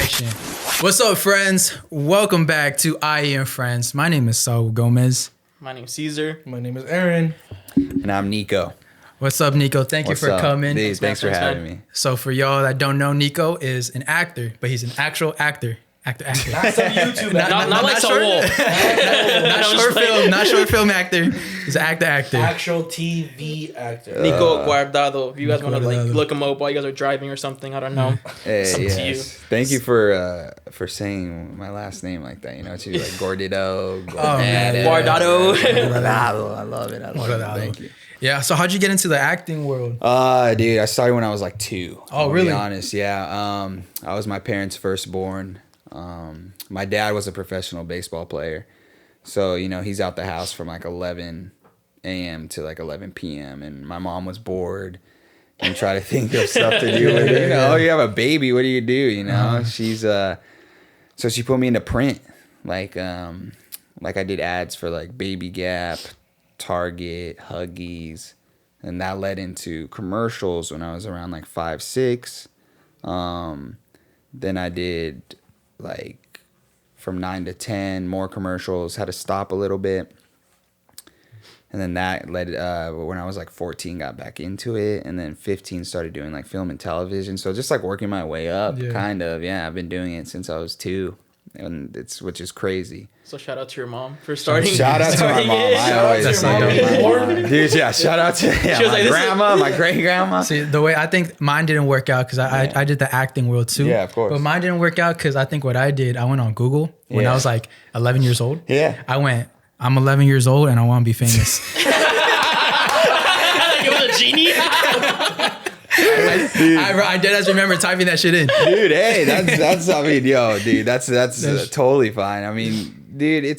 rejection. What's up, friends? Welcome back to I.E In Friends. My name is Saul V Gomez. My name's Cesar. My name is Aaron. And I'm Niko. What's up, Niko? Thank you for coming. Dude, thanks for having me. So for y'all that don't know, Niko is an actor, but he's an actual actor. Actor. Not some YouTube Not like Saul. Not short film actor. He's an actor. Actual TV actor. Niko Guardado. If you guys want to Guardado. look him up while you guys are driving or something, I don't know. Hey, Up to you. Thank you for saying my last name like that. You know, too, like Gordito, Guardado. Guardado. I love it. Thank you. Yeah. So how'd you get into the acting world? Dude, I started when I was like 2. Oh, really? To be honest, yeah. I was my parents' firstborn. My dad was a professional baseball player, so you know he's out the house from like 11 a.m. to like 11 p.m. and my mom was bored and try to think of stuff to do with it. You know, you have a baby, what do? You know, she's so she put me into print, like I did ads for like Baby Gap, Target, Huggies, and that led into commercials when I was around like 5, 6. Then I did like from 9 to 10 more commercials, had to stop a little bit, and then that led when I was like 14 got back into it, and then 15 started doing like film and television, so just like working my way up. Kind of. I've been doing it since I was 2, and which is crazy. So shout out to your mom for starting. Shout out to my mom. I always dude, yeah, shout out to my grandma, my great grandma. See, the way I think mine didn't work out because I did the acting world too. Yeah, of course. But mine didn't work out because I think what I did, I went on Google when I was like 11 years old. Yeah. I went, I'm 11 years old and I want to be famous. It was a genie. I did as remember typing that shit in. Dude, hey, that's I mean, yo, dude, that's totally fine. I mean, dude, it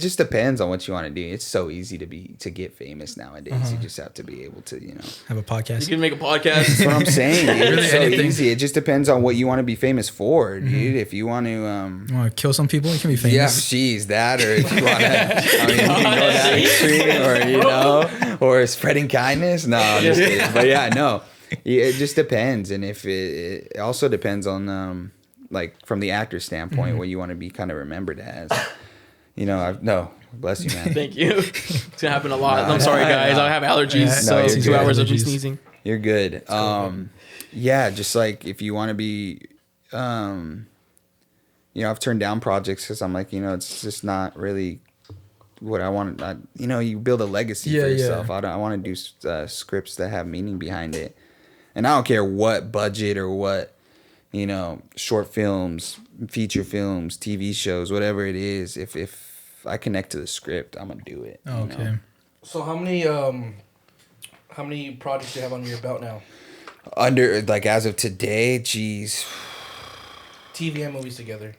just depends on what you want to do. It's so easy to get famous nowadays. You just have to be able to, you know, Have a podcast. You can make a podcast. that's what I'm saying. Dude. Really It's so anything. easy. It just depends on what you want to be famous for, dude. If you want to, You want to kill some people? You can be famous. yeah, geez, that, or if you want to, I mean, you can go that extreme, or you know, or spreading kindness. No, I'm just kidding. But yeah, no, it just depends, and if it also depends on like from the actor standpoint, what you want to be kind of remembered as. You know, no, bless you, man. Thank you. It's gonna happen a lot. I'm sorry, guys. I have allergies, Yeah, so you're 2 good. hours of me Allergies. sneezing. You're good. Yeah, just like if you want to be, you know, I've turned down projects because I'm like, you know, it's just not really what I want. You know, you build a legacy for yourself. I want to do scripts that have meaning behind it, and I don't care what budget or what, you know, short films, feature films, TV shows, whatever it is. If I connect to the script, I'm gonna do it. Oh, you okay. know? So how many projects do you have under your belt now? Under like as of today, geez, TV and movies together.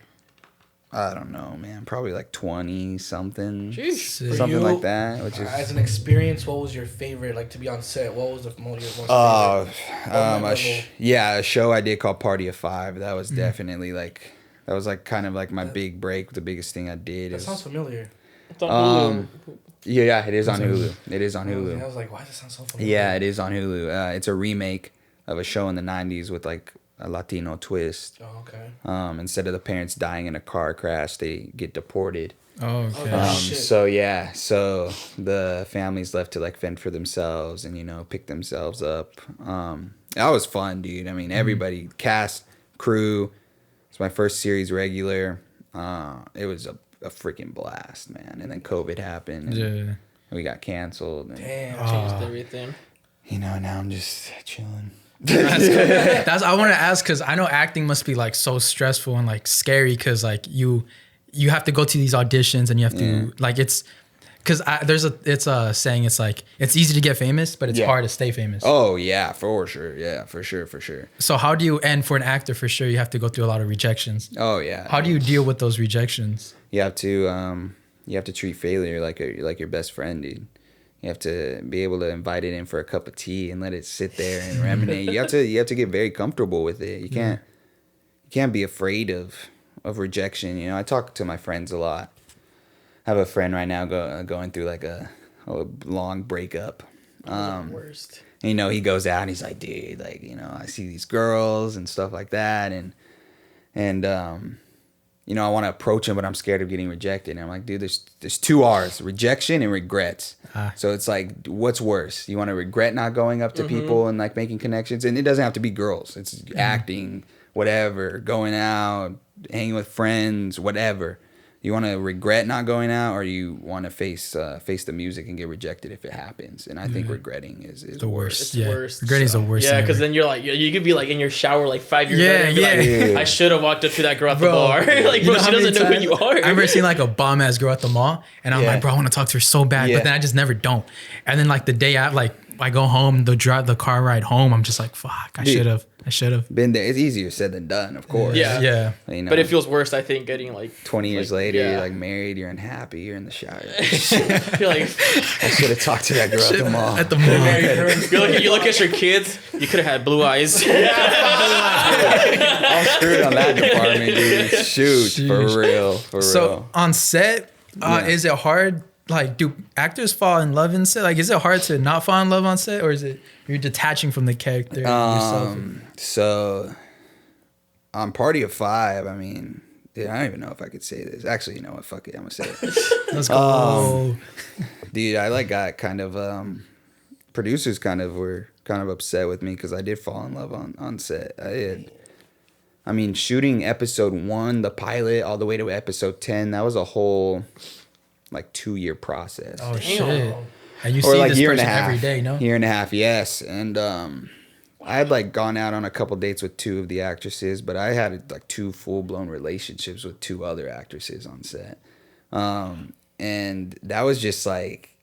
I don't know, man. Probably like 20 something, Sick. something you, like that. Which is As an experience, what was your favorite? Like to be on set, what was the most favorite? a show I did called Party of 5. That was definitely like that was like kind of like my big break. The biggest thing I did. That sounds familiar. It's on Hulu. Yeah, it is on Hulu. It is on I Hulu. was like, why does it sound so familiar? Yeah, it is on Hulu. It's a remake of a show in the 90s with like a Latino twist. Oh, okay. Instead of the parents dying in a car crash, they get deported. Oh, okay. Shit. So the family's left to like fend for themselves and, you know, pick themselves up. That was fun, dude. I mean, everybody, cast, crew. It's my first series regular. It was a freaking blast, man. And then COVID happened. And we got canceled. And, Damn. Changed everything. you know, now I'm just chilling. That's I want to ask because I know acting must be like so stressful and like scary because like you have to go to these auditions and you have to like it's because it's a saying it's like it's easy to get famous but it's hard to stay famous. Oh yeah, for sure. Yeah, for sure. So how do you, and for an actor for sure you have to go through a lot of rejections. Oh yeah. How do you deal with those rejections? You have to treat failure like your best friend, dude. You have to be able to invite it in for a cup of tea and let it sit there and ruminate. You have to get very comfortable with it. You can't be afraid of rejection. You know, I talk to my friends a lot. I have a friend right now going through like a long breakup, Worst. You know, he goes out and he's like, dude, like, you know, I see these girls and stuff like that, and you know, I want to approach him, but I'm scared of getting rejected. And I'm like, dude, there's two R's: rejection and regrets. So it's like, what's worse? You want to regret not going up to people and like making connections, and it doesn't have to be girls. It's acting, whatever, going out, hanging with friends, whatever. You want to regret not going out, or you want to face the music and get rejected if it happens. And I think regretting is the worst. It's Yeah, worst. regretting's the worst. Yeah, because then you're like, you could be like in your shower like 5 years later and be like, I should have walked up to that girl at the bar. Like, bro, she doesn't know who you are. I remember seeing like a bomb ass girl at the mall, and I'm like, bro, I want to talk to her so bad, but then I just never don't. And then like the day I I go home, the car ride home, I'm just like, fuck, I should have been there. It's easier said than done, of course. Yeah. You know, But it feels worse, I think, getting like 20 years later, you're like married, you're unhappy, you're in the shower. you're like, I should have talked to that girl at the mall. you look at your kids, you could have had blue eyes. I'm screwed on that department, dude. Shoot, for real. So on set, is it hard? Like, do actors fall in love in set? Like, is it hard to not fall in love on set, or is it you're detaching from the character yourself? So on Party of Five, I mean, I don't even know if I could say this. Actually, you know what? Fuck it, I'm gonna say it. Let's go. Dude, I like got kind of producers were kind of upset with me because I did fall in love on set. I mean, shooting episode 1, the pilot, all the way to episode 10, that was a whole like 2-year process. Oh shit! And you or see like this year and a person half, every day, no? Year and a half, yes. And I had like gone out on a couple dates with 2 of the actresses, but I had like 2 full-blown relationships with 2 other actresses on set. And that was just like,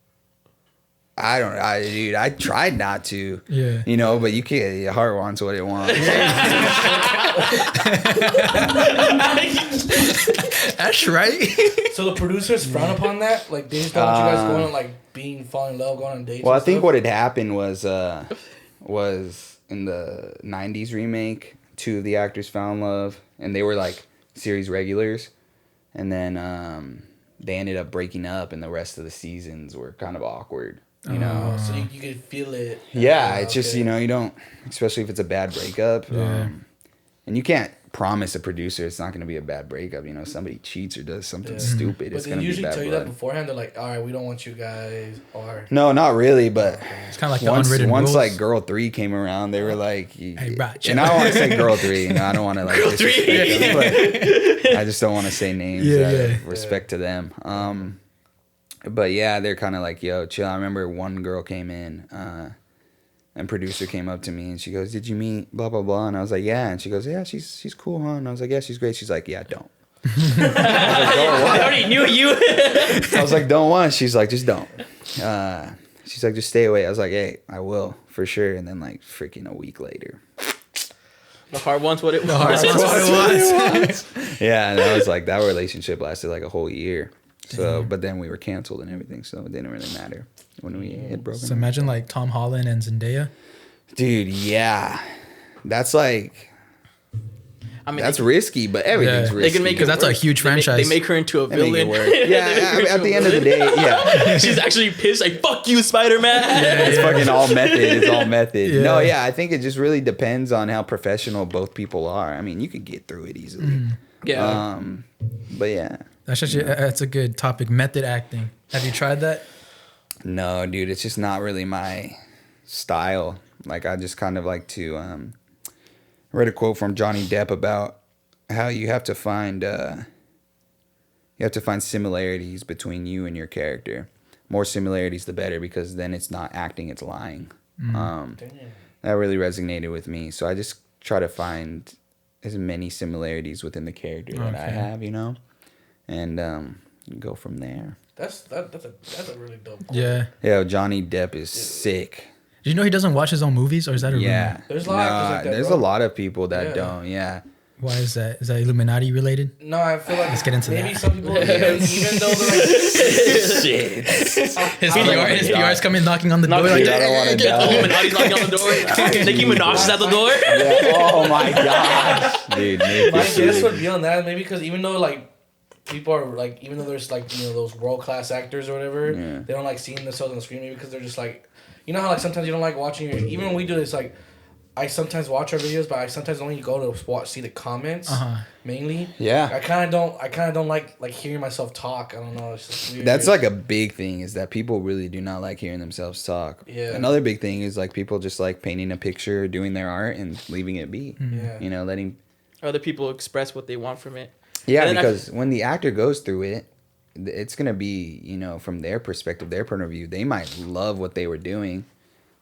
dude, I tried not to, you know, but you can't, your heart wants what it wants. That's right. So the producers frown upon that? Like, they just don't want you guys going on, like, falling in love, going on dates? Well, I think what had happened was in the 90s remake, 2 of the actors found love, and they were like series regulars, and then they ended up breaking up, and the rest of the seasons were kind of awkward. You know, so you could feel it. Yeah, it's just, you know, you don't, especially if it's a bad breakup. And you can't promise a producer it's not going to be a bad breakup. You know, somebody cheats or does something stupid, But it's they going to be usually bad tell you blood. that beforehand. They're like, all right, we don't want you guys. Or No, not really, but It's kind of like the unwritten once rules. like Girl 3 came around, they were like, Hey, bro, and I don't want to say Girl 3, you know, I don't want to like disrespect them, but I just don't want to say names out of respect to them. But yeah, they're kind of like, yo, chill. I remember one girl came in, and producer came up to me and she goes, did you meet blah, blah, blah? And I was like, yeah. And she goes, yeah, she's cool, huh? And I was like, yeah, she's great. She's like, yeah, don't. I already knew you. I was like, don't want. She's like, just don't. She's like, just stay away. I was like, hey, I will, for sure. And then like freaking a week later. The heart wants what it wants. Yeah, and I was like, that relationship lasted like a whole year. So, but then we were canceled and everything, so it didn't really matter when we had broken. So imagine like Tom Holland and Zendaya. Dude, yeah, that's like, I mean, that's risky, but everything's risky. They can make because that's a huge franchise. They make her into a They make it villain. work. Yeah, at the end of the day, yeah. She's actually pissed, like, fuck you, Spider-Man. It's fucking all method. It's all method. Yeah. No, yeah, I think it just really depends on how professional both people are. I mean, you could get through it easily. Yeah. But yeah. That's a good topic. Method acting. Have you tried that? No, dude, it's just not really my style. Like, I just kind of like to. I read a quote from Johnny Depp about how you have to find similarities between you and your character. More similarities, the better, because then it's not acting; it's lying. That really resonated with me. So I just try to find as many similarities within the character that I have, you know. And go from there. that's a really dope quote. Yeah. Johnny Depp is sick. Did you know he doesn't watch his own movies, or is that a rumor? There's a lot of actors like that, there's bro. a lot of people that don't. Yeah. Why is that? Is that Illuminati related? No, I feel like Let's get into maybe that. some people, even though they're like, Shit. His PR is coming knocking on the door. Like, I don't want to die. Illuminati's knocking on the door. Nicki Minaj is at the door. Yeah. Oh my gosh, dude. my guess would be on that maybe because even though like people are like, even though there's like, you know, those world class actors or whatever, they don't like seeing themselves on the screen maybe because they're just like, you know how like sometimes you don't like watching your, even when we do this, like I sometimes watch our videos, but I sometimes only go to see the comments mainly. Yeah. I kind of don't like hearing myself talk. I don't know. It's just weird. That's like a big thing, is that people really do not like hearing themselves talk. Yeah. Another big thing is like people just like painting a picture, doing their art, and leaving it be. Yeah. You know, letting other people express what they want from it. Yeah, because when the actor goes through it, it's gonna be, you know, from their perspective, their point of view. They might love what they were doing,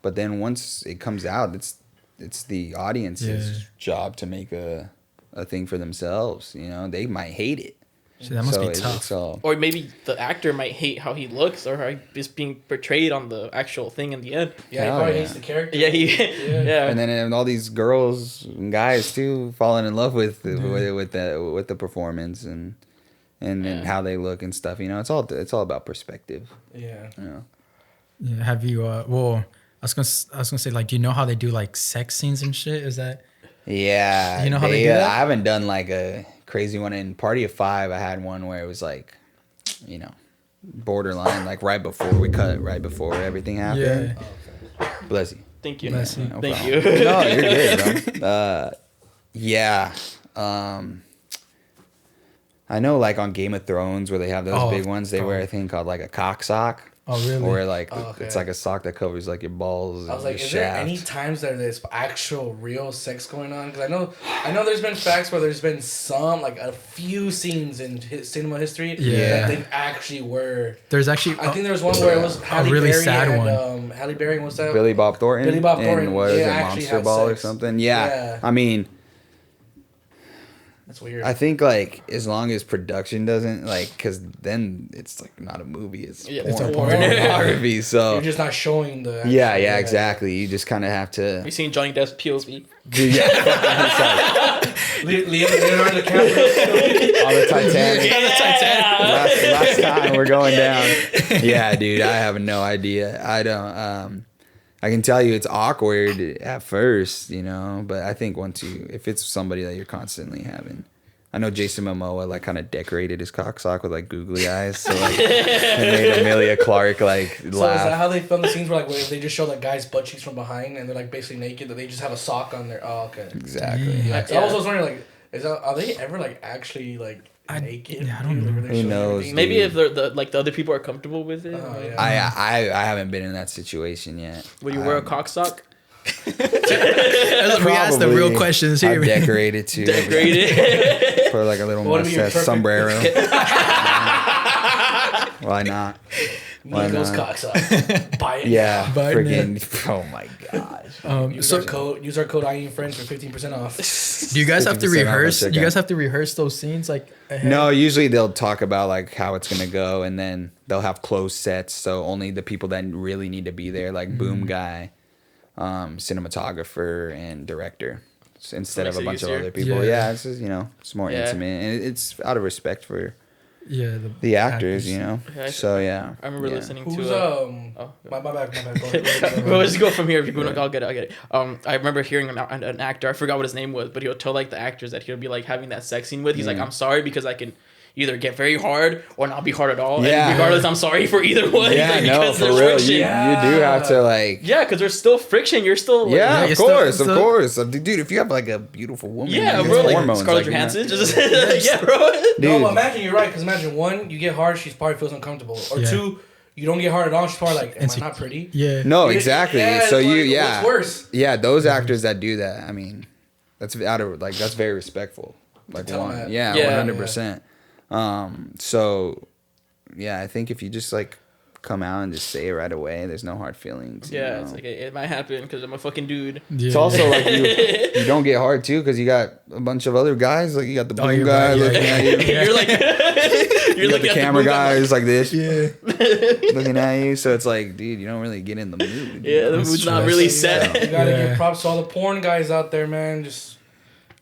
but then once it comes out, it's the audience's job to make a thing for themselves. You know, they might hate it. So that must be tough. Or maybe the actor might hate how he looks or how he's being portrayed on the actual thing in the end. Yeah, he probably hates the character. Yeah, yeah. And then all these girls and guys too falling in love with the performance and how they look and stuff. You know, it's all about perspective. Yeah. You know? Yeah. Have you? Well, I was gonna say, like, do you know how they do like sex scenes and shit? Is that? Yeah. You know how they do that? I haven't done like a crazy one. In Party of Five, I had one where it was like, you know, borderline, like right before everything happened. Yeah. Bless you. Thank you. Bless you. No Thank problem. you. No, you're good, bro. Yeah. I know, like on Game of Thrones, where they have those big ones, they wear a thing called like a cock sock. Oh, really? Or like it's like a sock that covers like your balls. I was like, is there any times that there's actual real sex going on? Because I know there's been facts where there's been some, like a few scenes in cinema history that they actually were. There's actually. I think there was one where it was Halle really Berry sad and, one. Halle Berry, what's that? Billy Bob Thornton. Billy Bob Thornton. And what is it, Monster Ball sex. or something? Yeah. I mean, that's weird. I think like as long as production doesn't like, because then it's like not a movie, it's pornography. So you're just not showing the. Actual, yeah, exactly. You just kind of have to. You seen Johnny Depp's POV? Leonardo DiCaprio on the Titanic. Last time we're going down. Yeah, dude, I have no idea. I don't. I can tell you it's awkward at first, you know, but I think if it's somebody that you're constantly having. I know Jason Momoa like kind of decorated his cocksock with like googly eyes, so like it made Emilia Clarke like laugh. So is that how they film the scenes where they just show the guy's butt cheeks from behind and they're like basically naked, that they just have a sock on their? Oh, okay. Exactly. Yeah. So I was wondering, like, are they ever like actually like naked? I don't know. Who knows? Maybe if the other people are comfortable with it. I haven't been in that situation yet. Would you wear a cock sock? We asked the real questions here. I decorate it too. Decorate it. Put like a little mustache sombrero. Why not? Niko's cocksock. Buy it. Yeah. Freaking. Oh my gosh. Use our code I.E In Friends for 15% off. Do you guys have to 50% rehearse? off. You guys have to rehearse those scenes like ahead? No, usually they'll talk about like how it's gonna go, and then they'll have closed sets, so only the people that really need to be there, like boom guy, cinematographer, and director, instead of a bunch of other people. Yeah, it's just, you know, it's more intimate, and it's out of respect for the actors, you know. Okay, so yeah, I remember listening Who's to. my bad. Go ahead. We'll just go from here. I'll get it. I remember hearing an actor. I forgot what his name was, but he'll tell like the actors that he'll be like having that sex scene with. He's like, I'm sorry because I can either get very hard or not be hard at all. Yeah. And regardless, I'm sorry for either one. Yeah, like, no, for real. You do have to like. Yeah, because there's still friction. You're still. Like, Yeah, of course. Dude, if you have like a beautiful woman, yeah, like, bro, like hormones, Scarlett like, Johansson, just yeah, bro. Dude. No, but imagine you're right, because imagine one, you get hard, she probably feels uncomfortable, or two, you don't get hard at all, she's probably like, am I not pretty? Yeah. No, exactly. Yeah, So what's worse? Yeah, those actors that do that, I mean, that's very respectful. Like Tell one, them that. yeah, 100%. So yeah, I think if you just like come out and just say it right away, there's no hard feelings. Yeah, you know? it's like it might happen because I'm a fucking dude. Yeah. It's also like you don't get hard too because you got a bunch of other guys. Like you got the boom guy looking at you. You're like You got the camera guys like this. Yeah. Looking at you. So it's like, dude, you don't really get in the mood. Yeah, the mood's not really set. You gotta give props to all the porn guys out there, man. Just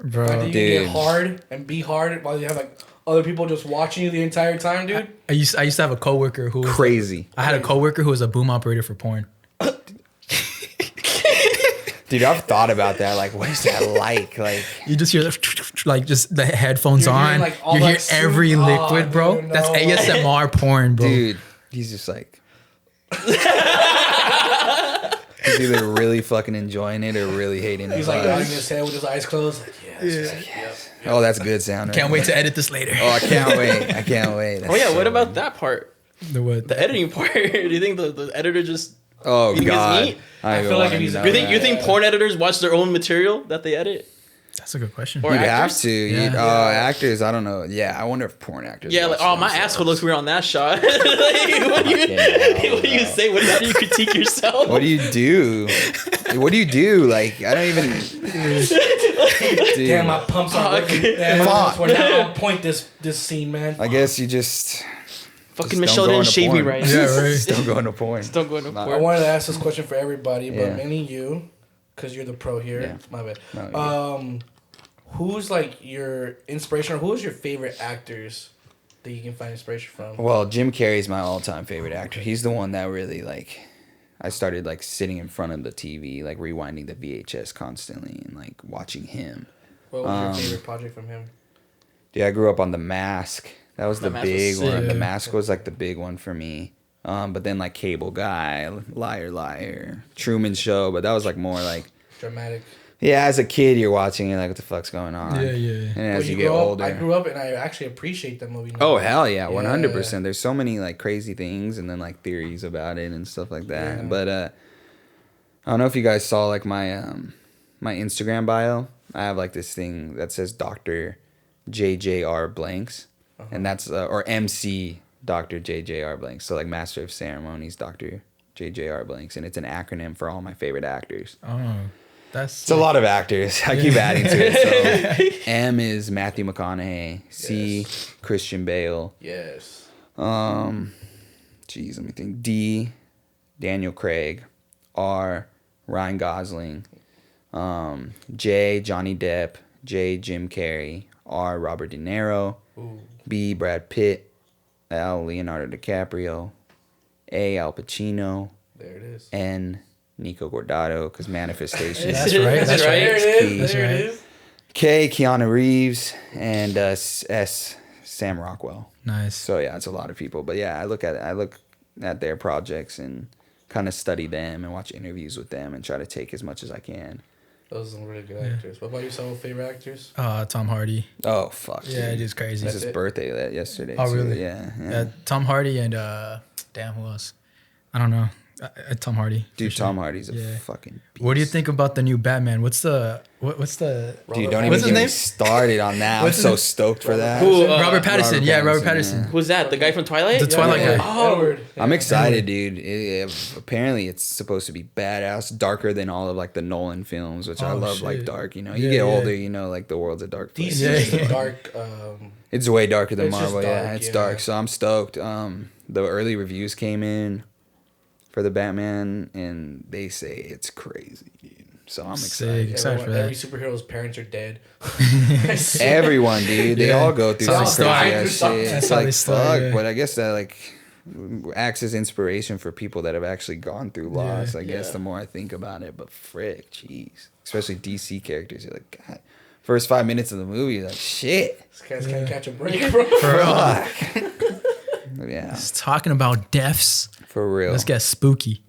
Bro. you get hard and be hard while you have like other people just watching you the entire time, dude. I used to have a coworker who was crazy. I had a coworker who was a boom operator for porn. Dude, I've thought about that. Like, what is that like? Like, you just hear like just the headphones You're on. hearing, like, all you hear that every liquid, bro. dude, That's no. ASMR porn, bro. dude, he's just like. He's either really fucking enjoying it or really hating it. He's like nodding his head with his eyes closed. Like, Yes. Oh, that's good sound. Right Can't wait there. to edit this later. Oh, I can't wait. I can't wait. That's Oh yeah, so what about good. that part? The what? The editing part. Do you think the editor just? Oh You think it's God. neat? I feel like if he's- You think porn editors watch their own material that they edit? That's a good question. Or You'd have actors? to. Actors, I don't know. Yeah, I wonder if porn actors. Yeah, like, watch oh, my themselves. asshole looks weird on that shot. Like, what do you say? How do you critique yourself? What do you do? What do you do? Like, I don't even. Dude, damn, my pumps are Fuck. working. Damn, my pumps were not on point this scene, man. I guess you just. Fucking Just Michelle don't go didn't into shave me porn. right. Yeah, right. Just don't go into porn. Just don't go into I porn. wanted to ask this question for everybody, but Yeah. mainly you, because you're the pro here. Yeah. My bad. No, Who's like your inspiration, or who's your favorite actors that you can find inspiration from? Well, Jim Carrey's my all-time favorite actor. He's the one that really like. I started like sitting in front of the TV, like rewinding the VHS constantly, and like watching him. What was your favorite project from him? Yeah, I grew up on The Mask. That was The the Mask was big sick. one. The Yeah. Mask was like the big one for me. But then like Cable Guy, Liar Liar, Truman Show. But that was like more like, Dramatic. yeah, as a kid you're watching it like, what the fuck's going on? Yeah, yeah. And Well, as you get grow up- older, I grew up and I actually appreciate that movie now. oh hell yeah, Yeah. 100%. There's so many like crazy things and then like theories about it and stuff like that. Yeah. But I don't know if you guys saw like my my Instagram bio. I have like this thing that says Dr. JJR blanks, and that's or MC Dr. JJR blanks. So like Master of Ceremonies Dr. JJR blanks, and it's an acronym for all my favorite actors. Oh, that's It's a lot of actors. I keep adding to it. So M is Matthew McConaughey. C Yes. Christian Bale. Yes. Geez, let me think. D Daniel Craig. R Ryan Gosling. J Johnny Depp. J Jim Carrey. R Robert De Niro. Ooh. B Brad Pitt. L Leonardo DiCaprio. A Al Pacino. There it is. N Niko Guardado, because manifestation. That's right. That's right. There it Key. is. That's There it right. is. K Keanu Reeves, and S Sam Rockwell. nice. So yeah, it's a lot of people. But yeah, I look at their projects and kind of study them and watch interviews with them and try to take as much as I can. Those are some really good actors. What about yourself? Favorite actors? Tom Hardy. Oh fuck. Yeah, dude. it is crazy. It's That's his it? birthday yesterday. Oh, too. really? Yeah. Yeah, Tom Hardy and damn, who else? I don't know. Tom Hardy. Dude, for sure. Tom Hardy's a Yeah. fucking beast. What do you think about the new Batman? What's the Dude, don't What's even his get me name? started on that. I'm What's his so name? stoked for that. Who, Robert Pattinson. Robert Yeah, Robert Pattinson, Pattinson. yeah. Who's that? The guy from Twilight? The Twilight guy. Oh. Edward. I'm Yeah. excited, dude. Apparently, it's supposed to be badass, darker than all of like the Nolan films, which I Oh, love. Like shit. dark, you know. Yeah, You get yeah. older, you know, like the world's a dark place. DC Yeah. is the dark. It's way darker than It's just Marvel. Yeah, dark, it's yeah. dark. So I'm stoked. The early reviews came in for the Batman, and they say it's crazy, dude. So I'm excited. Sick. Excited for that. Every superhero's parents are dead. Everyone, dude, they Yeah. all go through That's some how crazy they ass start. shit. That's It's how they like start, fuck, yeah. but I guess that like acts as inspiration for people that have actually gone through loss. I guess Yeah. the more I think about it, but frick, jeez, especially DC characters, you're like, God, first 5 minutes of the movie, you're like, shit, These guys can't catch a break, bro. For real. fuck. Yeah, Just talking about deaths. for real. Let's get spooky.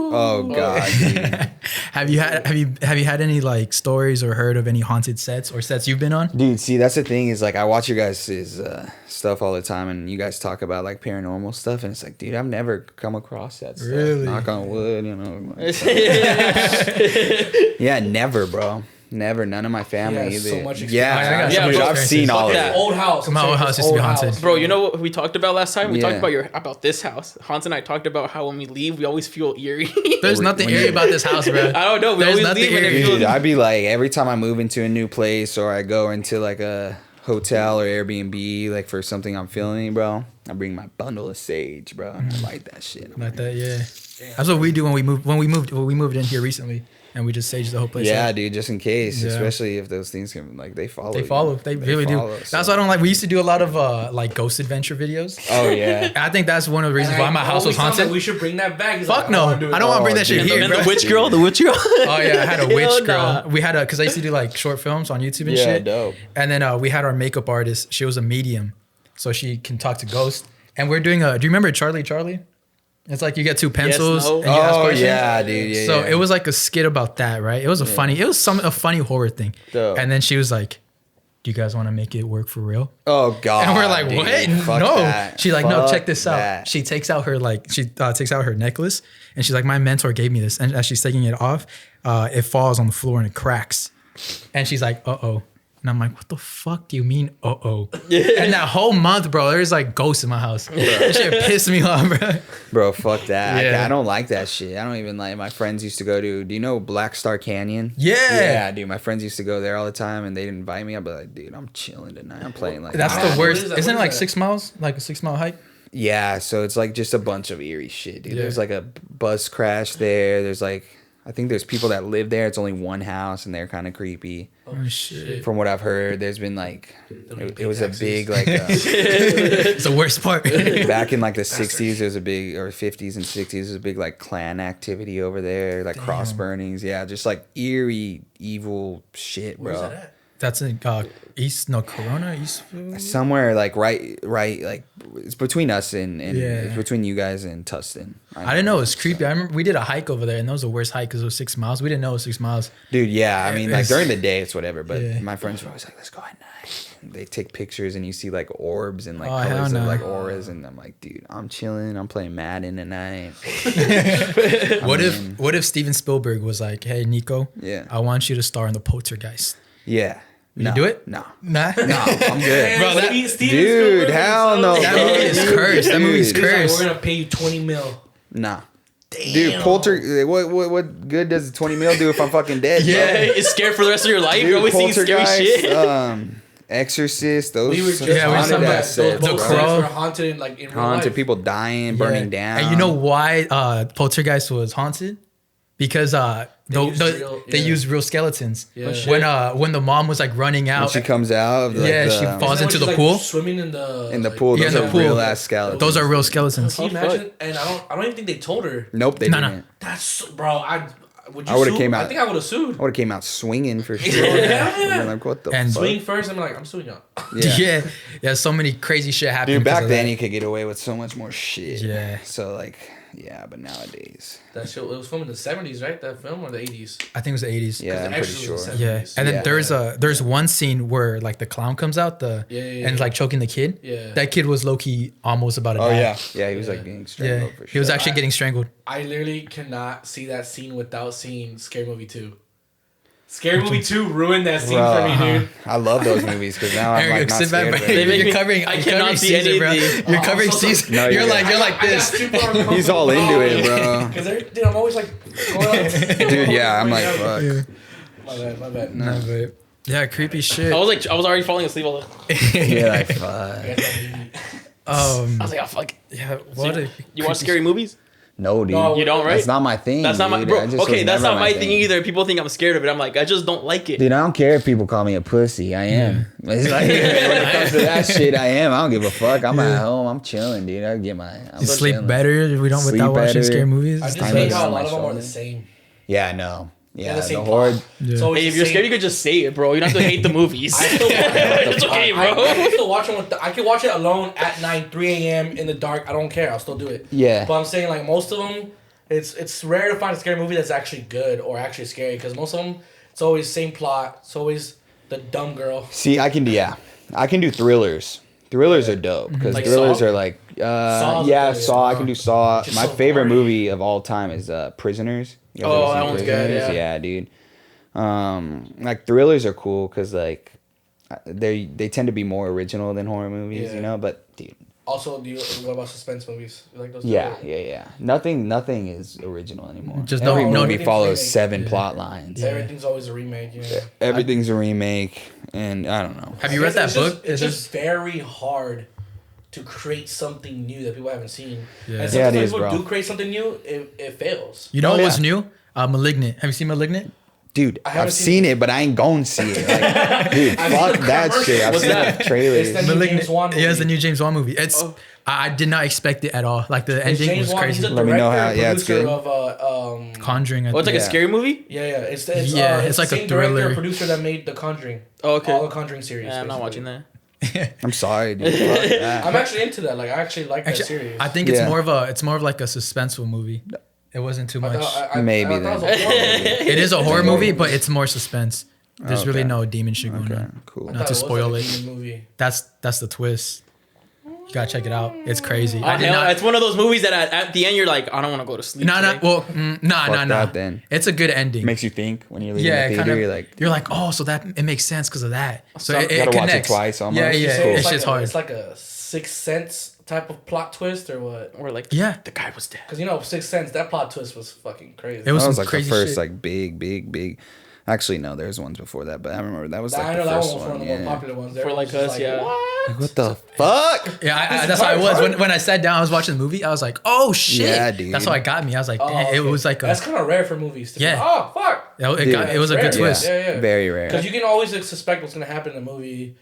Oh god, dude. Have you had any like stories or heard of any haunted sets or sets you've been on? Dude, see, that's the thing is like I watch you guys' stuff all the time, and you guys talk about like paranormal stuff, and it's like, dude, I've never come across that stuff. Really? Knock on wood, you know. Yeah, never, bro. Never. None of my family Yeah, either. so much experience. Yeah, I got so dude, much I've seen all of Fuck that. it. Old house. My old house used to be haunted. Bro, you know what we talked about last time? We Yeah. talked about this house. Hans and I talked about how when we leave, we always feel eerie. There's nothing eerie about this house, bro. I don't know. We There's always nothing leave and it eerie. feels. Dude, I'd be like, every time I move into a new place or I go into like a hotel or Airbnb, like for something I'm feeling, bro, I bring my bundle of sage, bro, and I light that shit. Like that, yeah. That's what we do when we moved in here recently, and we just saged the whole place. Yeah, up. dude, just in case, Yeah. especially if those things can like they follow. They you. follow. They really follow, do. so- That's why I don't like. We used to do a lot of like ghost adventure videos. Oh yeah. I think that's one of the reasons why my house was haunted. We should bring that back. He's Fuck like, no, wanna do it. I don't want to bring that shit dude. here, And bro. the witch girl, the witch girl. Oh yeah, I had a witch Hell girl. nah. We had because I used to do like short films on YouTube and Yeah, shit. dope. And then we had our makeup artist. She was a medium, so she can talk to ghosts. And we're doing do you remember Charlie? It's like you get two pencils no. and you ask Oh questions. yeah, dude. Yeah, So yeah. it was like a skit about that, right? It was a funny horror thing. Dope. And then she was like, "Do you guys want to make it work for real?" Oh god. And we're like, dude, "What? fuck No." that. She's like, "No, Fuck check this out." that. She takes out her takes out her necklace, and she's like, "My mentor gave me this." And as she's taking it off, it falls on the floor and it cracks. And she's like, "Uh-oh." And I'm like, "What the fuck do you mean, uh-oh?" And that whole month, bro, there's like ghosts in my house. That shit pissed me off, bro. Bro, fuck that. Yeah. I don't like that shit. I don't even like. My friends used to go to. Do you know Black Star Canyon? Yeah. Yeah, dude. My friends used to go there all the time, and they didn't invite me. I'd be like, dude, I'm chilling tonight. I'm playing like. That's Wow. the worst. What is that? Isn't it What like is that? 6 miles? Like a 6 mile hike? Yeah, so it's like just a bunch of eerie shit, dude. Yeah. There's like a bus crash there. There's like, I think there's people that live there. It's only one house, and they're kind of creepy. Oh, shit. From what I've heard, there's been like, it was a taxes. big like. It's the worst part. Back in like the 60s, there's a big, or 50s and 60s, there's a big like clan activity over there, like cross burnings. Yeah, just like eerie, evil shit, bro. Where's that at? That's in Corona, East. Somewhere like right, like it's between us and Yeah. it's between you guys and Tustin. I didn't know it was creepy. I remember we did a hike over there, and that was the worst hike because it was 6 miles. We didn't know it was 6 miles. Dude, yeah, I mean, like It's- during the day it's whatever, but Yeah. my friends were always like, "Let's go at night." And they take pictures, and you see like orbs and like Oh, hell colors no. of like auras, and I'm like, dude, I'm chilling. I'm playing Madden tonight. What if Steven Spielberg was like, "Hey, Nico, Yeah. I want you to star in the Poltergeist." Yeah, You do it? No, Nah. no, I'm good. Bro, that- Dude, hell no, That bro. movie is cursed. That movie's Dude. cursed. We're gonna pay you 20 mil. Nah. Dude, what good does 20 mil do if I'm fucking dead? bro? Yeah, it's scared for the rest of your life. Dude, You're always seeing scary Poltergeist, shit. Exorcist, those We were just Yeah, we were haunted talking that. about Those The both Crow. sites were haunted in like in real haunted life. people dying, burning down. And you know why Poltergeist was haunted? Because they used real skeletons. Yeah. When the mom was like running when out, she comes out, of, like, Yeah, she the, falls Isn't that into when the she's, pool? like, swimming in the in the pool. Yeah, Those in are the pool. real ass skeletons. those are real skeletons. Can you Oh, imagine? And I don't even think they told her. Nope, they No, no. didn't. That's bro. Would you I would've sue? came I out- think I would have sued. I would have came out swinging for sure. Yeah. I'm like, what the And fuck? Swing first. I'm like, I'm suing y'all. Yeah. yeah, so many crazy shit happened. Dude, because back of then that. you could get away with so much more shit. Yeah. So like, yeah, but nowadays, That shit. It was filmed in the 70s, right? That film or the 80s? I think it was the 80s. yeah, I'm the pretty Exorcist sure. was Yeah, and then Yeah. there's one scene where like the clown comes out and is like choking the kid. Yeah. That kid was low key almost about to Oh die. yeah, he was like getting Yeah, strangled for sure. he was actually getting strangled. I literally cannot see that scene without seeing Scary Movie 2. Scary Movie 2 ruined that scene for me, dude. I love those movies because now I'm Eric, like not sit back, scared bro. of it. They make You're me- covering. I you're cannot covering see any Caesar, of bro. the- You're covering so sorry. Caesar. No, you're you're like good. you're like this. He's all into it, bro. Because dude, I'm always like, going up. Dude, yeah, I'm like, fuck. My bad. No, but yeah, creepy shit. I was already falling asleep. Yeah, like, fuck. I was like, oh fuck. Yeah, what a You watch scary movies? No, dude. No, You don't, right? That's not my thing. That's not my dude. bro. I just Okay, was that's never not my thing either. People think I'm scared of it. I'm like, I just don't like it. Dude, I don't care if people call me a pussy. I am. It's like, when it comes to that shit, I am. I don't give a fuck. I'm at home. I'm chilling, dude. I get my. I'm You sleep chilling. better if we don't Sleep without watching better. scary movies. I just Time hate is how a on lot my of them are the shoulder. same. Yeah, no. Yeah, the the same horde. plot. Yeah. So Hey, if you're scared, you could just say it, bro. You don't have to hate the movies. I still It's okay, I bro. can still watch them I can watch it alone at night, 3 a.m. in the dark. I don't care. I'll still do it. Yeah. But I'm saying like most of them, it's rare to find a scary movie that's actually good or actually scary because most of them, it's always same plot. It's always the dumb girl. See, I can do thrillers. Thrillers are dope because Like thrillers Saw? are like, Saw's yeah, a good Saw. I one. can do Saw. Just My so favorite boring. movie of all time is Prisoners. You guys Oh, ever seen that one's good, Prisoners? yeah. dude. Like thrillers are cool because like they tend to be more original than horror movies, Yeah. you know. But dude, Also, what about suspense movies? You like those? yeah, too? yeah. Nothing is original anymore. Just Every no- movie everything's follows remake. 7 Yeah. plot lines. Everything's always a remake. Yeah. Everything's a remake, and I don't know. Have you read that It's book? just- it's just very hard to create something new that people haven't seen. Yeah. And Yeah, it sometimes is, people bro. do create something new, it fails. You know Oh, what was yeah. new? Malignant. Have you seen Malignant? Dude, I haven't I've seen it, but I ain't gonna see it. Like, dude, I've seen fuck the that shit. I've What's seen that? the trailers. It's the new James Wan movie. Yeah, it's the new James Wan movie. It's I did not expect it at all. Like the It's ending James was Wan. crazy. He's a Let me director know how- and yeah, it's producer good. of Conjuring. I Oh, it's like think. a scary movie? yeah. It's Yeah, it's the like a same director thriller. and producer that made The Conjuring. Oh, okay. All the Conjuring series. Yeah, I'm not basically. watching that. I'm sorry, dude. Fuck that. I'm actually into that. Like, I actually like that series. I think it's more of like a suspenseful movie. It wasn't too much. Maybe I thought it was a horror movie. It is a horror movie, but it's more suspense. There's really no demon shit going on. Cool. Not to spoil it. Movie. That's the twist. You gotta check it out. It's crazy. It's one of those movies that at the end you're like, I don't want to go to sleep. No. Then It's a good ending. makes you think when you're leaving the theater. You're like, oh, so that it makes sense because of that. So it gotta watch it connects. twice almost. Yeah. It's It's just hard. It's like a Sixth Sense type of plot twist, or what? Or like, Yeah. the guy was dead. Because Sixth Sense, that plot twist was fucking crazy. It was that was some like crazy the first shit. like big. Actually, no, there's ones before that, but I remember that was like I the know that first one was one of the more popular ones. For like us, yeah. What the fuck? Yeah, that's how I was. When I sat down, I was watching the movie. I was like, oh shit. Yeah, dude. That's how it got me. I was like, damn, it was like that's kind of rare for movies. To Yeah. Be, oh fuck. It was a good twist. Yeah. Very rare. Because you can always suspect what's gonna happen in the movie.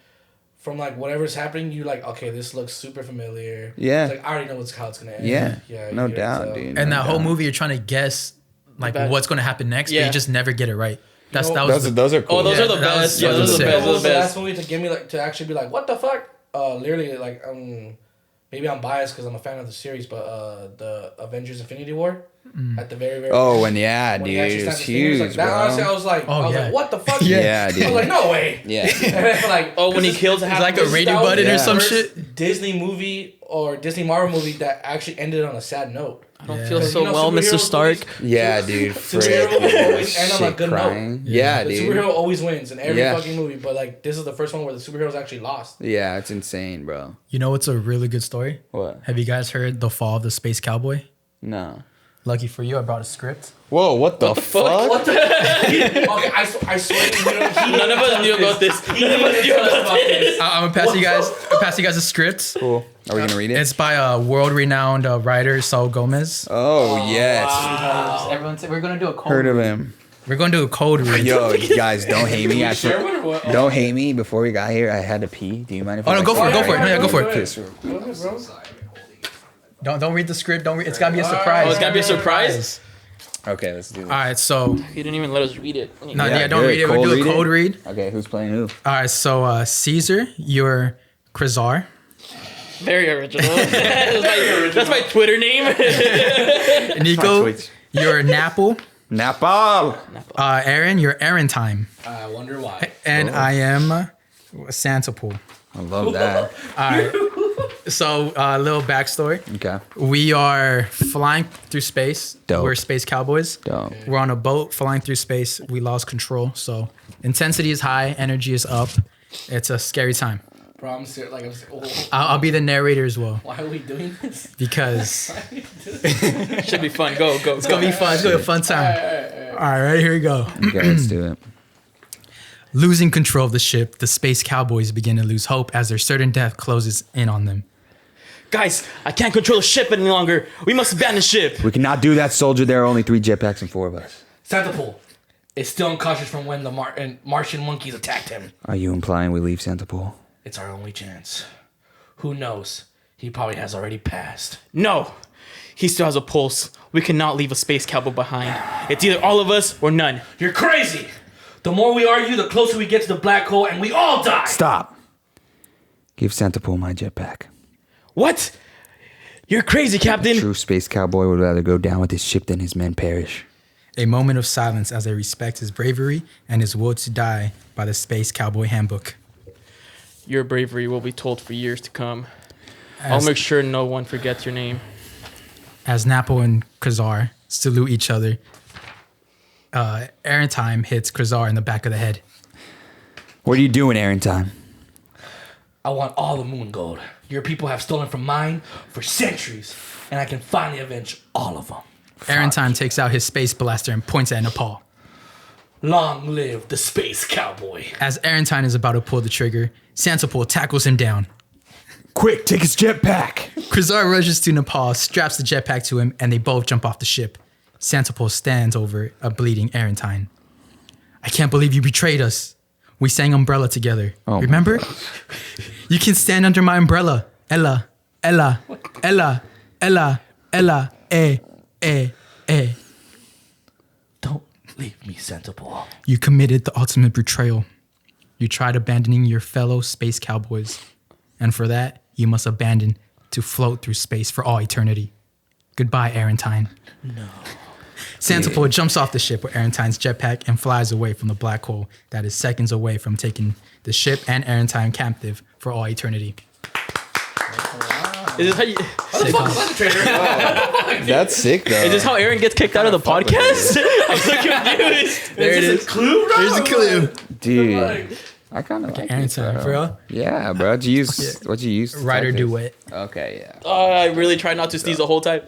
From like whatever's happening, you're like, okay, this looks super familiar. Yeah. It's like I already know how it's gonna end. Yeah. No doubt, dude. And no that whole doubt. movie, you're trying to guess like what's going to happen next, but Yeah. you just never get it right. Those Those are cool. Oh, those are the that was- best. Yeah, that those was are the sick. best. What was Those are the the last best. movie to give me like to actually be like, what the fuck? Literally like maybe I'm biased because I'm a fan of the series, but the Avengers Infinity War at the very Oh, when dude, he actually it's snaps his fingers, huge, like, that, bro. honestly, I was like, what the fuck? Yeah, dude. I was like, no way. Yeah. And then, like, Oh, when he kills half. like a his- radio that was button the or some first shit. Disney movie or Disney Marvel movie that actually ended on a sad note. I don't Yeah. feel so You know, well, Mr. superhero Stark. movies- Yeah, dude. Superhero Frick. always end on a Shit, good crying. note. Yeah, The dude. superhero always wins in every Yeah. fucking movie, but like this is the first one where the superheroes actually lost. Yeah, it's insane, bro. You know what's a really good story? What? Have you guys heard The Fall of the Space Cowboy? No. Lucky for you, I brought a script. Whoa, what the fuck? What the? Okay, I swear to you, None of us knew about this. None of us knew about this. I'm gonna pass you guys a script. Cool. Are we gonna read it? It's by a world-renowned writer, Saul Gomez. Oh, yes. Everyone, we're gonna do a code. Heard of him. We're gonna do a code read. Yo, you guys, don't hate me. share one or what? Don't hate me. Before we got here, I had to pee. Do you mind if Oh, I no, go for it, go for it. No, yeah, go for it. Piss. Go ahead, bro. Don't read the script. Don't read. It's gotta be a surprise. Oh, it's gotta be a surprise? Okay, let's do this. All right, so He didn't even let us read it. no, yeah, don't good. read it. We'll Cold do a read it? code read. Okay, who's playing who? All right, so Cesar, you're Cesar. Very original. That's my Twitter name. Nico, tweets. you're Napple. Napal. Aaron, you're Aaron Time. I wonder why. And I am Santa Pool. I love that. All right. So, a little backstory. Okay. We are flying through space. Dope. We're space cowboys. Dope. We're on a boat flying through space. We lost control. So, intensity is high, energy is up. It's a scary time. Bro, I'm serious. Like, I'll be the narrator as well why are we doing this? because Should be fun. Go. it's gonna be fun. It's gonna be a fun time. All right, ready? Here we go. Okay, let's do it. Losing control of the ship, the space cowboys begin to lose hope as their certain death closes in on them. Guys, I can't control the ship any longer. We must abandon ship. We cannot do that, soldier. There are only 3 jetpacks and 4 of us. Santa Pool is still unconscious from when the Martian monkeys attacked him. Are you implying we leave Santa Pool? It's our only chance. Who knows? He probably has already passed. No. He still has a pulse. We cannot leave a space cowboy behind. It's either all of us or none. You're crazy! The more we argue, the closer we get to the black hole, and we all die! Stop. Give Santa Pool my jetpack. What? You're crazy, Captain. True space cowboy would rather go down with his ship than his men perish. A moment of silence as they respect his bravery and his will to die by the Space Cowboy Handbook. Your bravery will be told for years to come. I'll As, make sure no one forgets your name. as Napo and Cesar salute each other, Aaron Time hits Cesar in the back of the head. What are you doing, Aaron Time? I want all the moon gold your people have stolen from mine for centuries, and I can finally avenge all of them. Aaron Time takes out his space blaster and points at Nepal. Long live the space cowboy. As Aaron Time is about to pull the trigger, Santapol tackles him down. Quick, take his jetpack. Cesar rushes to Nepal, straps the jetpack to him, and they both jump off the ship. Santapol stands over a bleeding Aaron Time. I can't believe you betrayed us. We sang Umbrella together. Oh my Remember? You can stand under my umbrella. Ella, Ella, Ella, Ella, Ella, eh. Don't leave me, Santa Paul. You committed the ultimate betrayal. you tried abandoning your fellow space cowboys. And for that, you must abandon to float through space for all eternity. Goodbye, Arentine. No. Santapor jumps off the ship with Arentine's jetpack and flies away from the black hole that is seconds away from taking the ship and Arentine captive for all eternity. Is this how you? That's sick though. Is this how Aaron gets kicked out of the podcast? I'm so confused. There it is. Clue, bro? There's a clue. Dude. I kind of like Arentine, it, for real? Yeah, bro. What'd you use? Rider duet. Okay, yeah. Oh, I really tried not to sneeze the whole time.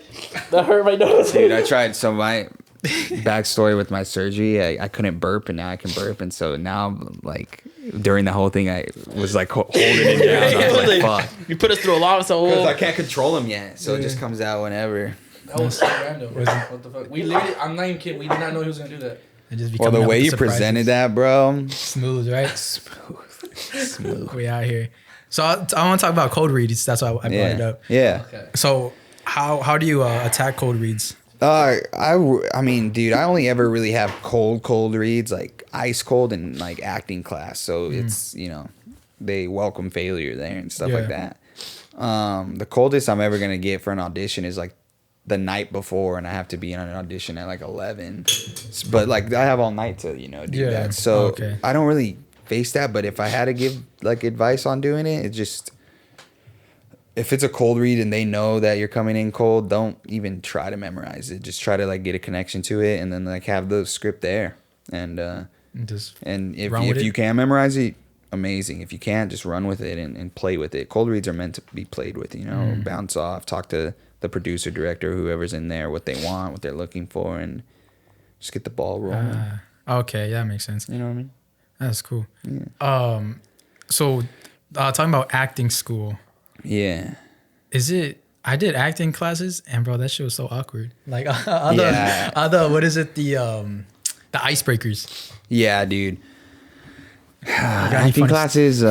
That hurt my nose. Dude, I tried. So my backstory with my surgery, I couldn't burp, and now I can burp, and so now like during the whole thing, I was like holding it down. I was like, fuck. You put us through a lot, so Because I can't control them yet, so it just comes out whenever. That was so random. What the fuck? We literally, I'm not even kidding. We did not know he was gonna do that. Well, the way you presented that, bro. Smooth, right? Smooth. We out here. So I want to talk about code reads. That's why I brought it up. Yeah. Okay. So how do you attack code reads? I mean, dude, I only ever really have cold reads, like ice cold and like acting class. So it's, you know, they welcome failure there and stuff like that. The coldest I'm ever going to get for an audition is like the night before, and I have to be on an audition at like 11. But like I have all night to, you know, do that. So I don't really face that. But if I had to give like advice on doing it, it's just, if it's a cold read and they know that you're coming in cold, don't even try to memorize it. Just try to like get a connection to it, and then like have the script there. And if you can memorize it, amazing. If you can't, just run with it and play with it. Cold reads are meant to be played with, you know, bounce off, talk to the producer, director, whoever's in there, what they want, what they're looking for, and just get the ball rolling. Okay, yeah, that makes sense. You know what I mean? That's cool. Yeah. So talking about acting school. Yeah. Is it? I did acting classes, and bro, that shit was so awkward. Like other what is it? The icebreakers. Yeah, dude. Acting classes.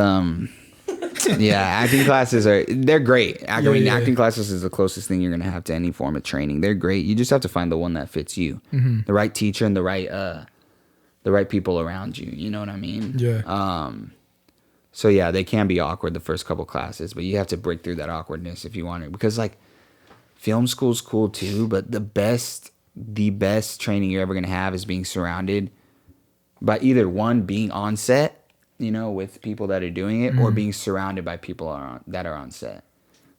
Yeah, acting classes they're great. Acting classes is the closest thing you're gonna have to any form of training. They're great. You just have to find the one that fits you, the right teacher and the right people around you. You know what I mean? Yeah. So yeah, they can be awkward the first couple classes, but you have to break through that awkwardness if you want it. Because like film school's cool too, but the best training you're ever gonna have is being surrounded by either one, being on set, you know, with people that are doing it, or being surrounded by people that are on set.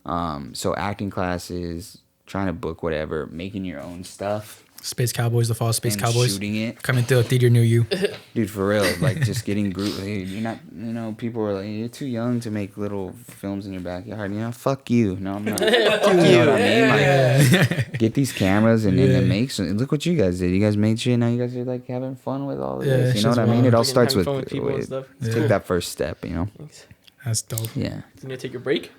So acting classes, trying to book whatever, making your own stuff. Space Cowboys, the Fall Space Cowboys. Shooting it. Coming to a theater near you. Dude, for real. Like, just getting group. You're not, you know, people are like, you're too young to make little films in your backyard. You know, fuck you. No, I'm not. You know what I mean? Like, get these cameras and then make some. Look what you guys did. You guys made shit. Now you guys are like having fun with all of this. You know what I mean? It all starts with take that first step, you know? That's dope. Yeah. Do you need to take your break?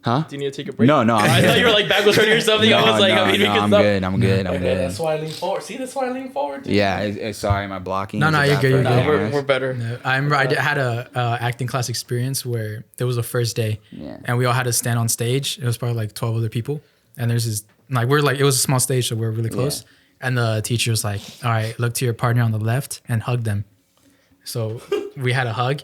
Huh? Do you need to take a break? No. I thought you were like backwards turning or something. I was like, I mean, we can stop. I'm good. That's why I lean forward. See, that's why I lean forward. Dude. Yeah, sorry, am I blocking? No, you're good. We're better. No, I remember I had a acting class experience where there was a first day, and we all had to stand on stage. It was probably like 12 other people, and there's this it was a small stage, so we're really close. Yeah. And the teacher was like, "All right, look to your partner on the left and hug them." So we had a hug,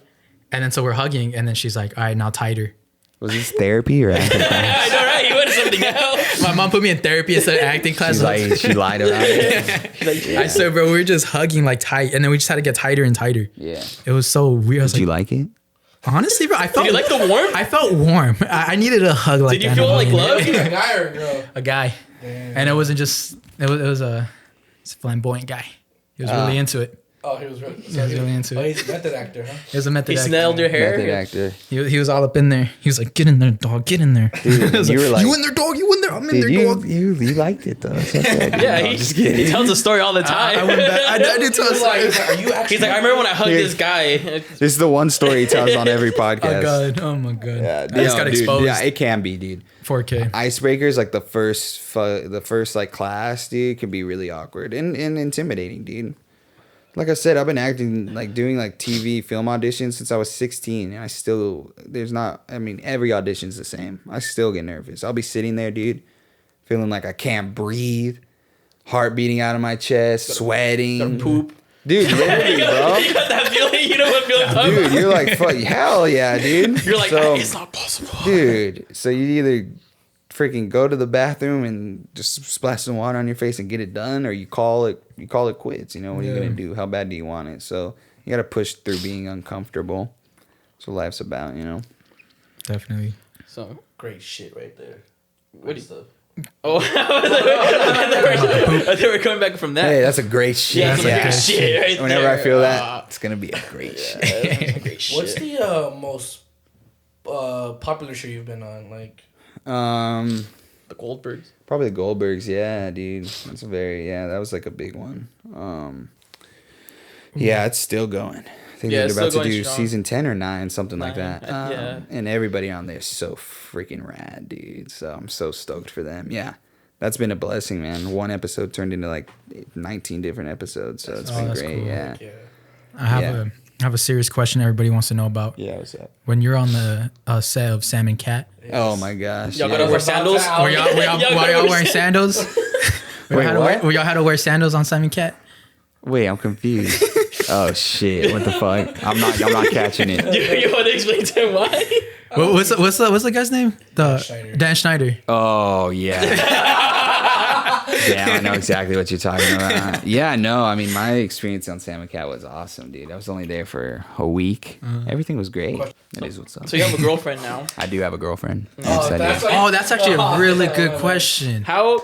and then so we're hugging, and then she's like, "All right, now tighter." Was this therapy or acting class? I know, right? You went to something else. My mom put me in therapy instead of acting class. She lied about it. I said, bro, we were just hugging like tight, and then we just had to get tighter and tighter. Yeah. It was so weird. Did you like it? Honestly, bro, I felt. Did you like the warmth? I felt warm. I needed a hug like that. Did you feel like love? A guy or a girl? A guy. Damn. And it wasn't just. It was a flamboyant guy. He was really into it. Oh, he was really, into it. He's a method actor, huh? He was a method actor. He smelled your hair. Method actor. He was all up in there. He was like, "Get in there, dog. Get in there." Dude, you were like, "You in there, dog. You in there. I'm in there, dog." You liked it though. Yeah, he tells a story all the time. I went back. I did tell a story. Are you actually? He's like, I remember when I hugged this guy. This is the one story he tells on every podcast. Oh my god. Yeah, I just got exposed. Yeah, it can be, dude. 4K. Icebreakers, like the first like class, dude, can be really awkward and intimidating, dude. Like I said, I've been acting, like doing like TV film auditions since I was 16, and every audition's the same. I still get nervous. I'll be sitting there, dude, feeling like I can't breathe, heart beating out of my chest, sweating. Poop. Dude, literally, bro. You got that feeling. You know what feeling I'm talking Dude, about? you're like, fuck, hell yeah, dude. You're like, so, it's not possible. dude. So you either freaking go to the bathroom and just splash some water on your face and get it done, or you call it quits. You know, what are you gonna do? How bad do you want it? So you gotta push through being uncomfortable. That's what life's about, you know. Definitely. So Great shit right there. what do you? Stuff. Oh, I thought we were coming back from that. Hey, that's a great shit. yeah, that's a great shit right Whenever there. I feel that, it's gonna be a great shit. That's a great shit. What's the most popular show you've been on? Like, The Goldbergs. Probably the Goldbergs. Yeah, dude. That's that was like a big one. Yeah, it's still going. I think Yeah, they're it's about still to going do strong. season 10 or 9, something like 9, that. yeah. And everybody on there is so freaking rad, dude. So I'm so stoked for them. Yeah. That's been a blessing, man. One episode turned into like 19 different episodes. So it's been that's great. cool. Yeah. I have a serious question everybody wants to know about. Yeah, what's up? When you're on the set of Sam and Cat, Oh my gosh. Y'all yeah. gotta wear sandals. were y'all wearing sandals? Wait, what? Were y'all had to wear sandals on Sam and Cat? Wait, I'm confused. Oh shit! What the fuck? I'm not catching it. You want to explain to him why? What's the guy's name? Schneider. Dan Schneider. Oh yeah. Yeah, I know exactly what you're talking about. Yeah, no, I mean my experience on Sam and Cat was awesome, dude. I was only there for a week. Everything was great. That is what's up. So you have a girlfriend now. I do have a girlfriend. Oh, Yes, I do. Oh, that's actually a really good question. How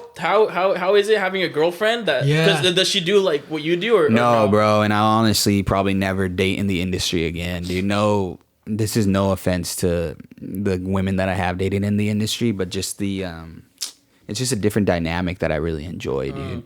is it having a girlfriend that? Yeah. Does she do like what you do or No, or bro, and I'll honestly probably never date in the industry again, dude. No, this is no offense to the women that I have dated in the industry, but just it's just a different dynamic that I really enjoy, dude.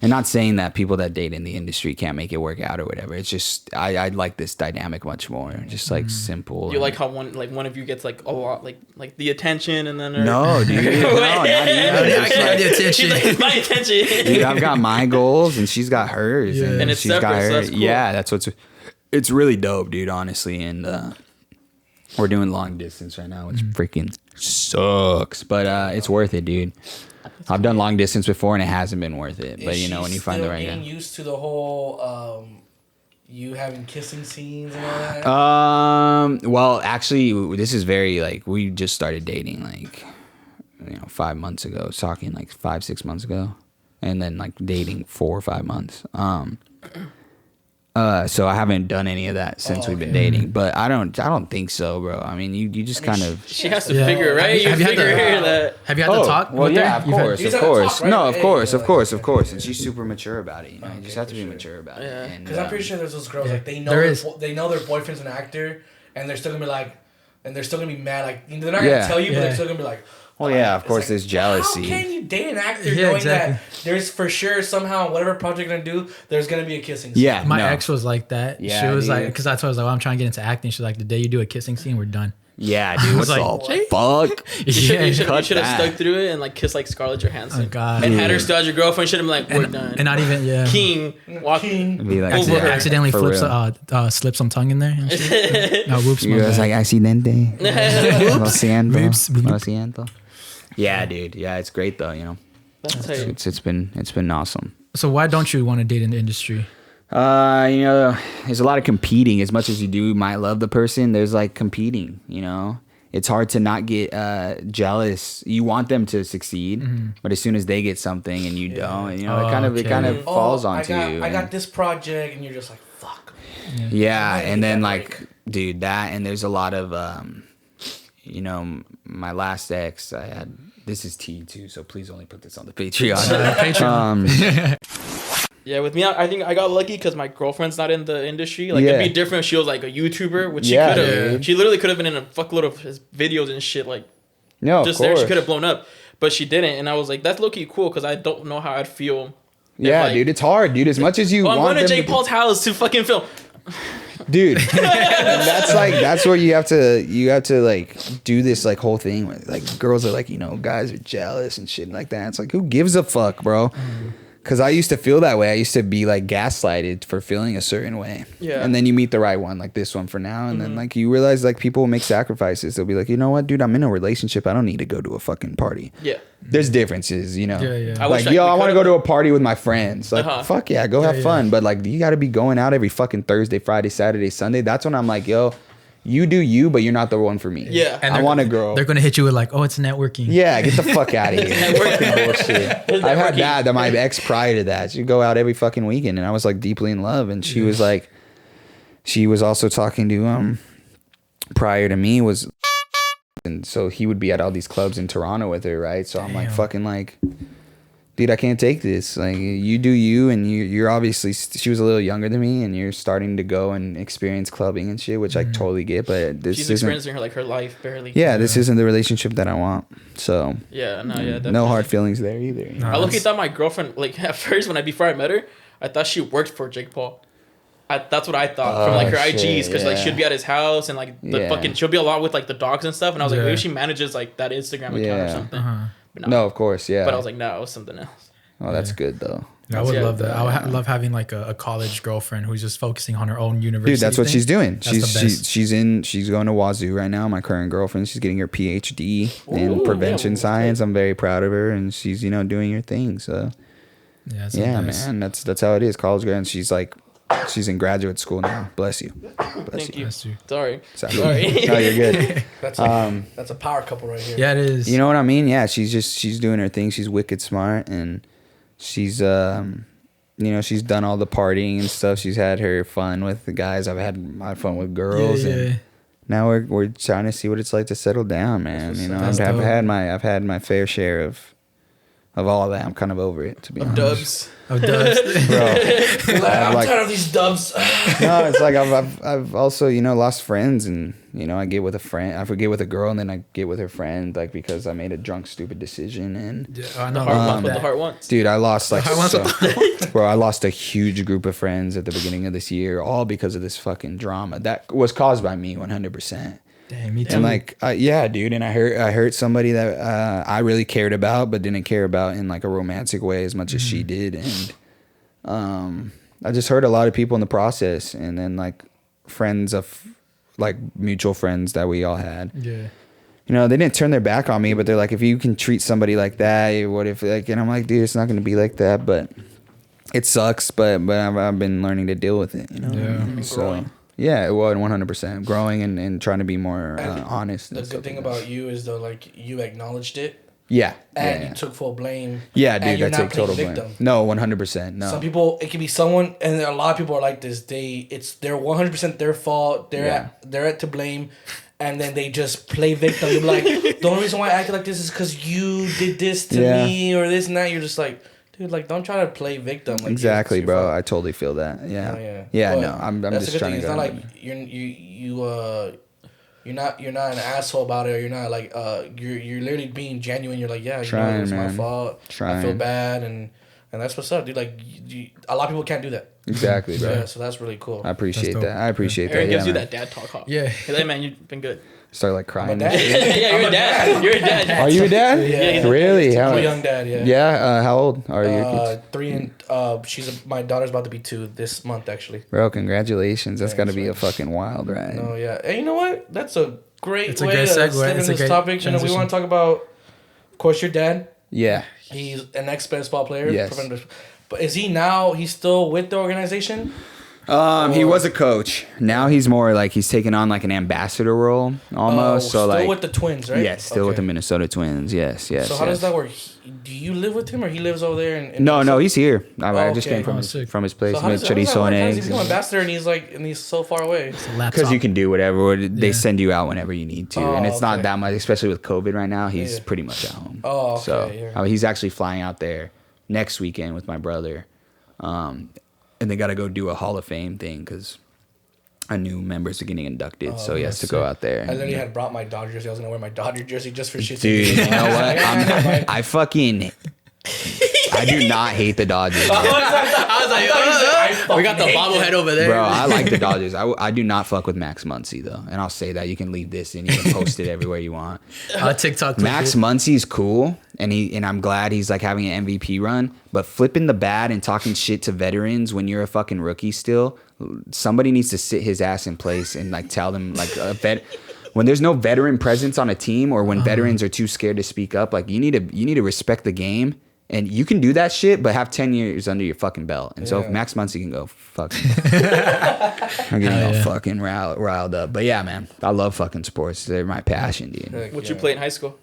And not saying that people that date in the industry can't make it work out or whatever. It's just I like this dynamic much more. Just like simple. You like how one of you gets like a lot like the attention and then No, dude. No, not even. I It's can't like- get attention. She's like, my attention. dude, I've got my goals and she's got hers. Yeah. And it's she's got separate, so her. that's cool. Yeah, that's it's really dope, dude, honestly. And we're doing long distance right now, which freaking sucks. But it's worth it, dude. I've done long distance before and it hasn't been worth it. But you know, when you find the right getting guy. used to the whole you having kissing scenes and all that. Well, actually, this is very like we just started dating like 5 months ago. I was talking like 5-6 months ago, and then like dating 4 or 5 months. So I haven't done any of that since we've been dating. But I don't think so, bro. I mean, you just kind of. She has to Yeah. figure it, right. Have you had figure to- that. Have you had to talk? Well, with yeah, her? of You've had- course, You of just had to course. talk, right? No, of Yeah, course, yeah, of course, of course. And she's super mature about it. You know, you just have to be mature about it. Yeah. And, Because I'm pretty sure there's those girls like they know There is. they know their boyfriend's an actor and they're still gonna be like, and they're still gonna be mad. Like they're not gonna tell you, but Yeah. they're still gonna be like. Well, yeah, of It's course, like, there's jealousy. How can you date an actor Yeah, knowing exactly. that there's for sure somehow whatever project you're gonna do, there's gonna be a kissing scene. Yeah, My no. ex was like that. Yeah, She was dude. like, because I told her, I was like, well, I'm trying to get into acting. She's like, the day you do a kissing scene, we're done. Yeah, dude. What's like, all "Jay?" fuck? You should cut have that. stuck through it and like kissed like Scarlett Johansson. Oh, God. And had her Dude. still as your girlfriend. Should have been like, we're done. And not even, yeah. King walking. Be like, Over her. Accidentally For flips, real. slips some tongue in there. And shit. No, whoops, my You was bad. like accidente. Lo siento. Whoops. Lo siento. Yeah, dude. Yeah, it's great though. You know, That's how you- it's been awesome. So why don't you want to date in the industry? You know, there's a lot of competing. As much as you might love the person, there's like competing. You know, it's hard to not get jealous. You want them to succeed, but as soon as they get something and you don't, you know, Oh, it kind okay. of falls I onto got, you. I got this project, and you're just like, fuck. Yeah, Might and need then that like, dude, that and there's a lot of, you know, my last ex, I had. This is tea too, so please only put this on the Patreon. Yeah, with me, I think I got lucky because my girlfriend's not in the industry. Like, Yeah. it'd be different if she was like a YouTuber, which Yeah, she could have. dude. She literally could have been in a fuckload of his videos and shit. Like, No, just of there, course. she could have blown up, but she didn't. And I was like, that's low-key cool because I don't know how I'd feel. if, Yeah, like, dude, it's hard, dude. As much as you oh, I'm want going to them Jake Paul's house to fucking film. dude, that's where you have to like do this like whole thing with like girls are like, you know, guys are jealous and shit like that. It's like, who gives a fuck, bro? Because I used to feel that way. I used to be like gaslighted for feeling a certain way. Yeah. And then you meet the right one, like this one for now. And then like you realize like people make sacrifices. They'll be like, you know what, dude, I'm in a relationship. I don't need to go to a fucking party. Yeah. there's differences, you know. Yeah. Like, yo, I want to go to a party with my friends. Like, fuck yeah, go have fun. But like, you got to be going out every fucking Thursday, Friday, Saturday, Sunday. That's when I'm like, yo, you do you, but you're not the one for me. Yeah. And I want to grow. They're gonna hit you with like, oh, it's networking. Yeah, get the fuck out of here. Fucking bullshit. I've had that my ex prior to that. She'd go out every fucking weekend, and I was like deeply in love. And she was like, she was also talking to prior to me was, and so he would be at all these clubs in Toronto with her, right? So I'm like, fucking like, dude, I can't take this. Like, you do you, and you're obviously, she was a little younger than me, and you're starting to go and experience clubbing and shit, which I totally get, but this she's isn't, experiencing her life barely. yeah, this isn't the relationship that I want. So no hard feelings there either. You know? I look, thought my girlfriend, like, at first before I met her, I thought she worked for Jake Paul. That's what I thought from like her IGs, because like she'd be at his house and like the fucking, she'll be a lot with like the dogs and stuff, and I was like, maybe she manages like that Instagram account or something. But no, of course, yeah. But I was like, no, it was something else. Oh, that's good though. I would love that. I would love having like a college girlfriend who's just focusing on her own university. Dude, that's what she's doing. That's She's going to Wazoo right now. My current girlfriend, she's getting her PhD in prevention science. I'm very proud of her, and she's doing her thing. So yeah, man, that's how it is. College grad, and she's in graduate school now. Bless you. Thank you. Sorry. No, you're good. That's a power couple right here. Yeah, it is. You know what I mean? Yeah, she's doing her thing. She's wicked smart, and she's she's done all the partying and stuff. She's had her fun with the guys. I've had my fun with girls, and now we're trying to see what it's like to settle down, man. You know, I've had my fair share of all of that. I'm kind of over it, to be honest. Of dubs. Bro, I'm tired of these dubs. No, it's like I've also lost friends, and I get with a friend, I forget with a girl, and then I get with her friend, like, because I made a drunk stupid decision, and what the heart wants. Dude, I lost bro, I lost a huge group of friends at the beginning of this year, all because of this fucking drama that was caused by me 100%. Damn, me too. And like, yeah, dude, and I hurt somebody that I really cared about, but didn't care about in like a romantic way as much as she did, and I just hurt a lot of people in the process, and then like friends of like mutual friends that we all had. Yeah. They didn't turn their back on me, but they're like, if you can treat somebody like that, what if like? And I'm like, dude, it's not gonna be like that, but it sucks. But I've been learning to deal with it. Yeah. So. Yeah, well, 100%. Growing and trying to be more honest. The good thing about you is though, like, you acknowledged it. Yeah. And you took full blame. Yeah, dude, I take total blame. No, 100%. No. Some people, it can be someone, and a lot of people are like this. They're 100% their fault. They're at to blame, and then they just play victim. You're like, the only reason why I acted like this is because you did this to me or this and that. You're just like, dude, like, don't try to play victim. Like, exactly, bro. I totally feel that. Yeah. Yeah. No, I'm just trying to. It's not like you're not an asshole about it, or you're not like you're literally being genuine. You're like, yeah, it was my fault. I feel bad, and that's what's up, dude. Like, a lot of people can't do that. Exactly, bro. Yeah, so that's really cool. I appreciate that. Aaron gives you that dad talk. Huh? Yeah. Hey, man, you've been good. Start like crying. Yeah, you're a dad. You're a dad. Are you a dad? Yeah. Really? I'm a young dad. Yeah. Yeah. How old are your kids? 3 and my daughter's about to be 2 this month, actually. Bro, congratulations. That's got to be a fucking wild ride. No, yeah. And you know what? That's a great way segue. to step into this topic. You know, we want to talk about, of course, your dad. Yeah. He's an ex-basketball player. Yes. But is he's still with the organization? He was a coach. Now he's more like he's taken on like an ambassador role almost. So still with the Twins, right? Yes, still with the Minnesota Twins. Yes. So how does that work? Do you live with him, or he lives over there? No, he's here. I just came from his place. So made chorizo and eggs. He's an ambassador, and he's so far away. Because you can do whatever. They send you out whenever you need to, and it's not that much. Especially with COVID right now, he's pretty much at home. Oh, So okay. he's actually flying out there next weekend with my brother. And they got to go do a Hall of Fame thing because a new members are getting inducted, so he has to go out there. I literally had brought my Dodger jersey. I was gonna wear my Dodger jersey just for shit. Dude, you know what? I do not hate the Dodgers. Bro. I was like, we got the bobblehead over there. Bro, I like the Dodgers. I do not fuck with Max Muncy, though. And I'll say that. You can leave this in. You can post it everywhere you want. TikTok. Max Muncy's cool, and I'm glad he's like having an MVP run. But flipping the bat and talking shit to veterans when you're a fucking rookie still, somebody needs to sit his ass in place and like tell them like when there's no veteran presence on a team, or when veterans are too scared to speak up, like you need to respect the game. And you can do that shit, but have 10 years under your fucking belt. And so if Max Muncy can go fucking... I'm getting all fucking riled up. But yeah, man. I love fucking sports. They're my passion, dude. What you play in high school?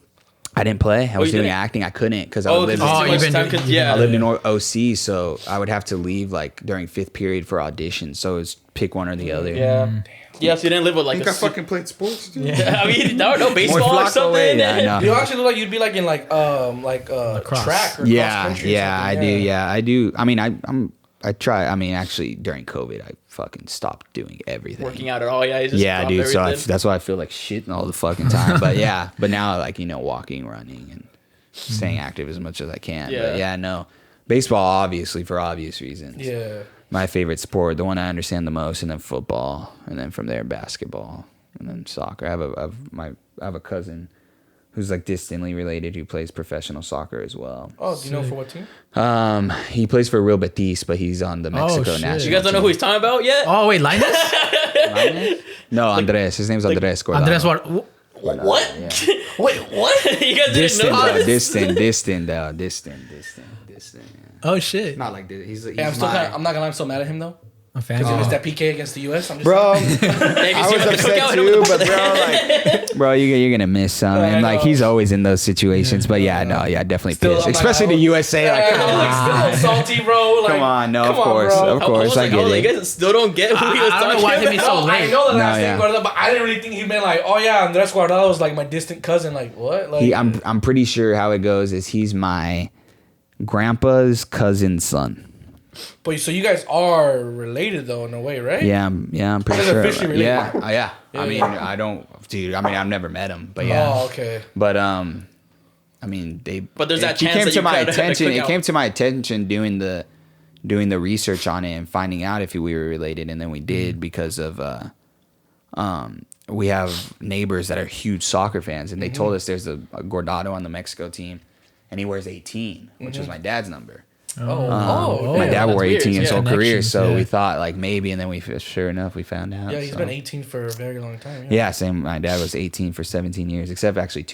I didn't play. I was doing acting. I couldn't because I lived in OC, so I would have to leave like during 5th period for auditions. So it was pick one or the other. Yeah. Yeah, so you didn't live with like I fucking played sports, dude. Yeah. I mean, no baseball or something. Yeah, You actually look like you'd be like in like track or cross country. I do. I mean, I try. I mean, actually, during COVID, I fucking stopped doing everything. Working out at all, yeah. Dude. Everything. So that's why I feel like shit all the fucking time. But yeah, but now like walking, running, and staying active as much as I can. Yeah. But yeah, no, baseball obviously for obvious reasons. Yeah. My favorite sport, the one I understand the most, and then football, and then from there basketball, and then soccer. I have a cousin who's like distantly related who plays professional soccer as well. Oh, do you know for what team? He plays for Real Betis, but he's on the Mexico national team. You guys don't know who he's talking about yet? Oh wait, Linus? No, Andres. His name's Andres Guardado. Andres What? Yeah. Wait, what? You guys didn't know this? Distant. Oh shit. Not like this. He's I'm not gonna lie, I'm so mad at him though. I'm fan. Because he missed that PK against the US. I'm just bro. Hey, I was upset too, but bro, you're gonna miss some, and like he's always in those situations. But yeah, definitely pissed, especially the USA. Like, come on, still salty, bro. Like, come on, no, of bro. course, I get it. You guys still don't get who he was talking about. I don't know why hit me so late. I know the last name Guardado, but I didn't really think he meant like, oh yeah, Andres Guardado was like my distant cousin. Like what? Like I'm pretty sure how it goes is he's my grandpa's cousin's son. But so you guys are related though in a way, right? Yeah, I'm pretty sure. Officially related. Yeah. I mean, I don't, dude. I mean, I've never met him, but yeah. Oh, okay. But I mean, But there's that chance came that to you my could attention. It out. came to my attention doing the research on it and finding out if we were related, and then we did because of we have neighbors that are huge soccer fans, and they told us there's a Guardado on the Mexico team, and he wears 18, which was my dad's number. My dad wore 18 his whole career, so we thought like maybe, and then sure enough we found out. Yeah, he's been 18 for a very long time. Yeah, same. My dad was 18 for 17 years, except actually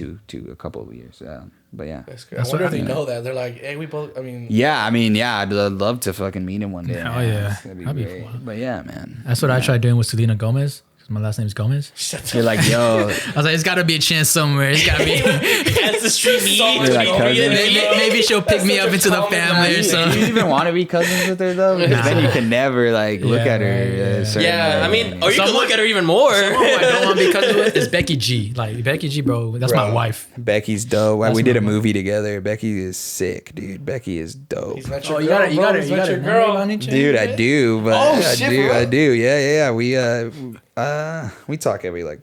a couple of years. But yeah, that's good. I wonder if they know that. They're like, hey, we both. Yeah, I'd love to fucking meet him one day. Oh yeah, that'd be great. But yeah, man, that's what I tried doing with Selena Gomez. My last name is Gomez. You're like, yo. I was like, it's got to be a chance somewhere. It's got to be. That's the street Maybe she'll pick me up into the family or something. Do you even want to be cousins with her though? Because then you can never like look at her. I mean, or you can look at her even more. Someone I don't want to be cousins with is Becky G. Like Becky G, bro. That's my wife. Becky's dope. We did a movie together. Becky is sick, dude. Becky is dope. You got your girl. Dude, I do. But I do. Yeah. We talk every like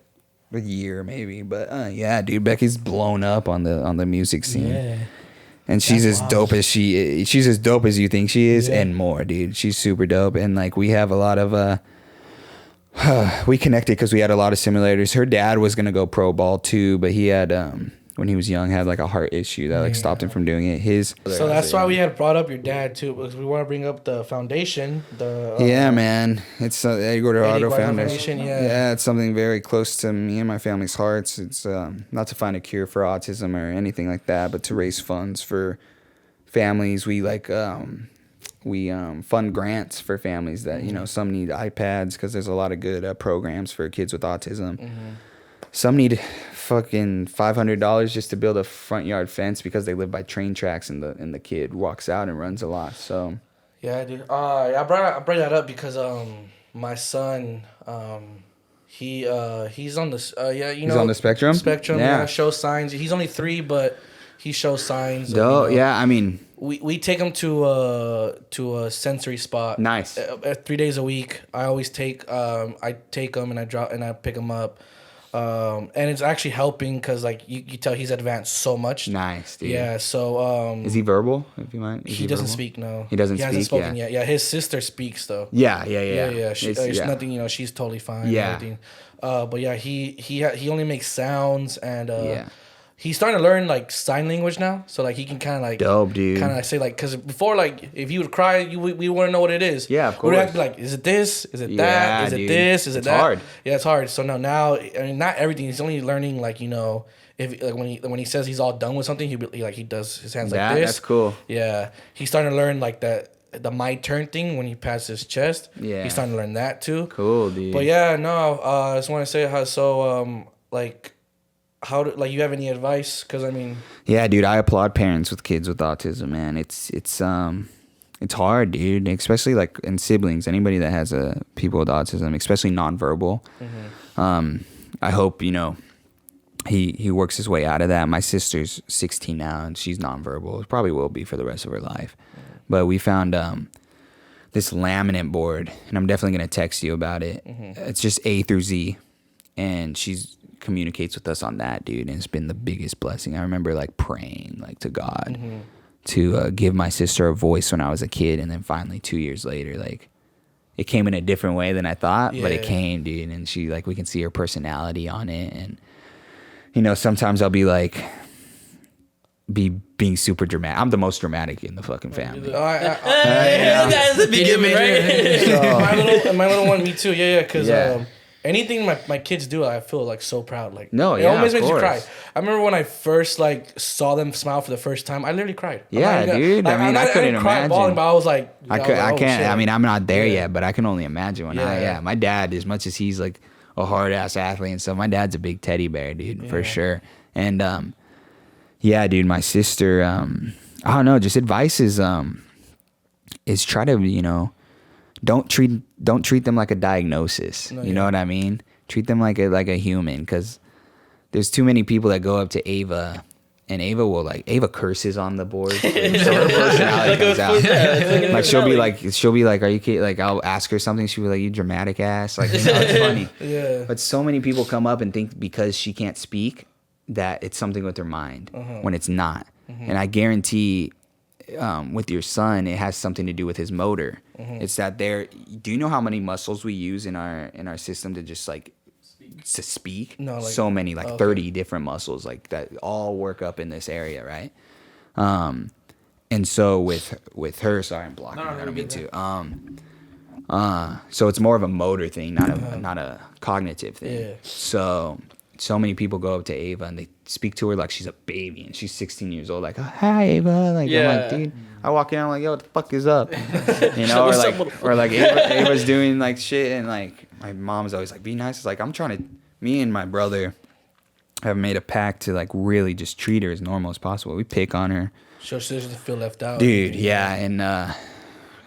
a year maybe, but yeah, dude, Becky's blown up on the music scene, and she's as dope as she's as dope as you think she is, and more, dude. She's super dope, and like we have a lot of we connected because we had a lot of simulators. Her dad was gonna go pro ball too, but he had when he was young had like a heart issue that like stopped him from doing it. So that's why we had brought up your dad too, because we want to bring up the foundation. Man, it's Eddie Guardado Foundation. Yeah, it's something very close to me and my family's hearts. It's not to find a cure for autism or anything like that, but to raise funds for families. We fund grants for families that some need iPads because there's a lot of good programs for kids with autism. Some need fucking $500 just to build a front yard fence because they live by train tracks, and the kid walks out and runs a lot. So yeah, dude. I brought that up because my son he's on this he's on the spectrum. Yeah, shows signs. He's only 3, but he shows signs. I mean, we take him to a sensory spot. Nice. 3 days a week. I always take I take him and I pick him up. And it's actually helping because like you tell he's advanced so much. Nice, dude. Yeah. So is he verbal? If you mind, he doesn't speak. No, he doesn't. He hasn't spoken yet. Yeah, his sister speaks though. Yeah. There's nothing. She's totally fine. Yeah. And everything. But yeah, he only makes sounds and he's starting to learn like sign language now, so like he can kind of like dope, dude. Kind of like say like, because before, like if you would cry, we wouldn't know what it is. Yeah, of course. We'd have to be like, is it this? Is it that? Is it this? Is it that? It's hard. Yeah, it's hard. So now I mean, not everything. He's only learning like, you know, if like when he says he's all done with something, he does his hands like this. That's cool. Yeah, he's starting to learn like that. The my turn thing when he passes his chest. Yeah, he's starting to learn that too. Cool, dude. But yeah, no. I just want to say like. How do, like, you have any advice? Because I mean, yeah, dude, I applaud parents with kids with autism, man. It's hard, dude, especially like in siblings. Anybody that has people with autism, especially nonverbal. I hope, you know, he works his way out of that. My sister's 16 now, and she's nonverbal. Probably will be for the rest of her life. But we found this laminate board, and I'm definitely gonna text you about it. It's just A through Z, and she's communicates with us on that, dude, and it's been the biggest blessing. I remember like praying like to God to give my sister a voice when I was a kid, and then finally 2 years later, like it came in a different way than I thought, but it came, dude, and she like we can see her personality on it, and you know sometimes I'll be like being super dramatic. I'm the most dramatic in the fucking family. That's the beginning, right? My little one, me too. Yeah, because. Anything my kids do, I feel like so proud. Like it always makes you cry. I remember when I first like saw them smile for the first time, I literally cried. Yeah, dude. Like, I mean, I couldn't imagine. Bawling, but I was like, I can't. Shit. I mean, I'm not there yet, but I can only imagine when my dad, as much as he's like a hard ass athlete and stuff, my dad's a big teddy bear, dude, for sure. And yeah, dude, my sister, I don't know, just advice is try to, you know, don't treat them like a diagnosis. You know what I mean? Treat them like a human, because there's too many people that go up to Ava, and Ava curses on the board, so her personality comes out. Like she'll be like, are you kidding? Like I'll ask her something, she'll be like, you dramatic ass. Like, you know, it's funny. Yeah. But so many people come up and think because she can't speak that it's something with her mind when it's not. And I guarantee. With your son, it has something to do with his motor. It's that do you know how many muscles we use in our system to just like to speak? No, like, so many, like 30 different muscles like that all work up in this area, right? And so with her, sorry, I'm blocking. I don't mean to. So it's more of a motor thing, not a cognitive thing. Yeah. So many people go up to Ava and they speak to her like she's a baby, and she's 16 years old. Like, oh, hi, Ava. Like, I'm like, dude. I walk in, I'm like, yo, what the fuck is up? You know, or like Ava's doing like shit, and like my mom's always like, be nice. It's like me and my brother have made a pact to like really just treat her as normal as possible. We pick on her. So she doesn't feel left out. Dude, yeah, and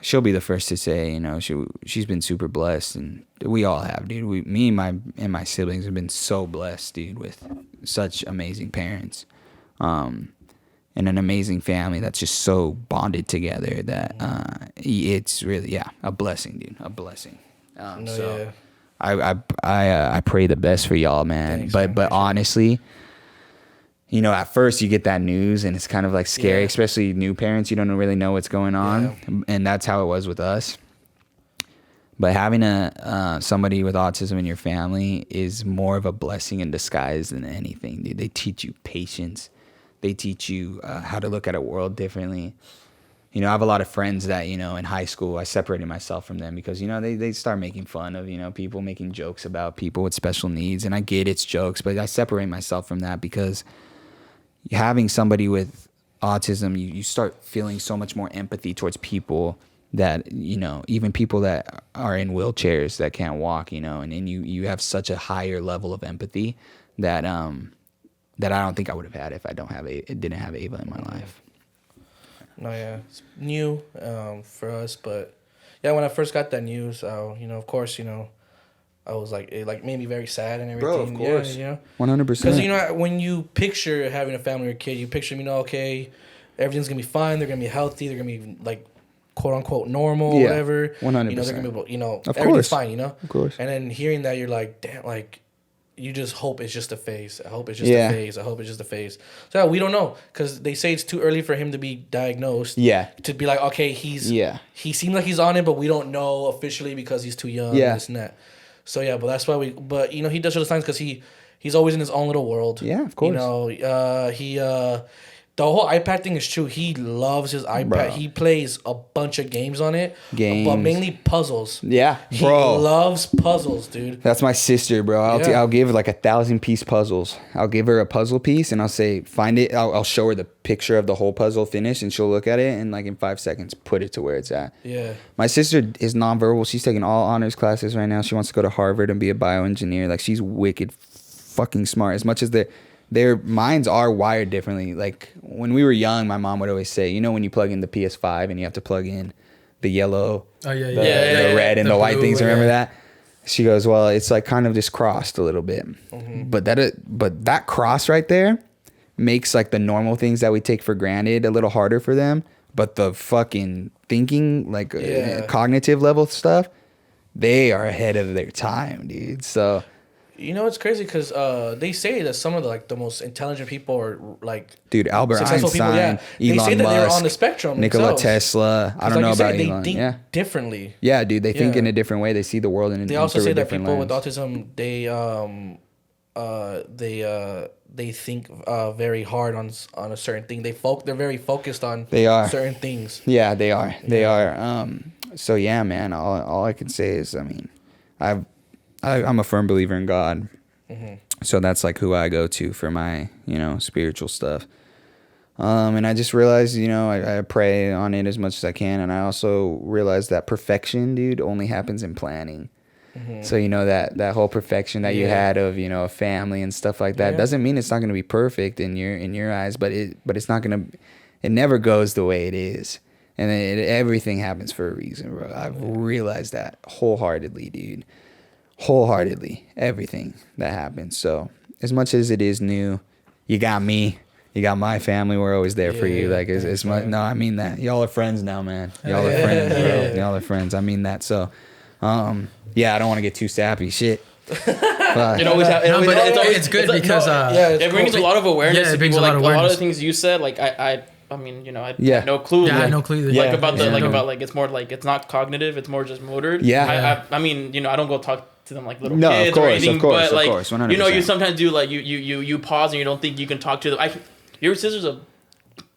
she'll be the first to say, you know, she's been super blessed, and we all have, dude. Me and my siblings have been so blessed, dude, with such amazing parents, and an amazing family that's just so bonded together that it's really a blessing, dude, a blessing. I pray the best for y'all, man. Thanks, but honestly, you know, at first you get that news and it's kind of like scary, especially new parents. You don't really know what's going on, and that's how it was with us. But having somebody with autism in your family is more of a blessing in disguise than anything, dude. They teach you patience. They teach you how to look at a world differently. You know, I have a lot of friends that, you know, in high school, I separated myself from them because, you know, they start making fun of, you know, people making jokes about people with special needs. And I get it's jokes, but I separate myself from that because having somebody with autism, you start feeling so much more empathy towards people that, you know, even people that are in wheelchairs that can't walk, you know, and you have such a higher level of empathy that I don't think I would have had if I didn't have Ava in my life. No, yeah, it's new for us, but yeah, when I first got that news, you know, of course, you know, I was like, it like made me very sad and everything. Bro, of course. Yeah, you know, 100%. Because, you know, when you picture having a family or a kid, you picture, you know, okay, everything's gonna be fine. They're gonna be healthy. They're gonna be like, quote unquote, normal, whatever. 100%. You know, they're gonna be, you know, of everything's course. fine. You know, of course. And then hearing that, you're like, damn, like, you just hope it's just a phase. I hope it's just a phase. I hope it's just a phase. So yeah, we don't know because they say it's too early for him to be diagnosed. Yeah. To be like, okay, he seems like he's on it, but we don't know officially because he's too young. Yeah. This and that. So yeah, but that's why but you know, he does show the signs because he He's always in his own little world. Yeah, of course. You know, the whole iPad thing is true. He loves his iPad. Bro. He plays a bunch of games on it. Games. But mainly puzzles. Yeah, He bro. loves puzzles, dude. That's my sister, bro. I'll give her like 1,000-piece puzzles. I'll give her a puzzle piece and I'll say, find it. I'll show her the picture of the whole puzzle finished and she'll look at it and like in 5 seconds, put it to where it's at. Yeah. My sister is nonverbal. She's taking all honors classes right now. She wants to go to Harvard and be a bioengineer. Like she's wicked fucking smart. As much as their minds are wired differently. Like when we were young, my mom would always say, you know, when you plug in the PS5 and you have to plug in the yellow, the red and the white things. Remember that? She goes, well, it's like kind of just crossed a little bit. Mm-hmm. But that cross right there makes like the normal things that we take for granted a little harder for them. But the fucking thinking, like cognitive level stuff, they are ahead of their time, dude. So. You know, it's crazy because they say that some of the most intelligent people are like... Dude, Albert Einstein, people, Elon they say that Musk, they're on the spectrum Nikola themselves. Tesla. I don't know about they Elon. think differently. Yeah, dude, they think in a different way. They see the world in They also through say a that different people lens. with autism, they think very hard on a certain thing. They're very focused on certain things. Yeah, they are. They are. So yeah, man. All I can say is, I mean, I'm a firm believer in God. Mm-hmm. So that's like who I go to for my, spiritual stuff. And I just realized, I pray on it as much as I can. And I also realized that perfection, dude, only happens in planning. Mm-hmm. So, that whole perfection that you had of, a family and stuff like that doesn't mean it's not going to be perfect in your eyes, but it's not going to, it never goes the way it is. And everything happens for a reason, bro. I've realized that wholeheartedly, dude. Wholeheartedly, everything that happens. So as much as it is new, you got me, you got my family. We're always there for you. Like it's much. No, I mean that. Y'all are friends now, man. Y'all are friends, bro. Y'all are friends. I mean that. So, I don't want to get too sappy. Shit. But, it's good because it brings a lot of awareness to people. Like a lot of the things you said, like I mean, I had no clue. Yeah, I had no clue. Like about it's more like it's not cognitive, it's more just motor. Yeah. I mean, I don't go talk to them like little no, kids of course, or anything, of course, but like, of course, 100%. you sometimes do like you pause and you don't think you can talk to them. Your sister's a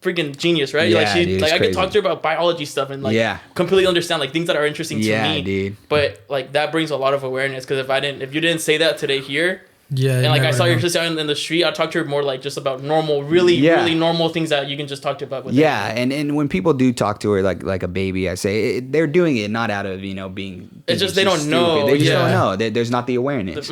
freaking genius, right? Yeah, like she dude, I could talk to her about biology stuff and like completely understand like things that are interesting to me. Dude. But like that brings a lot of awareness because if you didn't say that today here. Yeah, and like I saw your sister out in the street, I talked to her more like just about normal, really normal things that you can just talk to about. With and when people do talk to her like a baby, I say they're doing it not out of being. It's just they don't know. They just don't know. There's not the awareness,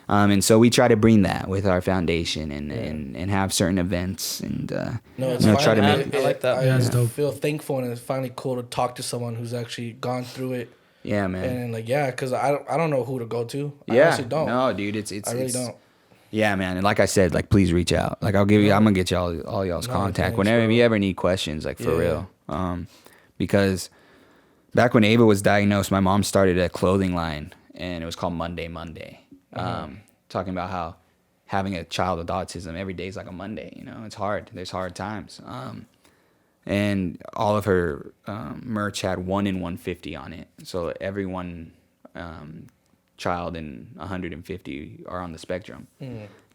and so we try to bring that with our foundation and have certain events and try to make. I like that. I feel thankful and it's finally cool to talk to someone who's actually gone through it. Yeah, man. And because I don't know who to go to. I honestly don't. No, dude, it's I really don't. Yeah, man. And like I said, like please reach out. Like I'm gonna get y'all all y'all's contact whenever you ever need questions, like for real. Because back when Ava was diagnosed, my mom started a clothing line and it was called Monday. Talking about how having a child with autism every day is like a Monday. It's hard. There's hard times. And all of her merch had 1 in 150 on it. So every one child in 150 are on the spectrum.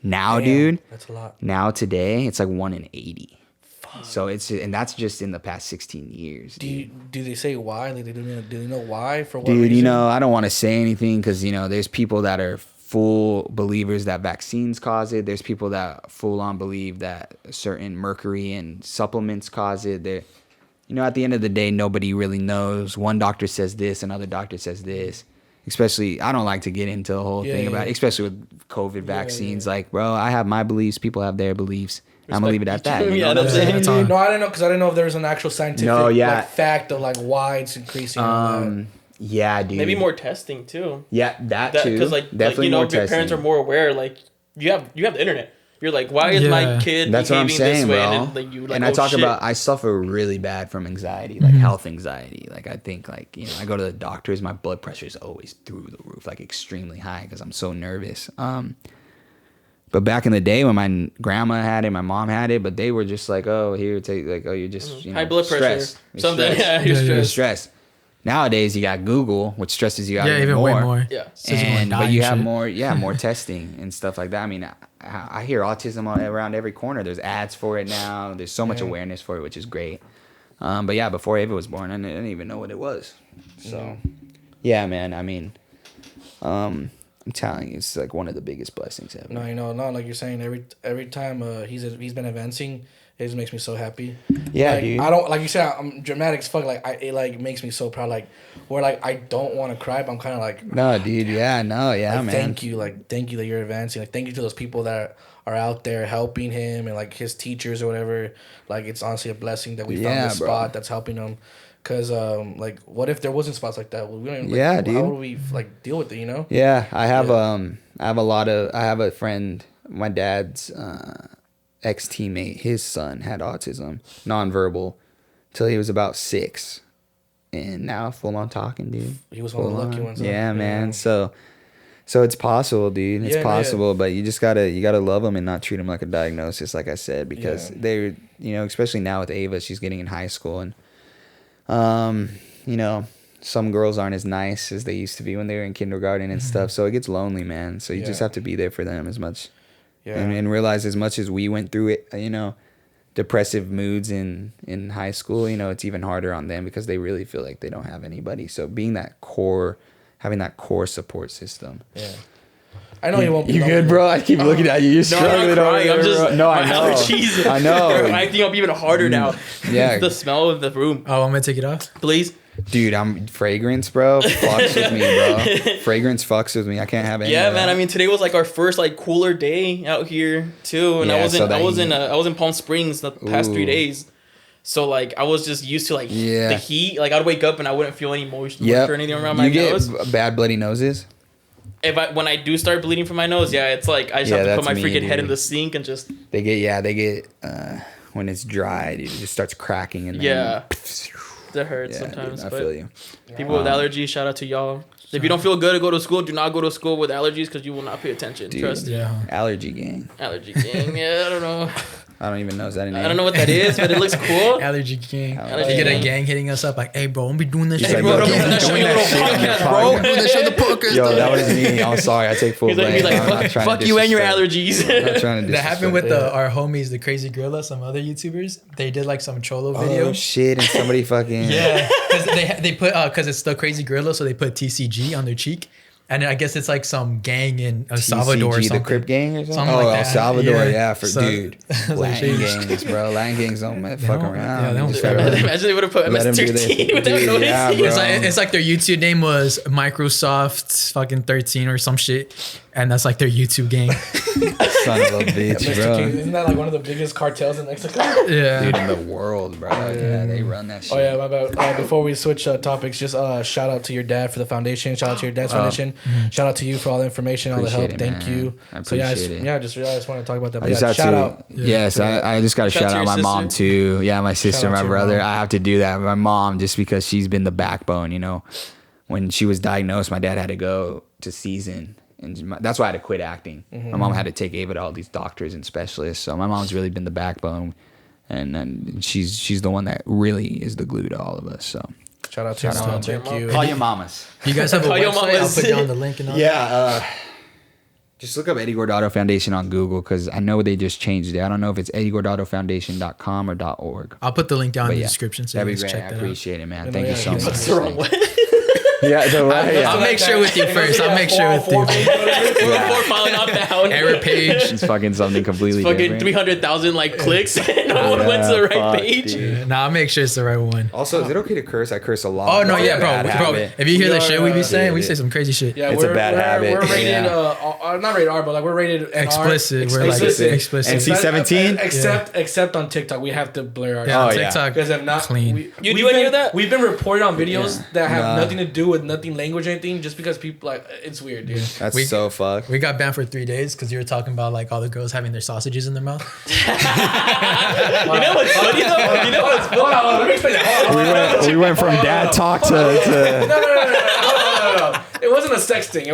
Now, dude, that's a lot. Now today, it's like 1 in 80. Fuck. So and that's just in the past 16 years. Do they say why? Like, do they know why? For what dude, reason? I don't want to say anything because there's people that are full believers that vaccines cause it. There's people that full on believe that certain mercury and supplements cause it. At the end of the day, nobody really knows. One doctor says this, another doctor says this. Especially, I don't like to get into the whole thing about it, especially with COVID vaccines. Like, bro, I have my beliefs. People have their beliefs. I'm gonna leave it at that. You know what I'm saying? No, I didn't know because I didn't know if there was an actual scientific fact of like why it's increasing. Yeah, dude. Maybe more testing too. Yeah, that too. Because definitely more testing. Parents are more aware. Like you have the internet. You're like, why is my kid That's what I'm saying, this way? Bro. And I talk about I suffer really bad from anxiety, like health anxiety. Like I think I go to the doctors, my blood pressure is always through the roof, like extremely high because I'm so nervous. But back in the day when my grandma had it, my mom had it, but they were just like, oh, here, take you're just high blood pressure, stressed. something. Yeah, you're stressed. Nowadays, you got Google, which stresses you out even way more. Yeah. But you have more testing and stuff like that. I mean, I hear autism around every corner. There's ads for it now. There's so much awareness for it, which is great. But yeah, before Ava was born, I didn't even know what it was. So, yeah, man. I mean, I'm telling you, it's like one of the biggest blessings ever. No, you know, like you're saying, every time he's been advancing, it just makes me so happy. Yeah, like, dude. I don't, like you said, I'm dramatic as fuck. Like it like makes me so proud. Like where like I don't want to cry, but I'm kind of like, no, dude. Yeah, no, yeah, like, man. thank you that you're advancing. Like thank you to those people that are out there helping him and like his teachers or whatever. Like it's honestly a blessing that we found this spot that's helping him. Cause like, what if there wasn't spots like that? We don't even, like, dude. How would we like deal with it? You know? Yeah, I have I have a friend. My dad's ex-teammate. His son had autism, nonverbal, till he was about 6, and now full on talking, dude. He was one of the lucky ones. Yeah, man. So it's possible, dude. It's possible, but you just gotta love them and not treat them like a diagnosis, like I said, because they're, you know, especially now with Ava, she's getting in high school, and you know, some girls aren't as nice as they used to be when they were in kindergarten and stuff. So it gets lonely, man. So you just have to be there for them as much. Yeah. And realize as much as we went through it, you know, depressive moods in high school, you know, it's even harder on them because they really feel like they don't have anybody. So having that core support system. Yeah. I know you won't be. You good, bro? I keep looking at you. You're struggling. No, I'm just. No, I my know. allergies I know. are acting up even harder now. Yeah. The smell of the room. Oh, I'm gonna take it off. Please. Dude, fragrance, bro, fucks with me, bro. Fragrance fucks with me. I can't have any. Yeah, man. I mean, today was like our first like cooler day out here too, and I was in Palm Springs the past 3 days. So like I was just used to like the heat. Like I'd wake up and I wouldn't feel any moisture or anything around my nose. You get bad bloody noses? When I do start bleeding from my nose, it's like I just have to put my freaking head in the sink and just. They get when it's dry, dude, it just starts cracking and then that hurts sometimes. Dude, I feel you. People with allergies, shout out to y'all. If you don't feel good to go to school, do not go to school with allergies because you will not pay attention. Dude, trust. Yeah. Allergy gang. Allergy gang. Yeah, I don't know. I don't even know. Is that a name? I don't know what that is, but it looks cool. Allergy gang. Allergy You get a gang. gang hitting us up like, hey, bro, don't be doing this shit. Hey, bro, don't be doing that shit on your little podcast, bro. This shit on the podcast. Yo, that was me. I'm sorry. I take full blame. He's like, fuck you and your allergies. I'm not trying to that happened with our homies, the Crazy Gorilla, some other YouTubers. They did like some cholo video. Oh, shit. And somebody fucking... Yeah. Because they put, because it's the Crazy Gorilla, so they put TCG on their cheek. And I guess it's like some gang in El Salvador or something. The Crip gang or something? Something like that. El Salvador, Dude. Latin gangs, bro. Latin gangs don't fuck around. Yeah, they don't Just fuck gotta- around. Imagine they would have put MS-13 without noticing. Yeah, bro. It's like their YouTube name was Microsoft fucking 13 or some shit. And that's like their YouTube gang. Son of a bitch, bro. Isn't that like one of the biggest cartels in Mexico? Yeah. Dude, in the world, bro. Yeah, they run that shit. Oh yeah, my bad. Before we switch topics, just shout out to your dad for the foundation. Shout out to your dad's foundation. Shout out to you for all the information, all the help. Thank you. I appreciate it. I just want to talk about that. I just have shout to, out. Yes, I just got to shout out my mom too. Yeah, my sister, my brother. I have to do that. My mom, just because she's been the backbone. You know, when she was diagnosed, my dad had to go to season. And that's why I had to quit acting. My mom had to take Ava to all these doctors and specialists. So my mom's really been the backbone, and she's the one that really is the glue to all of us. So shout out to your mom. Thank you. Call your mamas. You guys have a Call your website? I'll mamas. put down the link and all that. Yeah. Just look up Eddie Guardado Foundation on Google because I know they just changed it. I don't know if it's eddieguardadofoundation.com or .org. I'll put the link down But in the yeah, description so that'd you be guys great. check I that out. appreciate it, man. You know, Thank you yeah, so you much. What's the wrong way? Yeah, the way. I'll make sure with you first. I'll make sure with you. We're falling off down. Error page. It's fucking something completely Fucking different. 300,000 like clicks. No one went to the right fuck, page. dude. Nah, I'll make sure it's the right one. Also, is it okay to curse? I curse a lot. Oh, no, It's a yeah, bad bro. habit. If you hear the shit we be saying, we dude. say some crazy shit. Yeah, It's a bad habit. We're rated, Yeah. not rated R, but like we're rated NR. Explicit. We're like explicit. NC-17? Except on TikTok, we have to blur our. Yeah, on Oh, yeah. TikTok. Because if not, Clean. You do any of that? We've been reported on videos that have Nah. nothing to do with nothing language or anything, just because people like it's weird, dude. That's so fucked. We got banned for 3 days because you were talking about like all the girls having their sausages in their mouth. You know what's funny though? You know what's funny? Hold on, let me explain that. We went from dad talk to No. It wasn't a sex thing.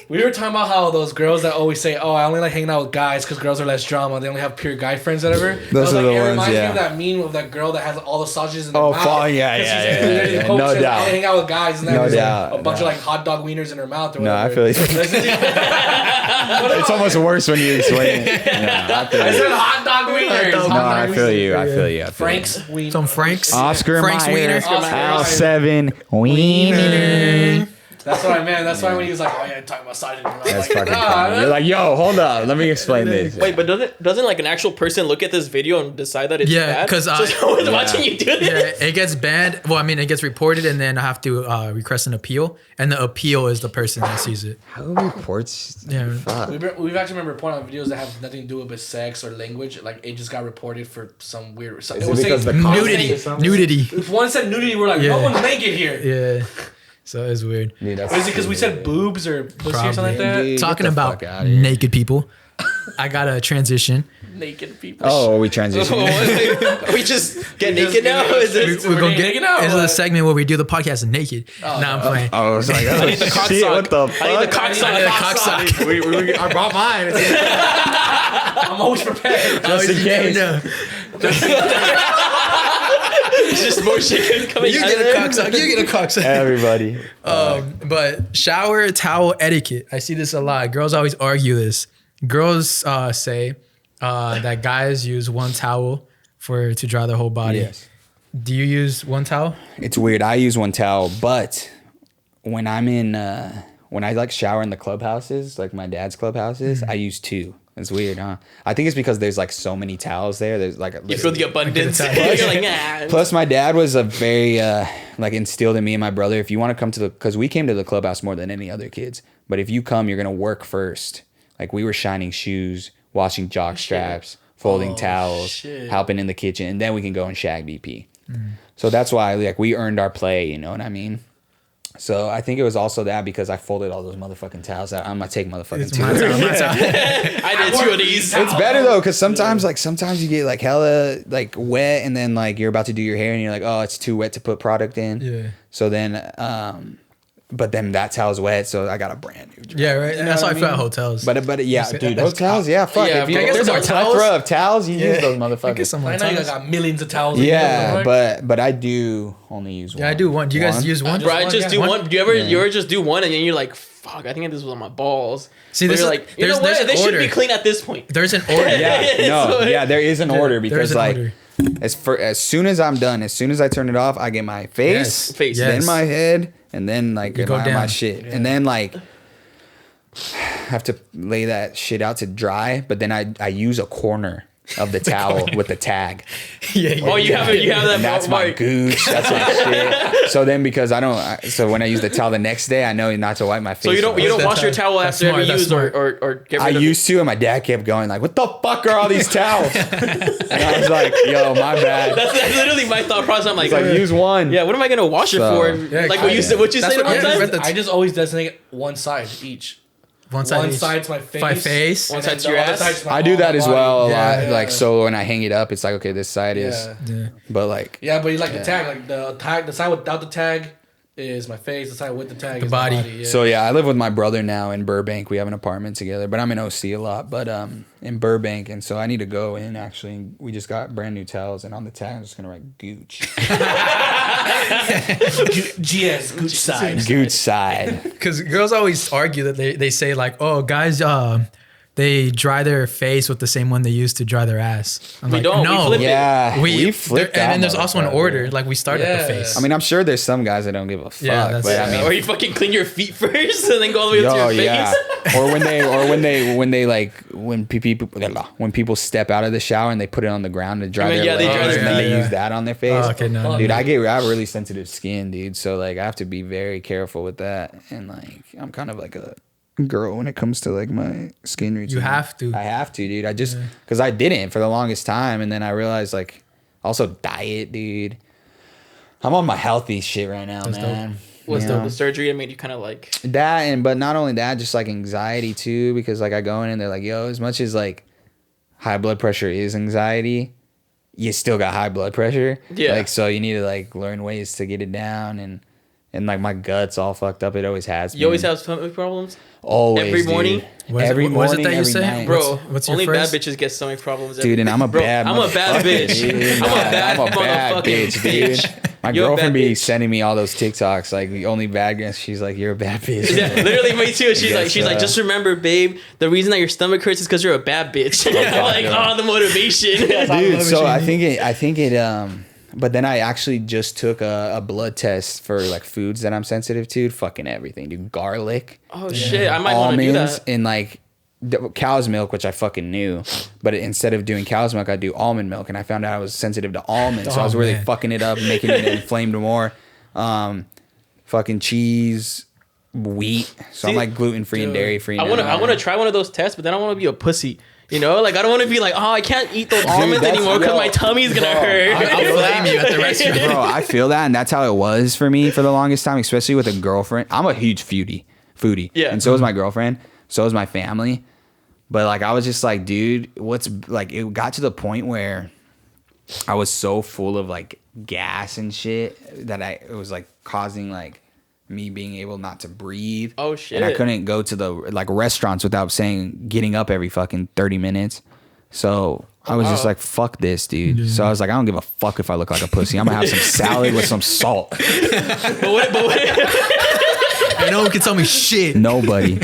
We were talking about how those girls that always say, "Oh, I only like hanging out with guys because girls are less drama. They only have pure guy friends, whatever." Those are the it ones, reminds me yeah. of that meme of that girl that has all the sausages in her Oh, mouth. fuck, yeah. No I doubt. only hang out with guys, and No there's doubt. a bunch of like hot dog wieners in her mouth. Or No, I whatever. feel you. It's almost worse when you explain it. No, I feel I you. said hot dog wieners. No, I feel you. I feel you. Frank's wiener. Some Frank's. Oscar Frank's Mayer, wiener. Al 7 Wiener. That's what I meant. That's why when he was like, "Oh yeah, talking about sausage," That's fucking funny. You're like, yo, hold up. Let me explain this. Wait, but doesn't like an actual person look at this video and decide that it's Yeah, bad? 'cause so someone's watching you do this. Yeah, it gets banned. Well, I mean, it gets reported, and then I have to request an appeal, and the appeal is the person that sees it. How reports? Yeah. Fuck. We've actually been reporting on videos that have nothing to do with sex or language. Like it just got reported for some weird. Is it because the Nudity. If one said nudity, we're like, Yeah. no one's naked here. Yeah. So it's weird. Dude, that's Or is it because we said boobs or pussy or something like that? Dude, Talking get the about fuck outta here. naked people, I got a transition. Naked people. Oh, we transitioned. We just get naked now? Is this, We're gonna naked now, This is a what? segment where we do the podcast naked. I'm playing. I was like, oh, I need the cock shit, sock. what the fuck? I need the cock sock. I need a cock sock. I brought mine. I'm always prepared. Just in case. No. It's just more shit coming You out get of a there. cock sock. You get a cock sock. Everybody. But shower towel etiquette. I see this a lot. Girls always argue this. Girls say that guys use one towel to dry their whole body. Yes. Do you use one towel? It's weird. I use one towel, but when I'm in, when I like shower in the clubhouses, like my dad's clubhouses, I use two. It's weird, huh? I think it's because there's like so many towels there. There's like You feel the abundance. You're You're like, nah. Plus, my dad was a very like instilled in me and my brother. If you want to come to because we came to the clubhouse more than any other kids. But if you come, you're gonna work first. Like we were shining shoes, washing jock straps, folding towels, shit. helping in the kitchen, and then we can go and shag BP. So that's why like we earned our play. You know what I mean? So I think it was also that because I folded all those motherfucking towels out. I'm gonna take motherfucking It's two. my towel. My towel. I did two of these. It's better though, because sometimes you get like hella like wet, and then like you're about to do your hair, and you're like, oh, it's too wet to put product in. Yeah. So then, but then that towel's wet, so I got a brand new. Yeah, right. And that's how I what I feel at mean? hotels. But yeah, That's- dude, that's- hotels, yeah, fuck. Yeah, if you, but I guess there's a some more towels. plethora of towels, you use those I get motherfuckers. some more I know you towels. guys got millions of towels. Yeah, but I do only use one. Yeah, I do one. Do you guys use one? Bro, I one, just yeah. do One? one. Do you ever just do one and then you're like, fuck, I think this was on my balls. See, But this you're is- like, you know there's what? an They should order. be clean at this point. There's an order. Yeah, there is an order because an like order. as soon as I'm done, as soon as I turn it off, I get my face, Yes. Face. then Yes. my head, and then like You go my down. shit, and then like have to lay that shit out to dry. But then I use a corner of the towel with the tag. Yeah. Oh, you have that. And that's my mark. gooch. That's my shit. So then because so when I use the towel the next day, I know not to wipe my face. So you don't That's wash your that- towel that's after every smart, that's use smart. or get I rid of used to, and my dad kept going like, "What the fuck are all these towels?" And I was like, "Yo, my bad." That's literally my thought process. I'm like, It's like use one. yeah, what am I gonna wash it So- for? Yeah, Like what you said, what you That's said what one I time? read the- I just always designate one side each. One side. One each. side's my face. My face. and One then side's the your other ass. side's my I do that whole as body. well a Yeah, lot. Like so when I hang it up, it's like okay, this side is. Yeah. Yeah. But like Yeah, but you like the tag, like the side without the tag is my face. The side with the tag is body. my body. Yeah. so yeah, I live with my brother now in Burbank. We have an apartment together, but I'm in OC a lot. But in Burbank, and so I need to go in. Actually, we just got brand new towels, and on the tag I'm just gonna write Gooch. GS Gooch side. Gooch side. Because girls always argue that they say like, oh, guys, they dry their face with the same one they use to dry their ass. I'm We like, don't. We no. flip it. Yeah, we flipped and that then there's also an motherfucker. order. Like we start at the Yeah. face. I mean, I'm sure there's some guys that don't give a fuck. Yeah, that's- but I mean, Or you fucking clean your feet first and then go all the way up to your face. or when people step out of the shower and they put it on the ground to dry I mean, their yeah, they legs, dry their and then they feet. use that on their face. Oh, okay, no. Dude, I have really sensitive skin, dude. So like I have to be very careful with that, and like I'm kind of like a girl when it comes to like my skin routine. You have to. I have to, dude. I just because I didn't for the longest time, and then I realized like also diet, dude. I'm on my healthy shit right now, That's man. Was You the know? surgery that made you kind of like That but not only that, just like anxiety too, because like I go in and they're like, yo, as much as like high blood pressure is anxiety, you still got high blood pressure. Yeah. Like so you need to like learn ways to get it down and and like my gut's all fucked up. It always has. You always have stomach problems. Always, every morning. Every morning. What is it that you say, night. Bro? What's your only phrase? bad bitches get stomach problems. Dude, and I'm a bad. I'm a bad bitch. Dude. I'm a bad bitch, dude. My girlfriend be sending me all those TikToks like the only bad girl. She's like, you're a bad bitch. Yeah, literally me too. She's like, just remember, babe, the reason that your stomach hurts is because you're a bad bitch. The motivation. Dude, so I think it. But then I actually just took a blood test for like foods that I'm sensitive to. Fucking everything, dude. Garlic. Oh shit, I might want to do that. And like cow's milk, which I fucking knew, but instead of doing cow's milk, I do almond milk, and I found out I was sensitive to almonds, so I was really fucking it up, making it inflamed more. Fucking cheese, wheat. So I'm like gluten free and dairy free. I want to try one of those tests, but then I want to be a pussy. You know, like I don't want to be like, oh, I can't eat those almonds anymore because my tummy's gonna hurt. I'll blame you at the restaurant. Bro, I feel that, and that's how it was for me for the longest time, especially with a girlfriend. I'm a huge foodie. Yeah. And so is my girlfriend. So is my family. But like I was just like, dude, what's like it got to the point where I was so full of like gas and shit that it was like causing like me being able not to breathe. Oh shit. And I couldn't go to the like restaurants without getting up every fucking 30 minutes. So I was just like, fuck this, dude. Yeah. So I was like, I don't give a fuck if I look like a pussy. I'm gonna have some salad with some salt. but what? And no one can tell me shit. Nobody.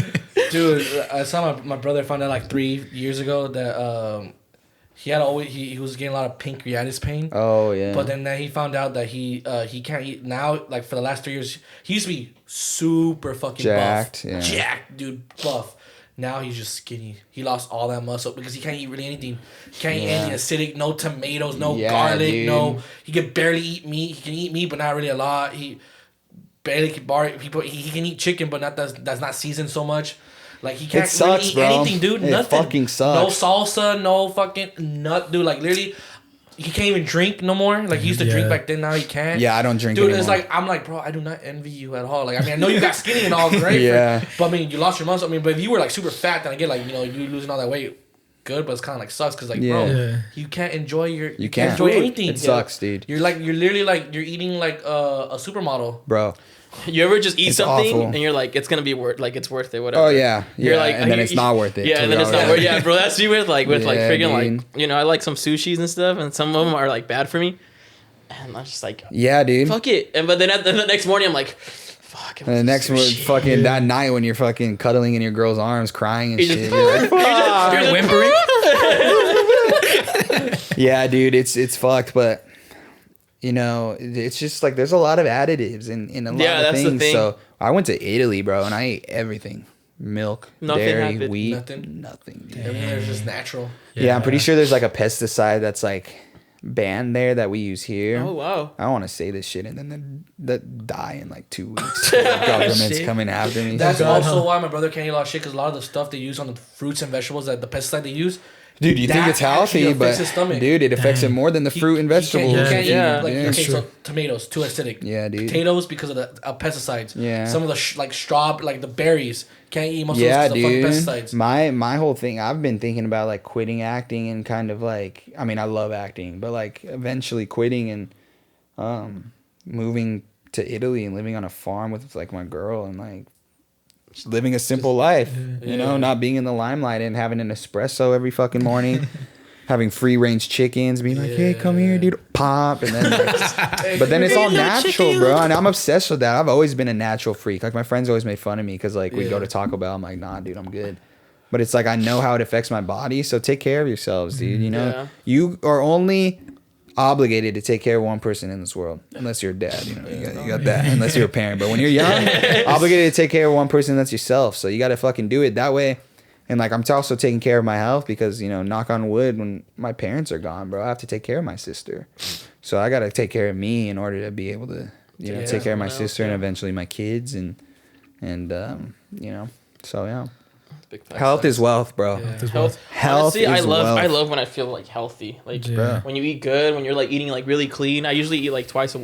Dude, I saw my brother found out like 3 years ago that he was getting a lot of pancreatitis pain. Oh yeah. But then he found out that he can't eat now. Like for the last 3 years, he used to be super fucking jacked, buff, jacked, dude, buff. Now he's just skinny. He lost all that muscle because he can't eat really anything. He can't eat anything acidic. No tomatoes, no garlic, dude. No. He can barely eat meat. He can eat meat, but not really a lot. He barely can he can eat chicken, but that's not seasoned so much. Like he can't really eat anything, dude. Nothing. It fucking sucks. No salsa, no fucking nut, dude. Like literally, he can't even drink no more. Like he used to drink back then, now he can't. Yeah, I don't drink dude, anymore. It's like I'm like, bro, I do not envy you at all. Like I mean, I know you got skinny and all great. But I mean, you lost your muscle. I mean, but if you were like super fat, then I get like you losing all that weight. Good, but it's kind of like sucks because like bro, you can't enjoy you can't enjoy anything. It sucks, dude. You're literally like you're eating like a supermodel, bro. You ever just eat something awful. and you're like, it's gonna be worth, like it's worth it, whatever. Oh yeah, you're like, and then it's not worth it. Yeah, and then it's not worth it. Yeah, bro, that's me with like freaking like I like some sushis and stuff, and some of them are like bad for me, and I'm just like, yeah, dude, fuck it. And but then the next morning I'm like, fuck. And the next fucking that night when you're fucking cuddling in your girl's arms, crying and shit, you're whimpering. Yeah, dude, it's fucked, but. You know, it's just like there's a lot of additives in a lot of things. The thing. So I went to Italy, bro, and I ate everything: milk, dairy, wheat, nothing. Dude. Everything's just natural. Yeah, I'm pretty sure there's like a pesticide that's like banned there that we use here. Oh wow! I don't want to say this shit and then that die in like 2 weeks. The government's coming after me. That's also why my brother can't eat a lot of shit because a lot of the stuff they use on the fruits and vegetables, that the pesticide they use. Dude, you think it's healthy, but dude, it affects it more than the fruit and vegetables. You can't eat, like, okay, so tomatoes, too acidic. Yeah, dude. Potatoes because of the pesticides. Yeah. Some of the like the berries, can't eat most of those because of the fucking pesticides. My whole thing, I've been thinking about like quitting acting and kind of like, I mean, I love acting, but like eventually quitting and moving to Italy and living on a farm with like my girl and like living a simple life, you know, not being in the limelight and having an espresso every fucking morning, having free range chickens, being like, hey, come here, dude, pop, and then, but then it's all natural, bro, and I'm obsessed with that. I've always been a natural freak. Like my friends always made fun of me because like we go to Taco Bell, I'm like, nah, dude, I'm good. But it's like I know how it affects my body, so take care of yourselves, dude. You know, you are only obligated to take care of one person in this world, unless you're a dad, you know, you got that, unless you're a parent. But when you're young, obligated to take care of one person, that's yourself. So you got to fucking do it that way. And like I'm also taking care of my health because, you know, knock on wood, when my parents are gone, bro, I have to take care of my sister. So I got to take care of me in order to be able to, you know, take care of my sister and eventually my kids and you know, so yeah. Health is wealth, bro. Yeah. Health Honestly, is wealth. I love when I feel like healthy. Like when you eat good, when you're like eating like really clean. I usually eat like twice a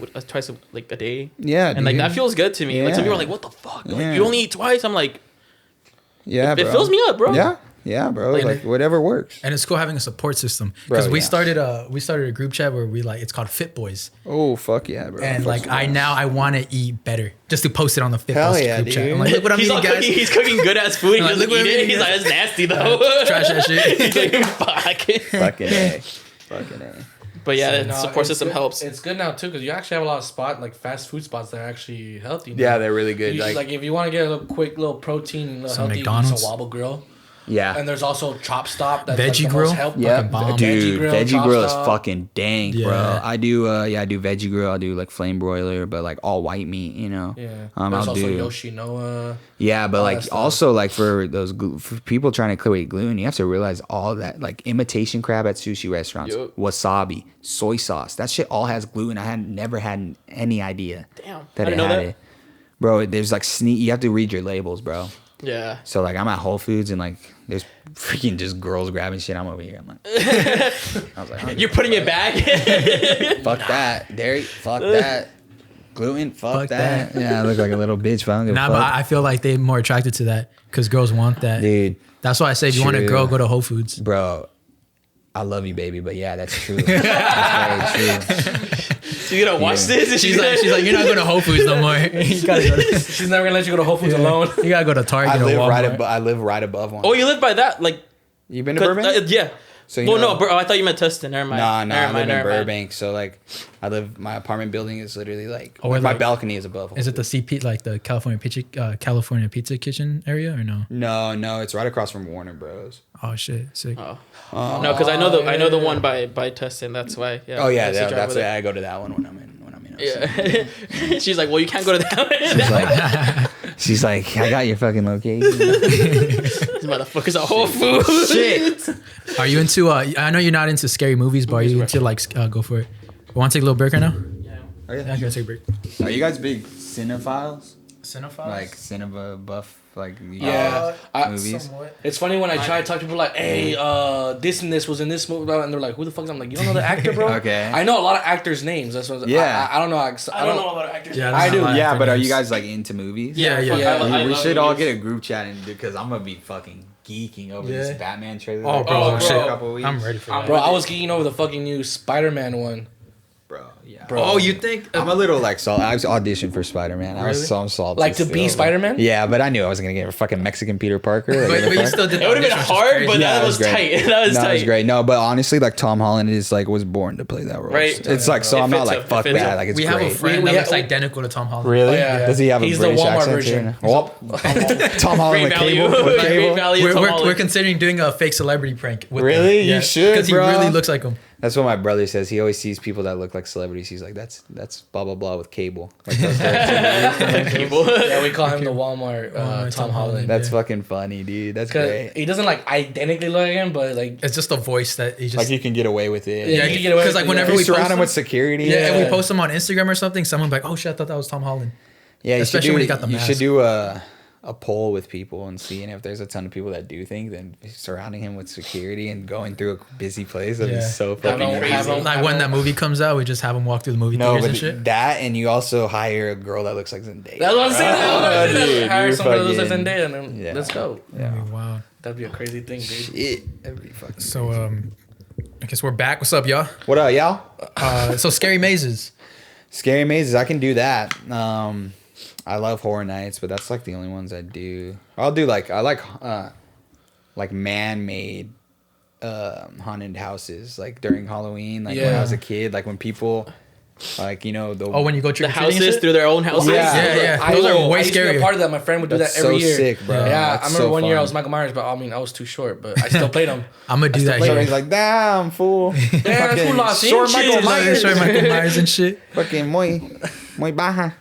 like a day. Yeah, and like that feels good to me. Like some people are like, "What the fuck? Like, you only eat twice?" I'm like, it fills me up, bro. Yeah, Yeah, bro. Like whatever works. And it's cool having a support system Bro, because we started a group chat where we it's called Fit Boys. Oh fuck yeah, bro. And like I want to eat better just to post it on the Fit Hell Boys yeah, group dude. chat. I'm like, look what I'm eating, guys. He's cooking good ass food. He Like, doesn't look what eat I'm it. eating, He's like, guys. it's nasty though. Trash that shit. He's like, fuck. Fucking A. Fucking A. But yeah, the No, support it's system good. helps. It's good now too because you actually have a lot of fast food spots that are actually healthy. Now. Yeah, they're really good. You, like if you want to get a little quick little protein, little Some healthy, McDonald's. some Wobble Grill. yeah. And there's also Chop Stop. That's Veggie like the Grill? most healthy. Yeah, fucking bomb. dude, Veggie Veggie Grill is Chop Stop. fucking dank, Yeah. bro. I do Veggie Grill. I do like flame broiler, but like all white meat, you know. Yeah. There's I'll also do. Yoshinoya. Yeah, but all like that stuff. also like for for people trying to clear gluten, you have to realize all that like imitation crab at sushi restaurants, Yup. wasabi, soy sauce, that shit all has gluten. I had never had any idea Damn, that I it didn't know had that. it. Bro, there's like you have to read your labels, bro. Yeah. So like I'm at Whole Foods and like there's freaking just girls grabbing shit. I'm over here. I'm like, I was like, You're putting it back. fuck that dairy, fuck that gluten, fuck that. that. Yeah, I look like a little bitch, but I don't give a Nah, fuck. but I feel like they're more attracted to that because girls want that. Dude, That's why I say if you want a True. girl, go to Whole Foods. bro, I love you, baby, but yeah, that's true. That's very true. You gonna watch this? And She's like, you're not going to Whole Foods no more. You gotta go to, She's never gonna let you go to Whole Foods alone. you gotta go to Target I or live Walmart. I live right above one. oh, you live by that? Like, You been to Burbank? yeah. So you Well, know, no, bro, I thought you meant Tustin. Never mind. Nah, Never I mind, live in never mind. Burbank. So like, my apartment building is literally like, Oh, where, my like- balcony is above. Is it the CP, like the California Pizza Kitchen area or no? No, it's right across from Warner Bros. Oh shit, sick. Oh. No, because I know the one by Tustin. That's why. Yeah. Oh yeah, I used to drive that's with why it. I go to that one when I'm in. Yeah. She's like, well, you can't go to that one. She's like, I got your fucking location. These motherfuckers are Whole Foods. Shit. Are you into? I know you're not into scary movies, but are you into like go for it? Want to take a little break right now? Yeah. Are you, Yeah, I'm gonna take a break. are you guys big cinephiles? Cinephile. Like cinema buff? Like you Yeah. guys movies? It's funny when I try to talk to people like, hey, this and this was in this movie, and they're like, who the fuck? I'm like, you don't know the actor, bro? Okay. I know a lot of actors' names. That's what Yeah. I don't know. I don't know about actors. Yeah, I do. Yeah, but are you guys like into movies? Yeah, Yeah, fuck, yeah. I we love should all movies. get a group chat and because I'm gonna be fucking geeking over Yeah. this Batman trailer. Oh, that bro, came out shit. in a couple weeks. I'm ready for that. Bro, I was geeking over the fucking new Spider-Man one. Bro, yeah. Bro. Oh, you think? I'm a little like salty. I was auditioned for Spider-Man. I was Really? so salty. Like to be still. Spider-Man? Yeah, but I knew I wasn't gonna get a fucking Mexican Peter Parker. Like, But what the you fuck? still did. It would have been audition, which is hard, crazy. but Yeah, that it was was tight. great. That was No, tight. it was great. No, but honestly, like Tom Holland is like was born to play that role. Right. It's like so It I'm not fits like him. It fuck fits that. him. Like it's We have great. a friend We that looks have- identical to Tom Holland. Really? Oh, yeah. Does he have He's a the British Walmart accent version. too? Oh, Tom Holland with Great cable. value. With Great cable. value. We're, Tom we're, Holland. we're considering doing a fake celebrity prank. With Really? him. You should, because he bro. really looks like him. That's what my brother says. He always sees people that look like celebrities. He's like, that's blah blah blah with cable. Like those People. Yeah, we call him the Walmart Tom Holland. That's Yeah. fucking funny, dude. That's Because great. he doesn't like identically look like him, but like It's just a voice that he just. Like you can get away with it. Yeah, you can get away because with like it, whenever yeah. we You surround post him him with security. yeah, and Yeah. we post him on Instagram or something, someone be like, "Oh shit, I thought that was Tom Holland." Yeah, you Especially should do, when he got the You should mask. do a poll with people and seeing if there's a ton of people that do think, then surrounding him with security and going through a busy place. That'd Yeah. be so Have fucking him- crazy. have him- Like when that movie comes out, we just have him walk through the movie No, theaters but and shit. that and you also hire a girl that looks like Zendaya. that's what I'm saying. Oh, dude, Hire you're somebody that looks like fucking- Zendaya and then Yeah. let's go. Yeah. Oh, wow. That'd be a crazy thing, dude. Shit. That'd be fucking So crazy. I guess we're back. What's up, y'all? What up, y'all? So scary mazes. Scary mazes, I can do that. I love horror nights, but that's like the only ones I do. I'll do like I like man-made haunted houses, like during Halloween, like when I was a kid, like when people like the When you go trick The or treating and houses shit? through their own houses. Yeah. Those are way I used to be scarier. a part of that. My friend would do That's that every so year. sick, bro. Yeah, That's I remember so one year I fun. was Michael Myers, but I mean I was too short, but I still played him. I'm gonna do that still So here. he's like, damn fool. Yeah, Fucking fool lost short inches. Michael Myers. Sorry, Michael Myers and shit. Fucking muy baja.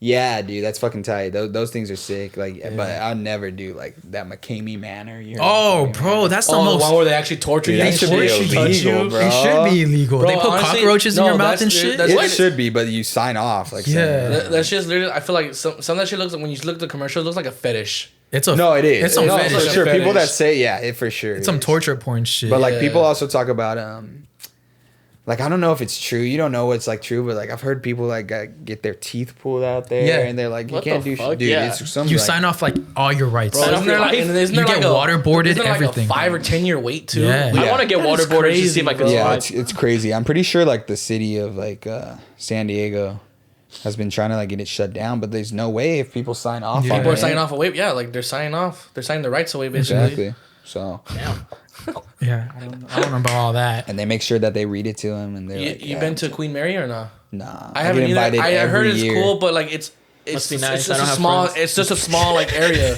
Yeah, dude, that's fucking tight. Those things are sick. Like, but I'll never do like that McCamey Manor. Oh, bro, that's the Oh, the most. one where they actually torture Dude, you. that and should shit? be Torture you. illegal, bro. It should be illegal. Bro, They put honestly, cockroaches in no, your mouth that's and the- shit. that's It what- should be, but you sign off. Like, Yeah. That's just literally. I feel like some of that shit looks like when you look at the commercial, it looks like a fetish. It's a No, it is. It's some No, fetish. it's for like sure. fetish. People that say, yeah, it for sure. It's some is. torture porn shit. But like Yeah. people also talk about like, I don't know if it's true. You don't know what's like true, but like I've heard people like get their teeth pulled out there, and they're like, you can't do shit, dude. Yeah. It's some You like, sign off like all your rights. Bro, isn't there like, and isn't you there get like waterboarded, isn't there everything. Like a 5 or 10 year wait too. Yeah. I want to get That is waterboarded to see if I can crazy, yeah, survive. it's crazy. I'm pretty sure like the city of like San Diego has been trying to like get it shut down, but there's no way if people sign off. Yeah. on People are it. signing off away. Yeah, like they're signing off. They're signing the rights away basically. Exactly. So Damn. Yeah, I don't know about all that. and they make sure that they read it to them, and they're You, like, you been to Queen Mary or not? Nah, I haven't get either. invited I heard every it's year. cool, but like it's Must be nice. It's I just don't a have small. friends. It's just a small like area.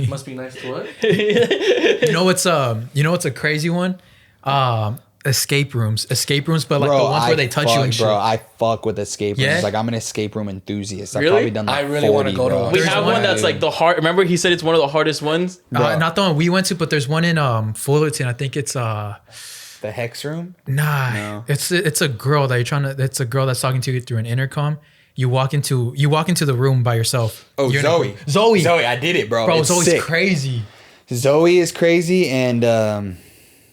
Must be nice to what? You know what's a crazy one? Escape rooms, but like the ones where they touch you and shit. Bro, I fuck with escape rooms. Yeah? Like I'm an escape room enthusiast. I've Really? probably done like I really wanna 40, go to bro. one. We There's have one, one that's dude. like the hard. Remember, he said it's one of the hardest ones. Not the one we went to, but there's one in Fullerton. I think it's The hex room. nah. It's a girl that you're trying to. It's a girl that's talking to you through an intercom. You walk into the room by yourself. Oh, You're Zoe. Zoe, I did it, bro. bro, It's Zoe's sick. crazy. Zoe is crazy, and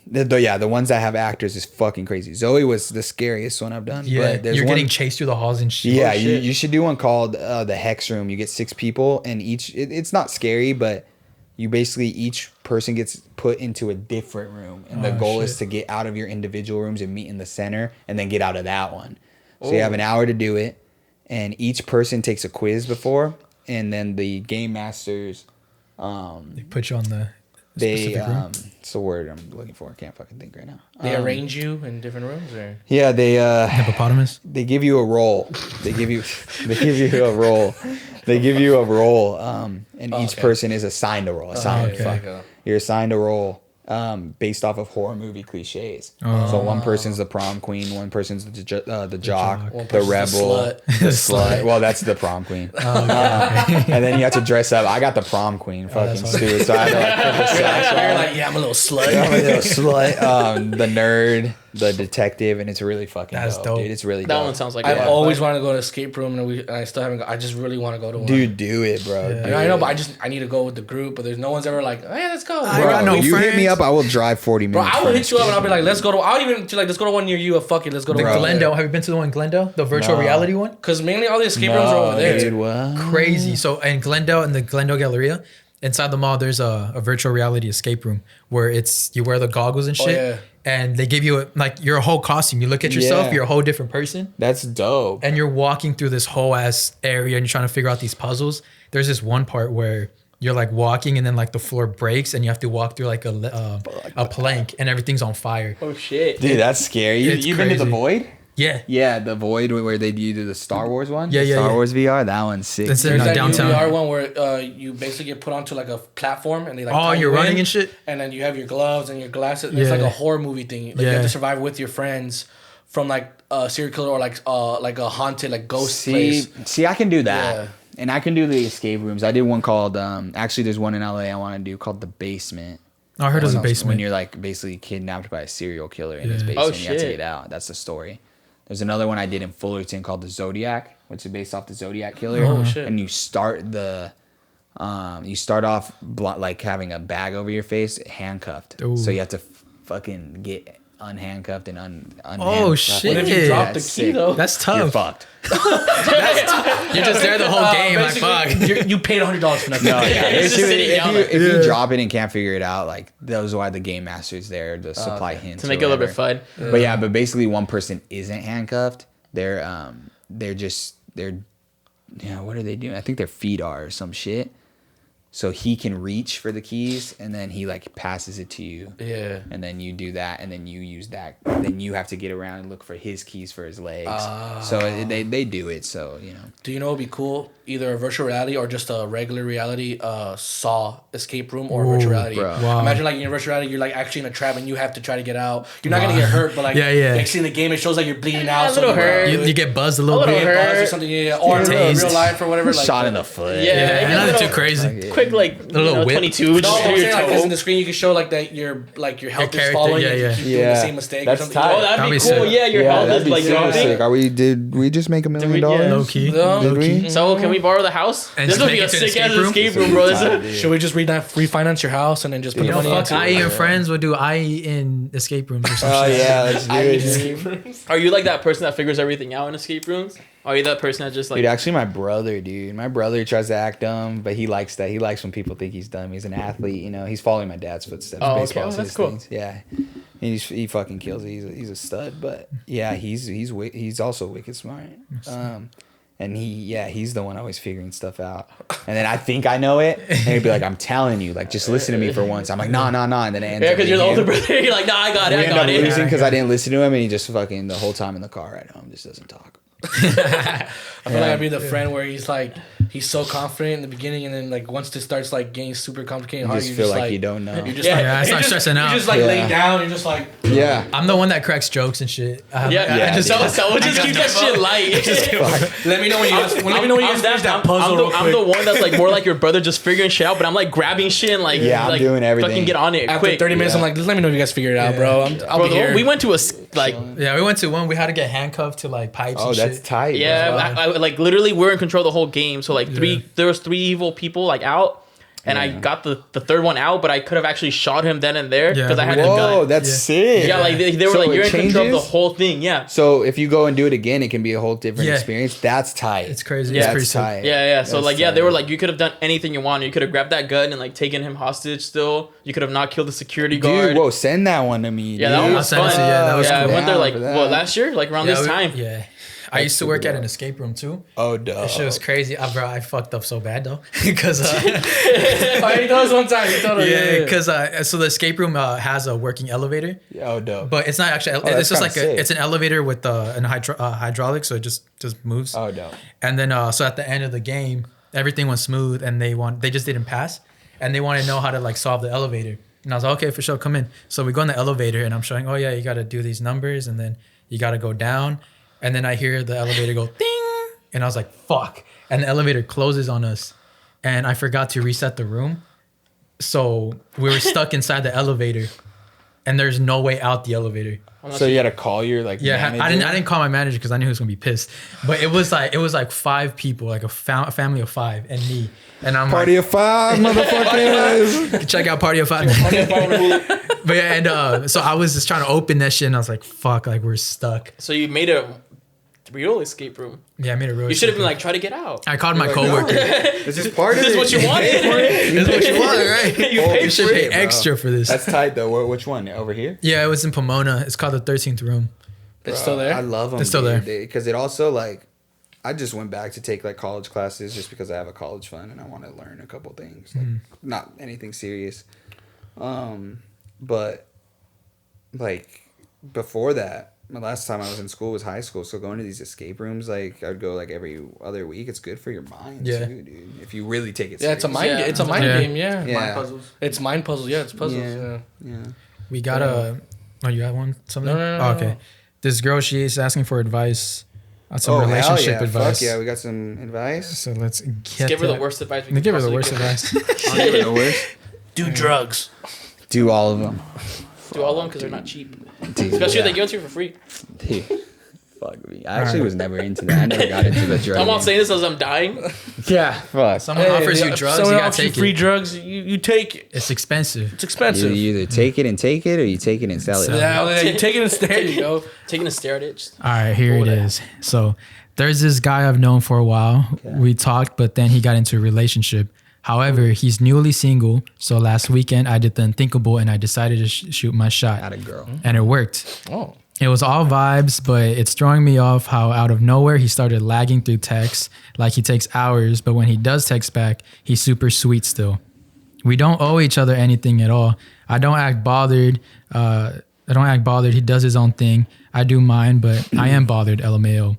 the ones that have actors is fucking crazy. Zoe was the scariest one I've done. Yeah, but there's you're one, getting chased through the halls and shit. Yeah, Oh, shit. you should do one called the hex room. You get 6 people, and it's not scary, but you basically each person gets put into a different room, and the goal is shit. to get out of your individual rooms and meet in the center, and then get out of that one. So you have an hour to do it, and each person takes a quiz before, and then the game masters, They put you on the they specific room. it's the word I'm looking for. I can't fucking think right now. They arrange you in different rooms, or Yeah, Hippopotamus. they give you a role. They give you a role. They give you a role, and each person is assigned a role. Assigned. okay. Fuck. Okay. You're assigned a role based off of horror movie cliches. So one person's the prom queen, one person's the jock, One the person's the rebel, slut. the slut. Well, that's the prom queen. And then you have to dress up. I got the prom queen, fucking that's stupid. So I had to like put the sex You're on. like, yeah, I'm a little slut. I'm a little slut. The nerd, the detective, and it's really fucking That's dope, dope. dude. It's really That dope. one sounds like I've yeah, always wanted to go to escape room, and I still haven't. I just really want to go to one. Dude, do it, bro. Yeah. Do I know, it. but I need to go with the group. But there's no one's ever like, hey, let's go. I Bro, got no you hit me friends. up, I will drive 40 Bro, minutes. I will for hit you up and I'll be escape. like, let's go to. I'll even like, let's go to one near you. Fuck it, let's go to The one. Glendale. Have you been to the one in Glendale? The virtual No. reality one? Because mainly all the escape rooms are over there. Dude, what? Crazy. So in Glendale, in the Glendale Galleria, inside the mall, there's a virtual reality escape room where you wear the goggles and shit. yeah. And they give you your whole costume. You look at yourself, Yeah. you're a whole different person. That's dope. And you're walking through this whole ass area and you're trying to figure out these puzzles. There's this one part where you're like walking and then like the floor breaks and you have to walk through like a plank and everything's on fire. Oh shit. Dude, that's scary. It's You been to the crazy. Void? Yeah. Yeah, the Void where they do the Star Wars one. Yeah, The yeah, Star yeah. Wars VR. That one's sick. That's There's in that downtown. UVR one where you basically get put onto like a platform and they like. Oh, tie you're you running in, and shit? And then you have your gloves and your glasses. It's Yeah. like a horror movie thing. Like you Yeah. have to survive with your friends from like a serial killer or like a haunted like ghost See, place. see, I can do that. Yeah. And I can do the escape rooms. I did one called, actually, there's one in LA I want to do called The Basement. I heard there's a When basement. you're like basically kidnapped by a serial killer in his Yeah. basement. Oh, You have to shit. get out. That's the story. There's another one I did in Fullerton called The Zodiac, which is based off the Zodiac killer. Oh, shit. And you start off like having a bag over your face, handcuffed. Ooh. So you have to fucking get unhandcuffed and unhandcuffed. Oh, shit. What if you drop the That's key sick. though? That's tough. You're fucked. You're just there the whole game. Like, fuck. You paid $100 for nothing. No, yeah. It's just sitting down there. If you drop it and can't figure it out, like those are why the game master's there to supply hints To or make it a little bit whatever. fun. But basically one person isn't handcuffed. They're what are they doing? I think their feet are or some shit. So he can reach for the keys and then he like passes it to you. Yeah. And then you do that and then you use that. Then you have to get around and look for his keys for his legs. So they do it. So, you know. Do you know what'd be cool? Either a virtual reality or just a regular reality Saw escape room or a virtual reality. bro. Wow. Imagine like in a virtual reality, you're like actually in a trap and you have to try to get out. You're not gonna get hurt, but like Yeah. next in the game, it shows like you're bleeding out. a little so hurt. You get buzzed a little little bit. hurt. buzz or something, yeah. Or in Tased. real life or whatever. Like, Shot in the foot. Yeah. Yeah, Maybe a nothing little too crazy. quick quick like little whip. 22. No, Just I'm through your saying like this toe. in the screen, you can show like that your health is character, falling. yeah, and yeah. you keep doing the same mistake. That's or something. tight. Oh, that'd be That'd be cool. sick. Yeah, your health that'd is be like super dropping. sick. Did we just make $1 million? Low key. No. Did we? So can we borrow the house? And This just would be make a it to an sick ass escape room? escape room, bro. This Tight, is- dude. Should we just refinance your house and then just put the You know, money fuck into I.E. it? In Friends would do I.E. in escape rooms or something. Oh yeah, let's do it. Are you like that person that figures everything out in escape rooms? Are you that person that just like? Dude, actually, my brother, dude. My brother tries to act dumb, but he likes that. He likes when people think he's dumb. He's an athlete, you know. He's following my dad's footsteps. Oh, okay. Baseball's Oh, that's his cool. things. Yeah, he fucking kills it. He's a stud. But yeah, he's also wicked smart. And he's the one always figuring stuff out. And then I think I know it, and he'd be like, "I'm telling you, like, just listen to me for once." I'm like, "No,nah." And then it ends Yeah, up because you're the being older him. brother. You're like, no, I got it. We I end got up it. losing because I didn't listen to him, and he just fucking the whole time in the car ride home just doesn't talk. I feel like I'd be the friend where he's like, he's so confident in the beginning, and then like once this starts like getting super complicated, You hard, just you're feel just like you don't know. You're just Yeah, like, I you're start just- stressing out. You're just like Yeah. laying down. You're just like, Yeah. I'm the one that cracks jokes and shit. Yeah, Yeah, just dude. so just keep that shit light. let me know when you just finish that puzzle real I'm the quick. one that's like more like your brother, just figuring shit out. But I'm like grabbing shit and like Yeah, I'm like, doing everything. Fucking get on it After quick. 30 minutes, Yeah. I'm like, just let me know if you guys figure it out, Yeah. bro. I'll Bro, be here. we went to a like Yeah, we went to one. We had to get handcuffed to like pipes Oh, and that's shit. tight. yeah, bro. I like literally we're in control of the whole game. So like there was 3 evil people like out. And I Yeah. got the third one out, but I could have actually shot him then and there Yeah, because I had Whoa, the gun. that's Yeah. sick. Yeah, like they were So like, it you're in control of the changes? whole thing. Yeah. So if you go and do it again, it can be a whole different Yeah. experience. That's tight. It's crazy. Yeah, It's pretty That's sick. tight. Yeah. So That's like, yeah, they tight. were like, you could have done anything you wanted. You could have grabbed that gun and like taken him hostage still. You could have not killed the security guard. Dude, whoa, send that one to me. Yeah, that dude. one I'll was send it fun. to you. Yeah, that was Yeah, cool. I went there like, Down for that. what, last year? Like around Yeah, this time. Yeah. I used to work at an escape room too. Oh, duh. That shit was crazy. Bro, I fucked up so bad though. Because Oh, he told us one time. He told us. yeah, because so the escape room has a working elevator, Oh, dope. but it's not actually. that's It's just kinda like sick. it's an elevator with an hydraulic, so it just moves. Oh, dope. And then so at the end of the game, everything went smooth, and they just didn't pass, and they want to know how to like solve the elevator. And I was like, okay, for sure, come in. So we go in the elevator, and I'm showing, oh yeah, you got to do these numbers, and then you got to go down, and then I hear the elevator go ding, and I was like, fuck, and the elevator closes on us, and I forgot to reset the room, so we were stuck inside the elevator, and there's no way out the elevator. So you had to call your like Yeah, manager? I didn't call my manager because I knew he was gonna be pissed. But it was like 5 people, like a family of 5, and me. And I'm Party of 5, motherfuckers. like, check out Party of 5. But yeah, and so I was just trying to open that shit, and I was like, fuck, like we're stuck. So you made a real escape room. Yeah, I made it real. You should have been like, try to get out. I called my Like, coworker. This is part of This it. is what you wanted. This is what you want, right? You Oh, paid You should for pay it. bro. extra for this. That's tight though. Which one? Over here? Yeah, it was in Pomona. It's called the 13th Room. It's still there. I love them. It's still there. Because it also like, I just went back to take like college classes just because I have a college fund and I want to learn a couple things. Like, not anything serious. But like before that, my last time I was in school was high school. So going to these escape rooms, like I'd go like every other week. It's good for your mind Yeah. too, dude. If you really take it Yeah, it's a serious. mind. Yeah. It's a mind Yeah. game. Yeah. Yeah. Mind puzzles. It's mind puzzles. Yeah, it's puzzles. Yeah. Yeah. Yeah. We got a. Oh, you got one? Something? No, Oh, okay. This girl, she's asking for advice on some hell relationship yeah. advice. Fuck yeah, we got some advice. So let's get Just give her to the it. worst advice. Let me give her the worst possibly advice. I'll give it the worst. Do drugs. Do all of them. Do all of them because they're not cheap. Dude, Especially if yeah. they give it to you for free. Dude, fuck me. I actually was never into that. I never got into the drug. I'm not game. saying this as I'm dying. Yeah, fuck. Someone offers you if drugs, you someone gotta offers you take free it. drugs. You take it. It's expensive. It's expensive. You either take it and take it, or you take it and sell it. Sell it. Yeah, well, you take it and there you go. Taking a stare at it. Just, All right, here it Hold it. is. So there's this guy I've known for a while. We talked, but then he got into a relationship. However, he's newly single. So last weekend I did the unthinkable and I decided to shoot my shot. At a girl. And it worked. Oh. It was all vibes, but it's throwing me off how out of nowhere he started lagging through texts. Like he takes hours, but when he does text back, he's super sweet still. We don't owe each other anything at all. I don't act bothered. He does his own thing. I do mine, but I am bothered, LMAO.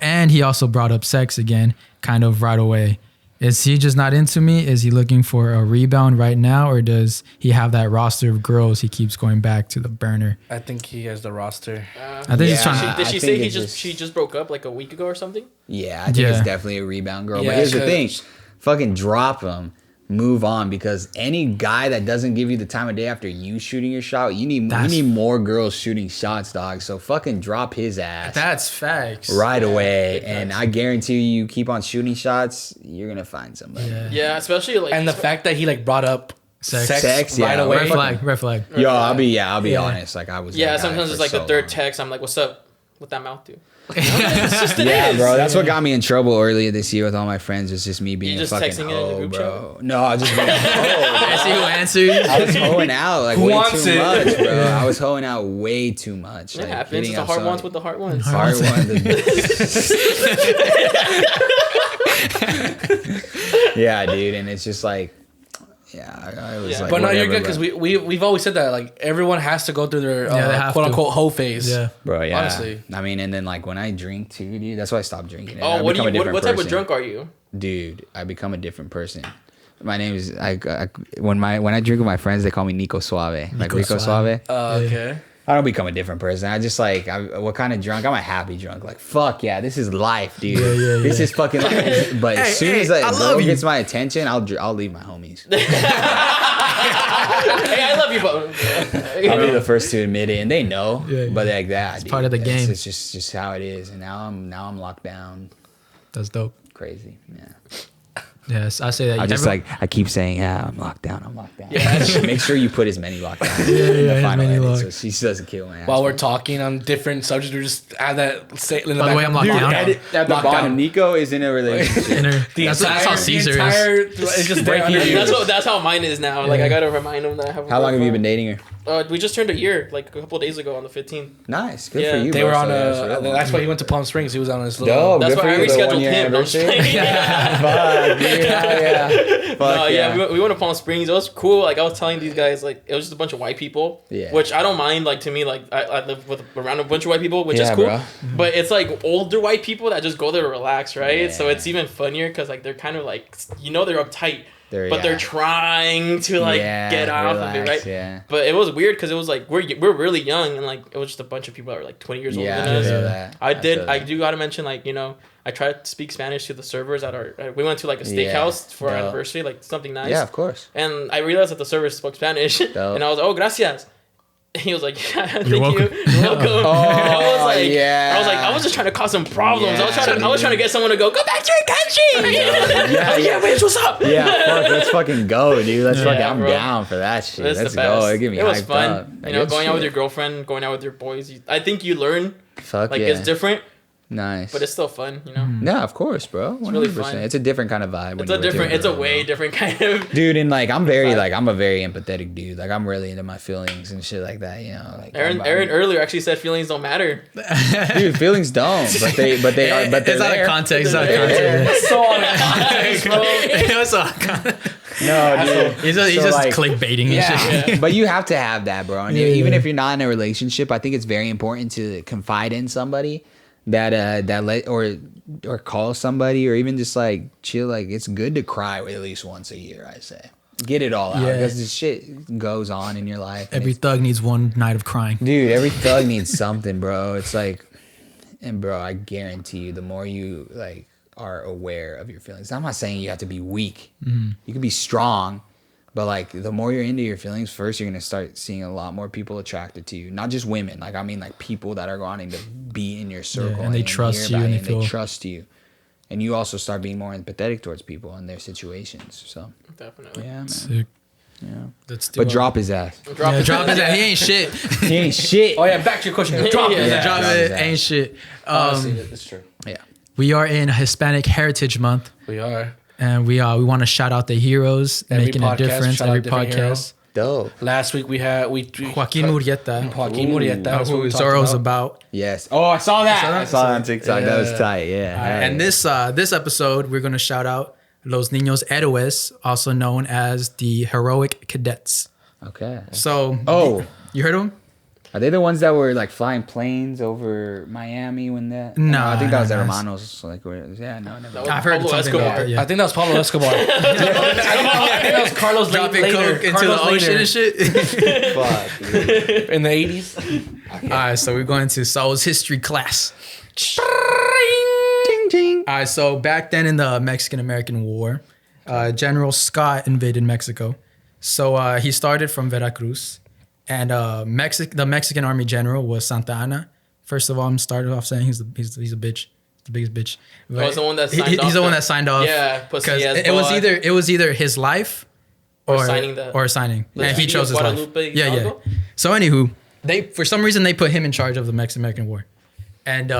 And he also brought up sex again, kind of right away. Is he just not into me? Is he looking for a rebound right now? Or does he have that roster of girls he keeps going back to the burner? I think he has the roster. I think he's Yeah. trying to... did I she think say it's just- she just broke up like a week ago or something? Yeah, I think Yeah. it's definitely a rebound girl. Yeah, but here's the 'cause- thing. fucking drop him. Move on, because any guy that doesn't give you the time of day after you shooting your shot, you need more girls shooting shots, dog. So fucking drop his ass. That's facts. Right away, and I guarantee you keep on shooting shots, you're gonna find somebody. Yeah, especially like, and the fact that he like brought up sex Sex, right yeah, away. Red flag. Yo, I'll be honest. Like I was. Yeah, that guy sometimes for it's like so the third long. text. I'm like, "What's up?" With that mouth, dude. Yeah, bro. That's what got me in trouble earlier this year with all my friends. Was just me being You just a fucking texting it in the hoe, group bro. No, I was just being a hoe. I see who answers. I was hoeing out like Who way wants too it? much, bro. I was hoeing out way too much. It Like, happens. hitting It's the up hard some- ones with the hard ones. hard ones. Yeah, dude, and it's just like, I was like, But no, you're whatever, good because bro. we've always said that like everyone has to go through their they have quote to. unquote hoe phase. Yeah. Bro, yeah. Honestly. I mean, and then like when I drink too, dude, that's why I stopped drinking. Oh, what type of drunk are you? Dude, I become a different person. My name is when I drink with my friends, they call me Niko Suave. Like Rico Suave. Okay. I don't become a different person. I just like, what kind of drunk? I'm a happy drunk. Like, fuck yeah, this is life, dude. This is fucking life. But as soon as that girl gets my attention, I'll leave my homies. Hey, I love you, but I'll be the first to admit it, and they know. Yeah. But like that, It's part of the game. It's just how it is. And now I'm locked down. That's dope. Crazy, yeah. Yes, I say that. I just I keep saying, yeah, I'm locked down. Yeah. Make sure you put as many lockdowns. as Final many edit, lock. so she doesn't kill my ass. While we're talking on different subjects, we just add that. Say, in the By the way, I'm locked down. at the bottom, Nico is in a relationship. That's how Cesar is. It's just breaking you. that's how mine is now. Like I gotta remind him that I have. A How long have you girlfriend. been dating her? We just turned a year, like a couple of days ago on the 15th. Nice, good Yeah. for you. They bro. were on So, that's why he went to Palm Springs. He was on his little. Dope. That's good why I for you, the rescheduled 1 year him. I'm just anniversary. playing. Fuck, dude, yeah. Fuck, No, yeah, we went to Palm Springs. It was cool. Like I was telling these guys, like it was just a bunch of white people. Yeah. Which I don't mind. Like to me, like I live with around a bunch of white people, which is Yeah, cool. bro. But it's like older white people that just go there to relax, right? Yeah. So it's even funnier because like they're kind of like they're uptight, They're- but yeah. they're trying to like get off of it, relax, right? Yeah. But it was weird because it was like we're really young and like it was just a bunch of people that were like 20 years older Yeah, than us. I feel that. I feel that. do gotta mention like I tried to speak Spanish to the servers at our. We went to like a Yeah, steakhouse for our dope. anniversary, like something nice. Yeah, of course. And I realized that the servers spoke Spanish, and I was gracias. He was like, yeah, thank welcome. you, you're welcome. I was like, yeah. I was just trying to cause some problems. Yeah, I was trying to get someone to go back to your country. Yeah, bitch, what's up? Yeah, fuck, let's fucking go, dude. Let's fucking. I'm bro. down for that shit. It's Let's the best. go. It get me It was hyped fun. up. Going out with your girlfriend, going out with your boys. I think you learn. Fuck Like yeah. it's different, Nice. but it's still fun. Yeah, of course, bro. 100%. really fun. It's a different kind of vibe. It's a way different kind of. Dude, and like I'm a very empathetic dude. Like I'm really into my feelings and shit like that. You know, like Aaron earlier actually said feelings don't matter. dude, feelings don't, but they are. But they're It's out of there. context. It's out of context. So on context, bro. It was out of context. No, dude. He's So, just like, clickbaiting and shit. But you have to have that, bro. And Yeah, even yeah. if you're not in a relationship, I think it's very important to confide in somebody that or call somebody or even just like chill. Like it's good to cry at least once a year. I say get it all out Yeah. because this shit goes on in your life. and Every it's- thug needs one night of crying. dude, every thug needs something, bro. It's like, and bro, I guarantee you, the more you like are aware of your feelings. I'm not saying you have to be weak. You can be strong. But like the more you're into your feelings, first you're gonna start seeing a lot more people attracted to you. Not just women. Like I mean like people that are wanting to be in your circle. and they trust you and they feel- trust you. And you also start being more empathetic towards people and their situations. So Definitely. yeah, man. Sick. Yeah. That's But drop his ass. Drop Yeah, it. drop his ass. He ain't shit. He ain't shit. Oh yeah, back to your question. Drop Yeah, his yeah. ass. Drop drop it. his ass. Ain't shit. Honestly, that's true. Yeah. We are in Hispanic Heritage Month, We are. and we want to shout out the heroes Every making a podcast, difference. shout out Every different hero. podcast. Dope. Last week we had Joaquin Murrieta, Joaquin Murrieta. That's what who we talked Zorro's about. about. Yes. Oh, I saw that. I saw that on TikTok. That was Yeah. tight. Yeah. And this episode, we're gonna shout out Los Niños Héroes, also known as the Heroic Cadets. Okay. So, Oh. you heard of them? Are they the ones that were like flying planes over Miami when that? No, I think that was no, no. Hermanos. Like, yeah, no, never. I've heard Pablo something Escobar. about that. Yeah. I think that was Pablo Escobar. I think that was Carlos Dropping later. coke into Carlos the ocean later. and shit. Fuck. Dude. In the 80s. All right, so we're going to Saul's history class. Ding ding. All right, so back then in the Mexican-American War, General Scott invaded Mexico. So he started from Veracruz, and the Mexican army general was Santa Anna. First of all, I'm started off saying he's a bitch, the biggest bitch. But he's the one that signed off. He's the one that signed off. Yeah, because it was either his life or signing, and he chose his life. Yeah. So anywho, for some reason they put him in charge of the Mexican War, and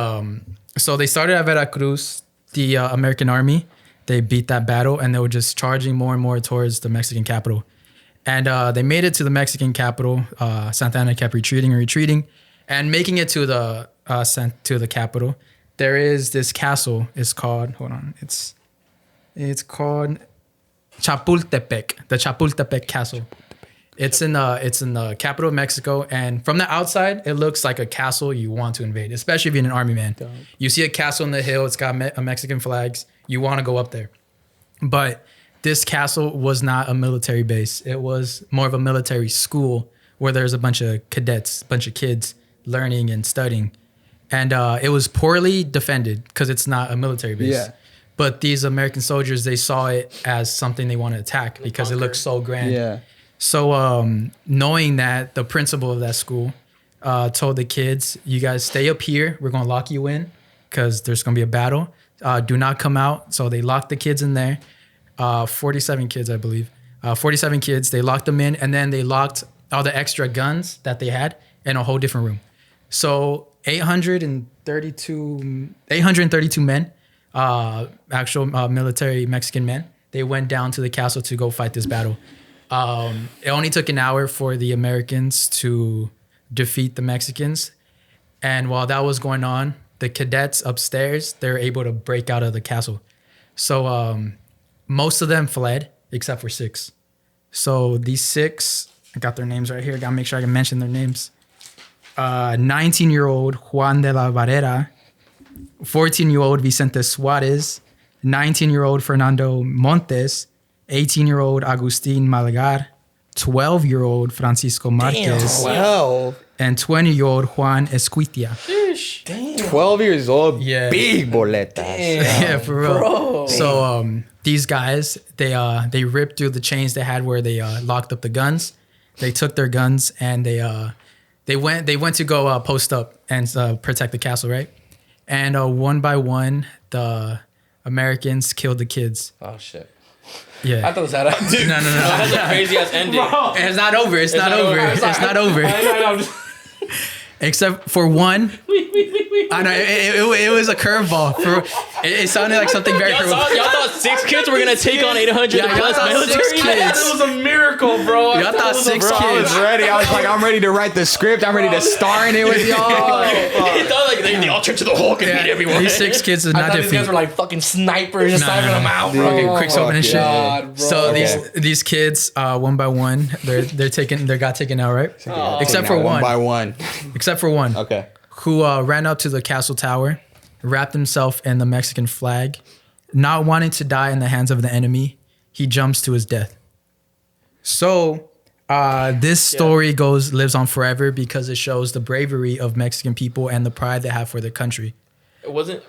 so they started at Veracruz. The American army, they beat that battle, and they were just charging more and more towards the Mexican capital. And they made it to the Mexican capital. Santa Anna kept retreating, and making it to the capital. There is this castle. It's called it's called Chapultepec, the Chapultepec Castle. It's in the capital of Mexico, and from the outside, it looks like a castle you want to invade, especially if you're an army man. You see a castle on the hill, it's got Mexican flags, you want to go up there. But this castle was not a military base. It was more of a military school where there's a bunch of cadets, a bunch of kids learning and studying. And it was poorly defended because it's not a military base. Yeah. But these American soldiers, they saw it as something they want to attack because it looked so grand. Yeah. So knowing that, the principal of that school told the kids, you guys stay up here. We're going to lock you in because there's going to be a battle. Do not come out. So they locked the kids in there. 47 kids, I believe. 47 kids. They locked them in, and then they locked all the extra guns that they had in a whole different room. So 832 men, actual military Mexican men, they went down to the castle to go fight this battle. It only took an hour for the Americans to defeat the Mexicans. And while that was going on, the cadets upstairs, they were able to break out of the castle. So most of them fled, except for 6. So these 6, I got their names right here. Got to make sure I can mention their names. 19-year-old Juan de la Barrera, 14-year-old Vicente Suarez, 19-year-old Fernando Montes, 18-year-old Agustin Malgar, 12-year-old Francisco Marquez, 12. And 20-year-old Juan Escuitia. Damn. 12 years old, big boletas. Yeah, for real. Bro. So these guys, they ripped through the chains they had where they locked up the guns. They took their guns and they went to go post up and protect the castle, right? And one by one, the Americans killed the kids. Oh shit. Yeah. I thought it was that. Dude, no. That's a crazy ass ending. Bro. It's not over. It's not over. It's not over. Except for one. I know it was a curveball. It sounded like something very. Y'all thought 6 kids were gonna take on 800 plus military kids. It was a miracle, bro. Y'all thought 6 kids. I was ready. I was like, I'm ready to write the script. I'm ready to star in it with y'all. He thought like they all turned to the Hulk and beat everyone. These 6 kids did not defeat. These guys were like fucking snipers, just sniping them out, bro. Fucking quickscope and shit. God, so these kids, one by one, they got taken out, right? Except for one. One by one. Except for one. Okay. Who ran up to the castle tower, wrapped himself in the Mexican flag, not wanting to die in the hands of the enemy. He jumps to his death. So this story lives on forever because it shows the bravery of Mexican people and the pride they have for their country. It wasn't.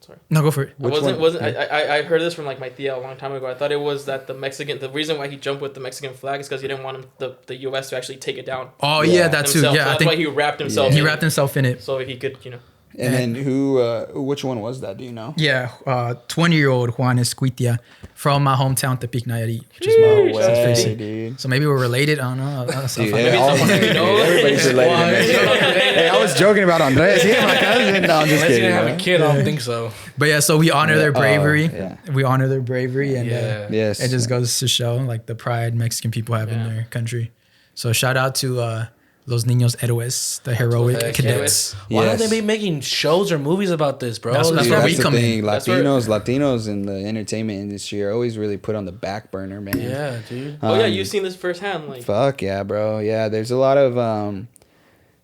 Sorry. No, go for it. I heard this from like my tia a long time ago. I thought it was that the reason why he jumped with the Mexican flag is because he didn't want the U.S. to actually take it down. Oh yeah, that too. Yeah, so that's why he wrapped himself. He wrapped himself in it so he could, And then which one was that? Do you know? Yeah, 20-year-old Juan Escuitia from my hometown, Tepic Nayarit, which is my way, dude. So maybe we're related. I don't know. Dude, everybody's related. Hey, I was joking about Andres. He's my cousin. No, I'm just kidding. He didn't have a kid. I don't think so. But yeah, so we honor their bravery. We honor their bravery, and yes, it just goes to show like the pride Mexican people have in their country. So shout out to Los Niños Héroes, the heroic cadets. Why don't they be making shows or movies about this, bro? That's where we come in. Latinos in the entertainment industry are always really put on the back burner, man. Yeah, dude. You've seen this firsthand, like. Fuck yeah, bro. Yeah, there's a lot of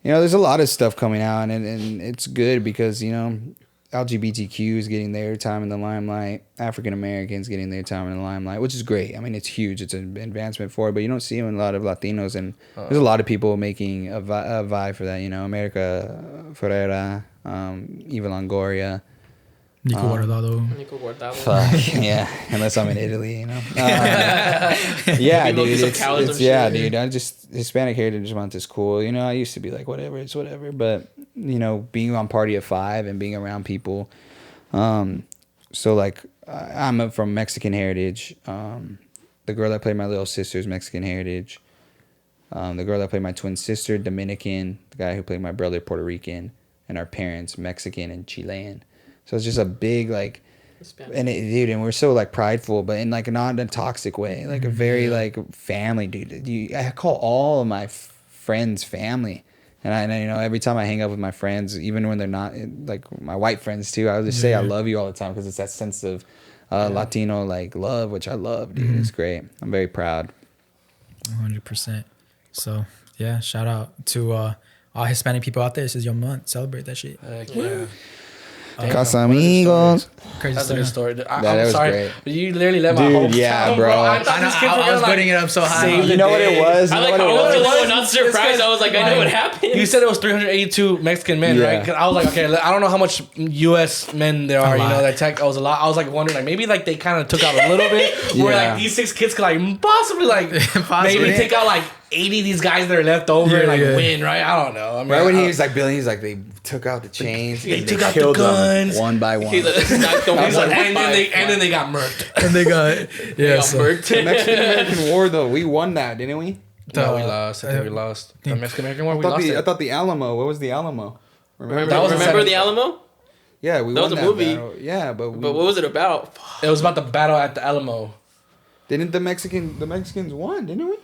there's a lot of stuff coming out, and it's good because LGBTQ is getting their time in the limelight. African Americans getting their time in the limelight, which is great. I mean, it's huge. It's an advancement for it, but you don't see them in a lot of Latinos, and there's a lot of people making a vibe for that. America Ferrera, Eva Longoria, Niko Guardado. Niko Guardado. Fuck, yeah, unless I'm in Italy, you know. Yeah, dude. It's dude. I just Hispanic Heritage Month is cool. You know, I used to be like, whatever, it's whatever. But you know, being on Party of Five and being around people, so like I'm from Mexican heritage. The girl that played my little sister's Mexican heritage. The girl that played my twin sister, Dominican. The guy who played my brother, Puerto Rican, and our parents, Mexican and Chilean. So it's just a big like, and and we're so like prideful, but in like not a toxic way, like a very like family, dude. I call all of my friends family, and I you know every time I hang out with my friends, even when they're not like my white friends too, I just say I love you all the time because it's that sense of Latino like love, which I love, dude. It's great. I'm very proud. 100%. So yeah, shout out to all Hispanic people out there. This is your month. Celebrate that shit. Yeah. Casamigos. Crazy That's a story. good story. That I'm was sorry, great. but you literally let my Dude, whole yeah, town, bro. I thought this kid I was putting it up so high. You know what it was? I You know like what how it I was? was not surprised. I was like, I know what happened. You said it was 382 Mexican men, right? Because I was like, okay, I don't know how much U.S. men there are. You know, that tech. I was a lot. I was like wondering, like maybe like they kind of took out a little bit, where like these 6 kids could like possibly like maybe take out like 80 of these guys that are left over and like win, right? I don't know. I mean, Right when he was like Billy, he's like they took out the chains, they and took out the killed guns them one by one. He's like, and then they got murked. And they got The Mexican American War though, we won that, didn't we? No, we lost. I think we lost. The Mexican American War, we lost I it. thought the Alamo. What was the Alamo? Remember That was remember the Alamo? Yeah, we That won was a movie. battle. Yeah, but But what was it about? It was about the battle at the Alamo. didn't the Mexicans won, didn't we?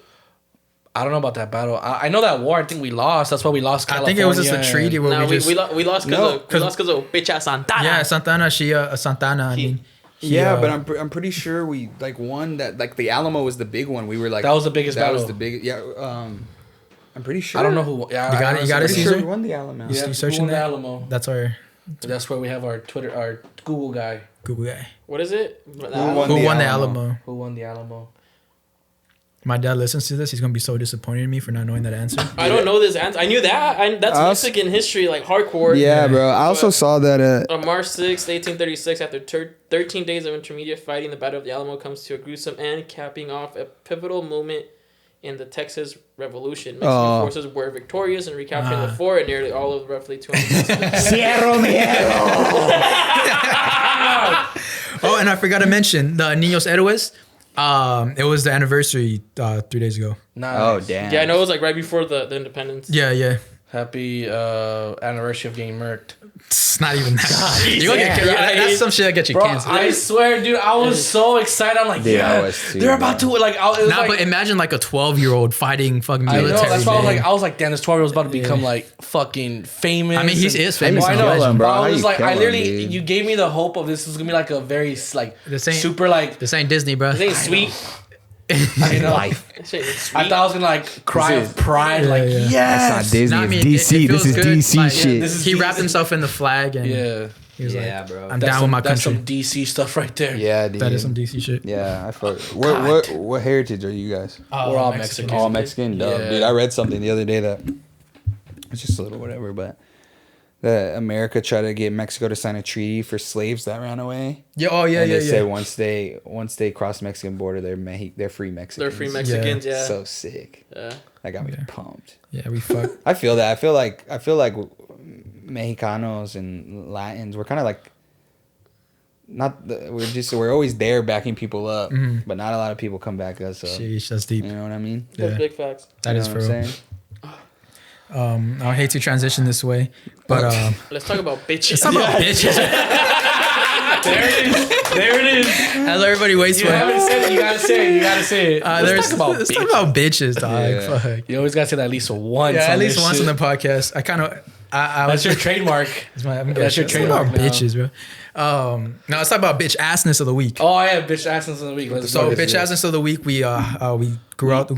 I don't know about that battle. I know that war. I think we lost. That's why we lost. I California. think it was just a treaty where No, we just we lost because of bitch ass Santana. yeah Santana Santana. I mean, Yeah, but I'm pretty sure we like won that. Like the Alamo was the big one. We were like That was the biggest That battle. was the big. Yeah. I'm pretty sure. I don't know who. Yeah, You got it, Pretty Caesar? sure we won the Alamo. Yeah, You searching who won the that? Alamo. That's our That's where we have our Twitter, our Google guy. Google guy. What is it? won Who the won the Alamo? Alamo? Who won the Alamo? My dad listens to this. He's gonna be so disappointed in me for not knowing that answer. I don't know this answer. I knew that. That's Mexican history, like hardcore. Yeah, bro. I also saw that. On March 6, 1836, after 13 days of intermediate fighting, the Battle of the Alamo comes to a gruesome end, capping off a pivotal moment in the Texas Revolution. Mexican forces were victorious in recapturing the fort and nearly all of roughly 200. Oh, and I forgot to mention the Niños Héroes. It was the anniversary 3 days ago. Nice. Oh damn. Yeah, I know it was like right before the independence. Yeah. Happy anniversary of getting murked. It's not even that. You gonna get that's some shit that gets you Bro, canceled. I swear, dude, I was so excited. I'm like, Dude, I yeah, was too, they're about to like. It was Nah, like, but imagine like a 12-year-old fighting fucking I military. know. That's why man. I was like, damn, this 12-year-old's about to become like fucking famous. I mean, he is famous. I in know, legend. bro. How I was you like, kill I him, literally, dude? you gave me the hope of this is gonna be like a very like This ain't- super like. This ain't Disney, bro. This ain't sweet. I know. This shit ain't sweet. I thought I was gonna like cry of pride, like yeah. yes. That's not Disney. Nah, I mean, it's it DC. feels This is good. DC Like, shit. this is He DC. wrapped himself in the flag and Yeah, he was Yeah, like, bro. I'm that's down with my that's country. some DC stuff right there. Yeah, dude. That is some DC shit. Yeah, I fuck. What heritage are you guys? We're all Mexican. All Mexican. Dope. Yeah. Dude, I read something the other day that it's just a little whatever, but that America tried to get Mexico to sign a treaty for slaves that ran away. Yeah. And they said once they cross Mexican border, they're free Mexicans. They're free Mexicans, yeah. So sick. Yeah. That got me pumped. Yeah, we fuck. I feel that. I feel like Mexicanos and Latins, we're kind of like we're always there backing people up, but not a lot of people come back us up. Sheesh, that's deep. You know what I mean? That's Yeah. big facts. That You is know for what I'm real. saying? I hate to transition this way, but Let's talk about bitches. let's talk about bitches. There it is. As everybody waits You for haven't said it. You gotta say it. You gotta say it. let's talk about bitches, dog. Yeah. Fuck. You always gotta say that at least once. Yeah, on at least this once shit. on the podcast. I kind of. I That's was your trademark. That's your trademark about now. bitches, bro. Now let's talk about bitch assness of the week. Oh, I have bitch assness of the week. Let's So go. bitch assness of the week, we go out throughout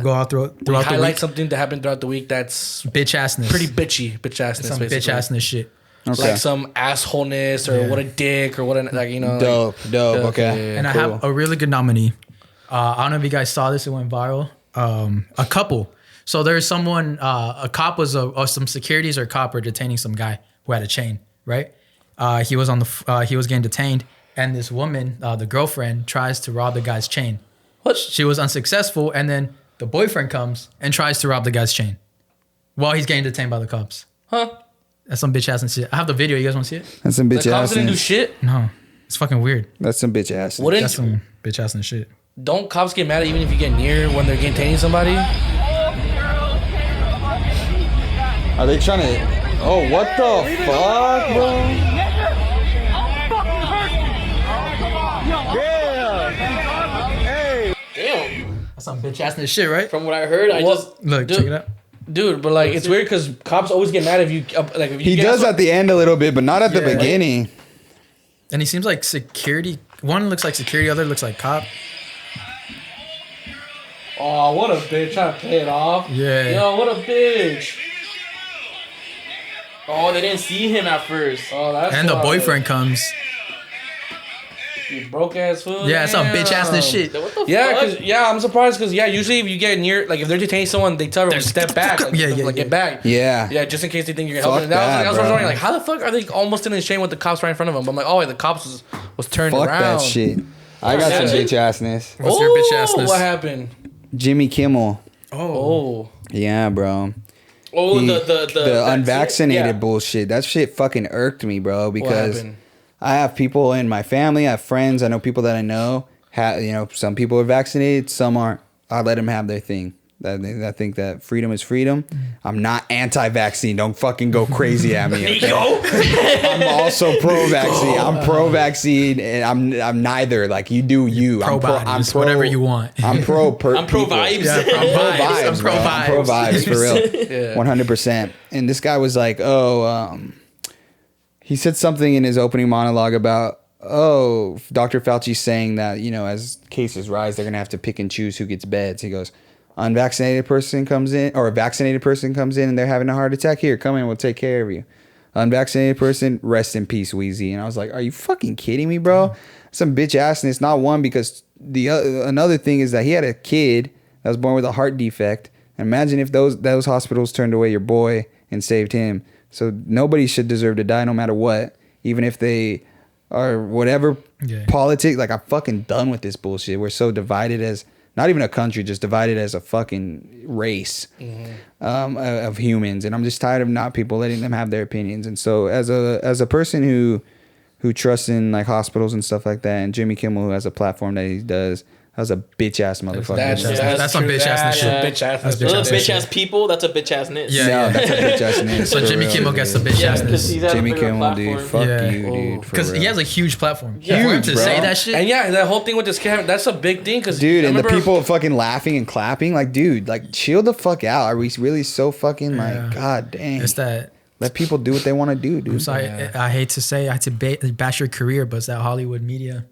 the highlight week. something that happened throughout the week that's Bitch assness. pretty bitchy. Bitch assness. some basically. bitch assness shit. Okay. Like some assholeness or Yeah. what a dick or what a like you know. Dope. Okay. yeah, And I have a really good nominee. I don't know if you guys saw this. It went viral. A couple. So there's someone. A cop was or some securities or cop were detaining some guy who had a chain, right? he was getting detained, and this woman, the girlfriend, tries to rob the guy's chain. What? She was unsuccessful, and then the boyfriend comes and tries to rob the guy's chain while he's getting detained by the cops. Huh? That's some bitch ass shit. I have the video. You guys want to see it? That's some bitch The cops ass. didn't do shit. No, it's fucking weird. That's some bitch ass. That's some bitch ass and shit. Don't cops get mad even if you get near when they're detaining somebody? Are they trying to? Oh, what the fuck, bro? Damn. That's some bitch ass and shit, right? From what I heard, I Well, just Look, Dude, check it out. Dude, but like it's weird because cops always get mad if you like if you He get does at the end a little bit, but not at the Yeah. beginning. And he seems like security. One looks like security, other looks like cop. Oh, what a bitch trying to play it off. Yeah. Yo, what a bitch. oh, they didn't see him at first. Oh, that's And the why. boyfriend comes. You broke ass fool. Yeah, some bitch ass and shit. What the Yeah, fuck? cause I'm surprised because usually if you get near like if they're detaining someone, they tell everyone to step back, like, Yeah, like yeah. get back. Yeah. Yeah, just in case they think you're gonna help Fuck them. I was that, wondering bro. like how the fuck are they almost in the chain with the cops right in front of them? But I'm like, oh wait, the cops was turned Fuck around. that shit. I got some Yeah. bitch assness. What's your bitch assness? What happened? Jimmy Kimmel. Oh. Yeah, bro. Oh, He- the the unvaccinated Yeah. bullshit. That shit fucking irked me, bro. Because happened? I have people in my family. I have friends. I know people that I know. Some people are vaccinated. Some aren't. I let them have their thing. I think that freedom is freedom. I'm not anti-vaccine. Don't fucking go crazy at me. Okay? I'm also pro-vaccine. I'm pro-vaccine, and I'm neither. Like you do you. Pro bodies, whatever you want. I'm pro. I'm pro people. vibes. Yeah, pro vibes. I'm pro bro. I'm pro vibes. vibes for real. Yeah. 100%. And this guy was like, he said something in his opening monologue about, Dr. Fauci's saying that, as cases rise, they're going to have to pick and choose who gets beds. He goes, unvaccinated person comes in, or a vaccinated person comes in and they're having a heart attack. Here, come in, we'll take care of you. Unvaccinated person, rest in peace, Wheezy. And I was like, are you fucking kidding me, bro? Some bitch assness. Not one, because another thing is that he had a kid that was born with a heart defect. And imagine if those hospitals turned away your boy and saved him. So nobody should deserve to die no matter what, even if they are whatever politics. Like, I'm fucking done with this bullshit. We're so divided as not even a country, just divided as a fucking race of humans. And I'm just tired of not people letting them have their opinions. And so as a person who trusts in like hospitals and stuff like that, and Jimmy Kimmel, who has a platform that he does, that's a bitch ass motherfucker. That's some bitch ass shit. Bitch ass. That's Those bitch are ass bitch ass people. That's a bitch assness. Yeah. No, that's a bitch ass name. So Jimmy Kimmel gets the bitch Yeah, because assness. he's at a Jimmy bigger Kimmel, dude. platform. Fuck Yeah. you, dude. for Because he real. has a huge platform. Yeah. For him Huge, to bro. say that shit. And yeah, that whole thing with this camera, that's a big thing because Dude, and the people fucking laughing and clapping, like, dude, like, chill the fuck out. Are we really so fucking like, god dang? It's that. Let people do what they want to do, dude. I'm sorry. I hate to say, I had to bash your career, but it's that Hollywood media.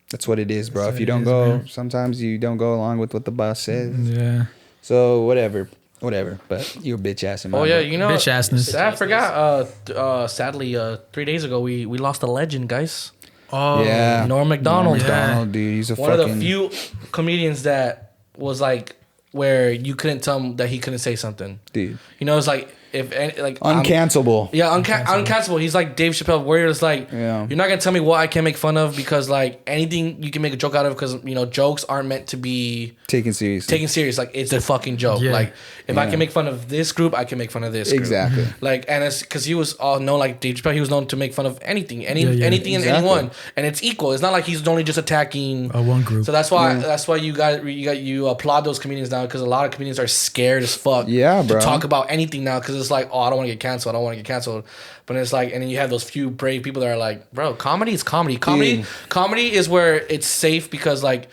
That's what it is, bro. That's If what you it don't is, go, man. sometimes you don't go along with what the boss says. Yeah. So whatever. But you're a bitch ass in my Oh yeah, book. you know, Bitch assness. I forgot. Sadly, 3 days ago we lost a legend, guys. Oh. Yeah. Norm Macdonald. Yeah. Macdonald, dude. He's a One fucking. of the few comedians that was like where you couldn't tell him that he couldn't say something. dude. You know, it's like if any, like Uncancelable. Yeah, uncancelable. He's like Dave Chappelle, where it's like, Yeah. you're not gonna tell me what I can make fun of because like anything you can make a joke out of because jokes aren't meant to be Taken seriously. taken serious. Like it's a fucking joke. Yeah. Like if I Yeah. can make fun of this group, I can make fun of this group. Exactly. Like and it's because he was all known like Dave Chappelle. He was known to make fun of anything, Yeah, anything and exactly. anyone, and it's equal. It's not like he's only just attacking One group. So that's why you applaud those comedians now because a lot of comedians are scared as fuck. Yeah, to bro. talk about anything now because it's like, oh, I don't want to get canceled. I don't want to get canceled. But it's like, and then you have those few brave people that are like, bro, comedy is comedy. Comedy is where it's safe because like,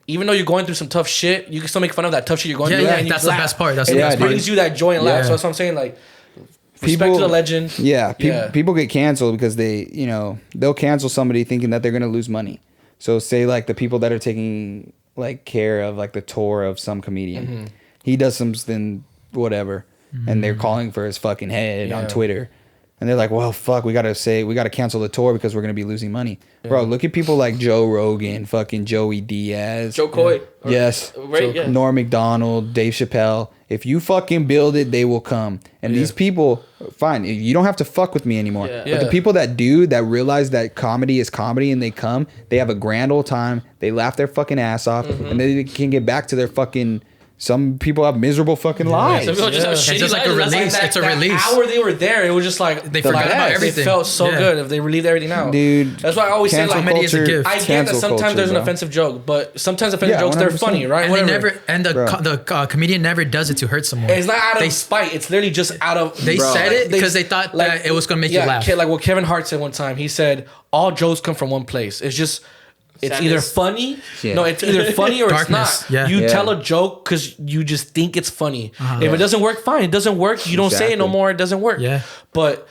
even though you're going through some tough shit, you can still make fun of that tough shit you're going through. Yeah, and you that's the laugh. best part. That's And the it best part. brings you that joy and laugh. Yeah. So that's what I'm saying. Like, respect People- to the legend. Yeah, Yeah. people get canceled because they'll cancel somebody thinking that they're gonna lose money. So say like the people that are taking like care of like the tour of some comedian, Mm-hmm. he does something whatever, and they're calling for his fucking head on Yeah. Twitter, and they're like, well, fuck, we gotta cancel the tour because we're gonna be losing money, bro. Look at people like Joe Rogan, fucking Joey Diaz, Joe Coy. Yes. Right, yeah. Norm Macdonald, Dave Chappelle. If you fucking build it, they will come. And these people, fine, you don't have to fuck with me anymore. Yeah. But the people that do, that realize that comedy is comedy and they come, they have a grand old time. They laugh their fucking ass off, and then they can get back to their fucking. Some people have miserable fucking lives. Some people just have shitty It's just like a lives. release. It's a release. Hour they were there, it was just like They forgot about it everything. felt so good if they relieved everything out. Dude, That's why I always say cancel like comedy is a culture- gift. I get that cancel sometimes culture, there's an bro. offensive joke, but sometimes offensive Yeah, jokes they're 100%. funny, right? And Whatever. they never, and the comedian never does it to hurt someone. It's not out of They- spite. It's literally just out of. They said it because they thought that it was gonna make you laugh. Like what Kevin Hart said one time. He said all jokes come from one place. It's just. It's Sadness. either funny. Yeah. No, it's either funny or Darkness, it's not. yeah. You Yeah. tell a joke because you just think it's funny. If it doesn't work, fine. It doesn't work. You don't say it no Exactly. more. It doesn't work. Yeah. But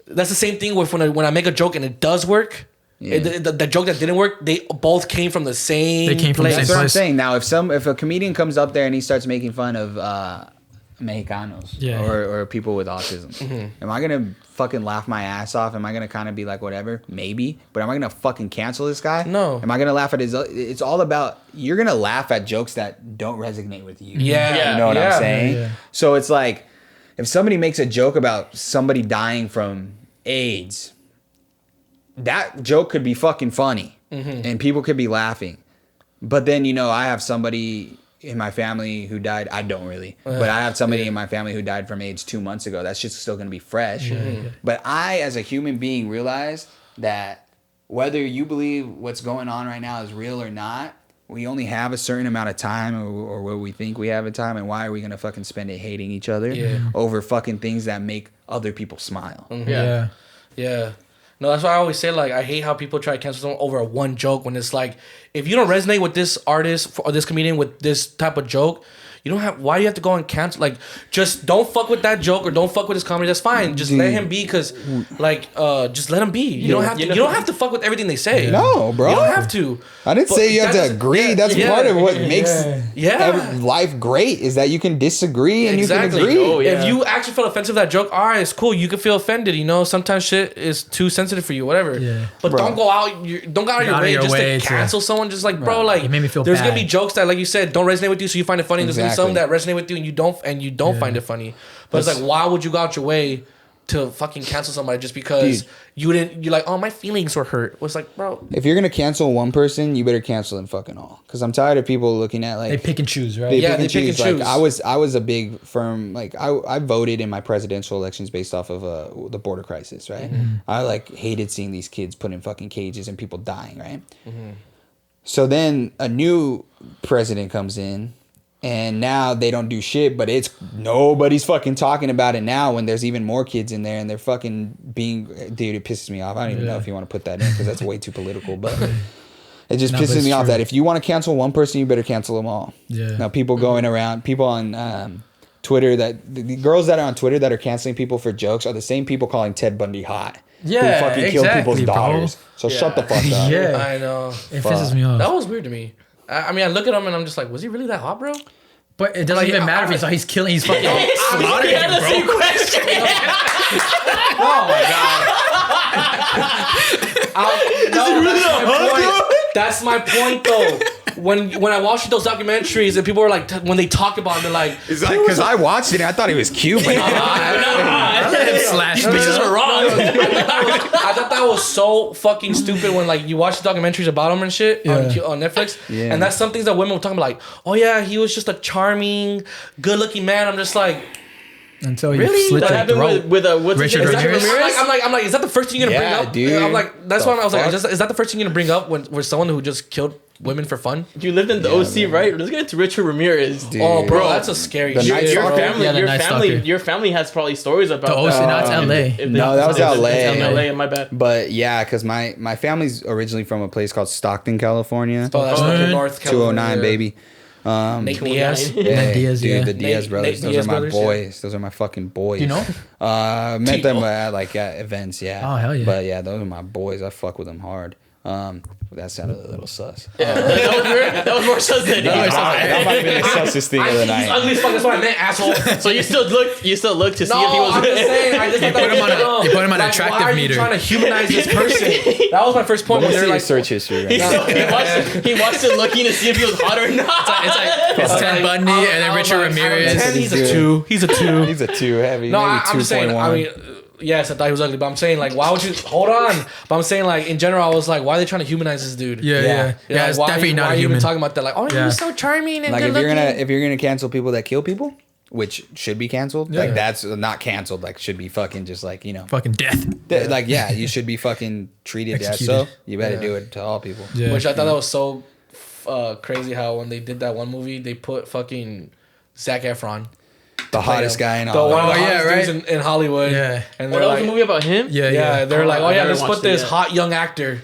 that's the same thing with when I make a joke and it does work. Yeah. The joke that didn't work, they both came from the same. They came from the place. same That's what I'm place. saying. Now, if a comedian comes up there and he starts making fun of Mexicanos Yeah. or people with autism, am I gonna fucking laugh my ass off? Am I gonna kind of be like whatever? Maybe, but am I gonna fucking cancel this guy? No. Am I gonna laugh at his? It's all about you're gonna laugh at jokes that don't resonate with you. Yeah. You know what yeah. I'm saying? Yeah. So it's like if somebody makes a joke about somebody dying from AIDS, that joke could be fucking funny and people could be laughing. But then, I have somebody in my family who died. I don't really. But I have somebody in my family who died from AIDS 2 months ago. That's just still going to be fresh. But I, as a human being, realize that whether you believe what's going on right now is real or not, we only have a certain amount of time or what we think we have in time. And why are we going to fucking spend it hating each other over fucking things that make other people smile? Yeah. Yeah. No, that's why I always say, like, I hate how people try to cancel someone over one joke when it's like, if you don't resonate with this artist or this comedian with this type of joke, you don't have, why do you have to go and cancel? Like, just don't fuck with that joke or don't fuck with his comedy. That's fine. Just let him be because, like, just let him be. You don't have to, you don't have to fuck with everything they say. No, bro. You don't have to. I didn't But say you have to that's- agree. yeah, That's yeah, part of what makes life great is that you can disagree and Exactly. you can agree. Oh, yeah. If you actually feel offensive with that joke, all right, it's cool. You can feel offended. Sometimes shit is too sensitive for you, whatever. Yeah. But Bro. don't go out your way just to cancel someone. Just like, bro, like It made me feel there's bad. gonna be jokes that, like you said, don't resonate with you, so you find it funny. There's gonna be some Exactly. that resonate with you and you don't find it funny. But it's like, why would you go out your way to fucking cancel somebody just because you're like, oh, my feelings were hurt? It's like, bro. If you're gonna cancel one person, you better cancel them fucking all. Because I'm tired of people looking at They like pick and choose, right? they Yeah, pick they and pick and choose. Like choose. I was a big firm. Like I voted in my presidential elections based off of the border crisis, right? I like hated seeing these kids put in fucking cages and people dying, right? So then a new president comes in. And now they don't do shit, but nobody's fucking talking about it now when there's even more kids in there and they're fucking being, dude, it pisses me off. I don't even know if you want to put that in because that's way too political, but it just No, but pisses it's me off true. that if you want to cancel one person, you better cancel them all. Yeah. Now people going around, people on Twitter the girls that are on Twitter that are canceling people for jokes are the same people calling Ted Bundy hot. Yeah, who fucking killed people's exactly, bro. daughters. So shut the fuck up. Yeah. I know. It pisses me off. That was weird to me. I mean, I look at him and I'm just like, was he really that hot, bro? But it doesn't Like, even matter if he's killing. He's fucking We slaughtering had him, the same bro. question. Oh my god! That's my point, though. When I watched those documentaries and people were like, when they talk about it, they're like, It's like, because I watched it and I thought he was cute, but I let him slash me. bitches are wrong. I thought that was so fucking stupid when like you watch the documentaries about him and shit on Netflix. Yeah. And that's some things that women were talking about, like, oh yeah, he was just a charming, good-looking man. I'm just like, Until you Really? slit That your happened throat. with what's his Richard name? Ramirez? Ramirez? I'm like, is that the first thing you're gonna Yeah, bring up? dude. I'm like, that's The why I was like, fuck? is that the first thing you're gonna bring up when someone who just killed women for fun? You lived in the OC, right? Let's get into Richard Ramirez. Dude. Oh, bro, Bro, that's a scary the shit. Night Your Stalker? family, Yeah, the Night Stalker. your family has probably stories about The OC, that. no, it's LA. If they- No, that was it's LA. LA. My bad. But yeah, because my family's originally from a place called Stockton, California. Oh, that's like the North 209, California. baby. Nate Diaz. Yeah, Diaz, dude, yeah. the Diaz Nate brothers. Those Diaz are my brothers, yeah. boys. Those are my fucking boys. You know? Met them at events, yeah. Oh, hell yeah. But yeah, those are my boys. I fuck with them hard. That sounded a little sus. That was more sus than That might have been the sussest thing of the He's night. ugly as fuck. That's what I meant, asshole. So you still looked to see if he was. I'm just saying. I just thought that was You put him on an like, attractive why are you meter. trying to humanize this person? That was my first point. Let When me they're see your like, search history right now. He watched it looking to see if he was hot or not. It's Ted Bundy and then Richard Ramirez. That's what He's he's a doing. 2. He's a 2. He's a 2 heavy. No, maybe I'm just saying. I mean, yes, I thought he was ugly, but I'm saying like, why would you hold on? But I'm saying like, in general, I was like, why are they trying to humanize this dude? Yeah. It's why definitely not why a are you human. even talking about that? Like, oh, Yeah. you're so charming and like good looking. if you're gonna cancel people that kill people, which should be canceled, Yeah. like that's not canceled. Like should be fucking just like Fucking death. like you should be fucking treated as Executed. so. You better do it to all people. Yeah. Which I thought that was so crazy how when they did that one movie, they put fucking Zac Efron. The hottest guy in The all. one of the Oh, yeah, hottest dudes in Hollywood. Yeah. And Oh, they're that was like, a movie about him. Yeah. they're like, oh yeah, never let's put watched it this yet. hot young actor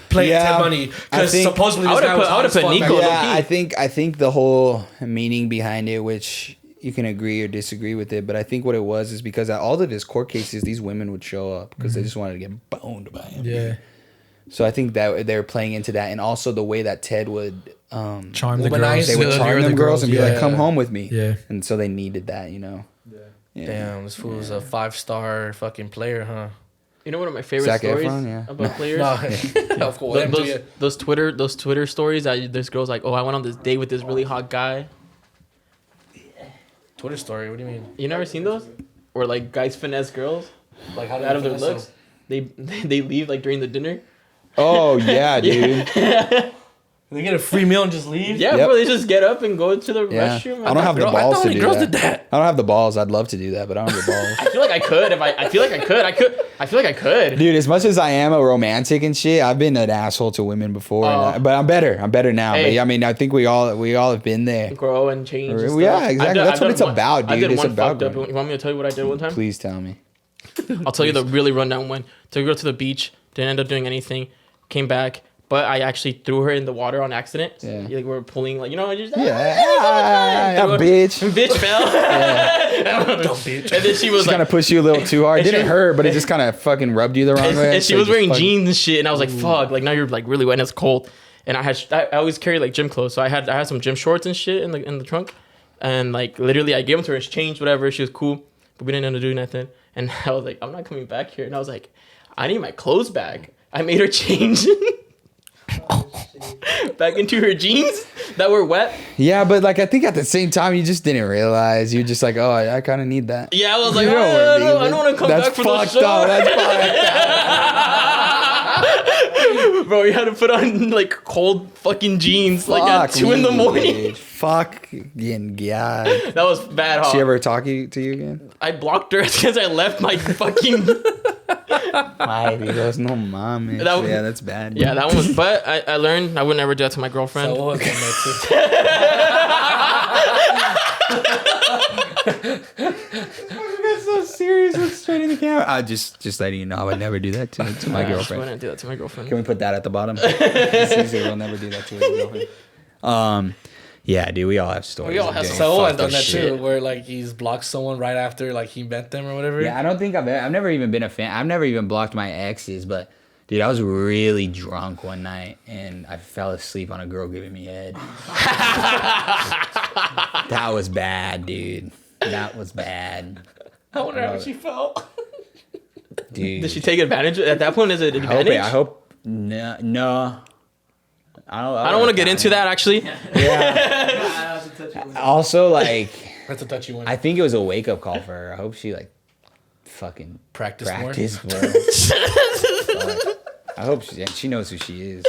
play Ted Bundy I because think- supposedly I this guy was hot would've as put fuck Niko. back then. Yeah, I think the whole meaning behind it, which you can agree or disagree with it, but I think what it was is because at all of his court cases, these women would show up because they just wanted to get boned by him. Yeah. So I think that they're playing into that, and also the way that Ted would Charm the Womanize. girls. they would Lure charm the them girls and be yeah. like, "Come home with me." Yeah. And so they needed that, Yeah. Damn, this fool was a 5-star fucking player, huh? You know one of my favorite Zac stories Efron, yeah. about players? No, of course. Those Twitter stories that this girl's like, oh, I went on this date with this really hot guy. Twitter story. What do you mean? You never seen those? Or like guys finesse girls Like how out of their looks. They leave like during the dinner. Oh yeah, dude. They get a free meal and just leave. Yeah, Yep. bro. They just get up and go to the Yeah. restroom. I don't have the I balls thought to only do girls that. did that. I don't have the balls. I'd love to do that, but I don't have the balls. I feel like I could if I feel like I could. I feel like I could. Dude, as much as I am a romantic and shit, I've been an asshole to women before. But I'm better. I'm better now. Hey. But I mean, I think we all have been there. Grow and change. And Yeah, stuff. exactly. That's what it's about, I dude. did It's one about fucked up. growing. You want me to tell you what I did one time? Please tell me. I'll tell you the really rundown one. Took a girl to the beach. Didn't end up doing anything. Came back. But I actually threw her in the water on accident. Yeah. Like we were pulling, like, just Yeah, bitch. bitch fell. Dumb bitch. And then she was Just kind like, of pushed you a little too hard. It and didn't she- hurt, but it just kind of fucking rubbed you the wrong way. and she So was just wearing fucking- jeans and shit. And I was like, fuck, like now you're like really wet and it's cold. And I always carry like gym clothes, so I had some gym shorts and shit in the trunk. And like literally, I gave them to her. She changed, whatever. She was cool, but we didn't end up doing nothing. And I was like, I'm not coming back here. And I was like, I need my clothes back. I made her change back into her jeans that were wet. Yeah, but like I think at the same time, you just didn't realize. You're just like, oh, I kind of need that. Yeah, I was like, You I know what don't want to come That's back for those fucked up. shorts. That's fucked up. Bro, you had to put on like cold fucking jeans like at Fuck 2 in the me, morning. dude. Fucking God. That was bad, huh? She ever talk to you again? I blocked her because I left my fucking. Ay, Dios, no mames. That was- Yeah, that's bad. Yeah, that one was. But I learned I would never do that to my girlfriend. So what was That's so serious. Look straight in the camera. Just letting you know, I would never do that to my I girlfriend. wouldn't do that to my girlfriend. Can we put that at the bottom? Cesar will never do that to his girlfriend. Yeah, dude, we all have stories. We all of have doing some- So I've fucked done up that shit. too, where like he's blocked someone right after like he met them or whatever. Yeah, I don't think I've never even been a fan. I've never even blocked my exes, but dude, I was really drunk one night and I fell asleep on a girl giving me head. That was bad, dude. That was bad, I wonder how she felt. dude. Did she take advantage? At that point, is it advantage? I hope no. I don't want to get into that actually. Yeah. Also, like, That's a touchy one. I think it was a wake up call for her. I hope she like fucking Practice more. Fuck. I hope she knows who she is.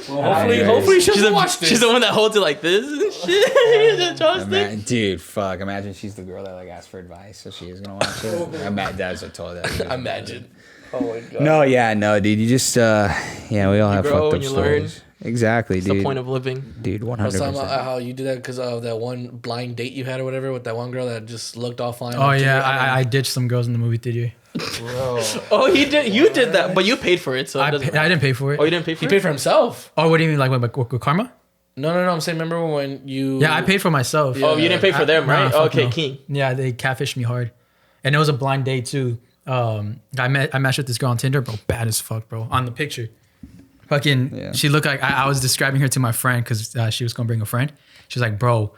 Hopefully she'll watch this. She's the one that holds it like this and shit. Joystick. Dude, fuck. Imagine she's the girl that like asked for advice, so she is gonna watch it. That's what I told that. Imagine. Oh my god. No, dude. You just yeah, we all have grow fucked up and you stories. Exactly, It's dude. the point of living. Dude, I was talking 100%. about how you did that because of that one blind date you had or whatever with that one girl that just looked all fine. Oh yeah, I ditched some girls in the movie theater. Bro. Oh, he did. You did that, but you paid for it, so it I doesn't. didn't pay for it. Oh, you didn't pay for He it. paid for himself. Oh, what do you mean, like with karma? No. I'm saying, remember when you? Yeah, I paid for myself. Oh, you didn't pay for them, right? Nah, fuck Okay, no. king. Yeah, they catfished me hard, and it was a blind date too. I matched with this girl on Tinder, bro. Bad as fuck, bro. On the picture, fucking, she looked like I was describing her to my friend because she was gonna bring a friend. She was like, bro,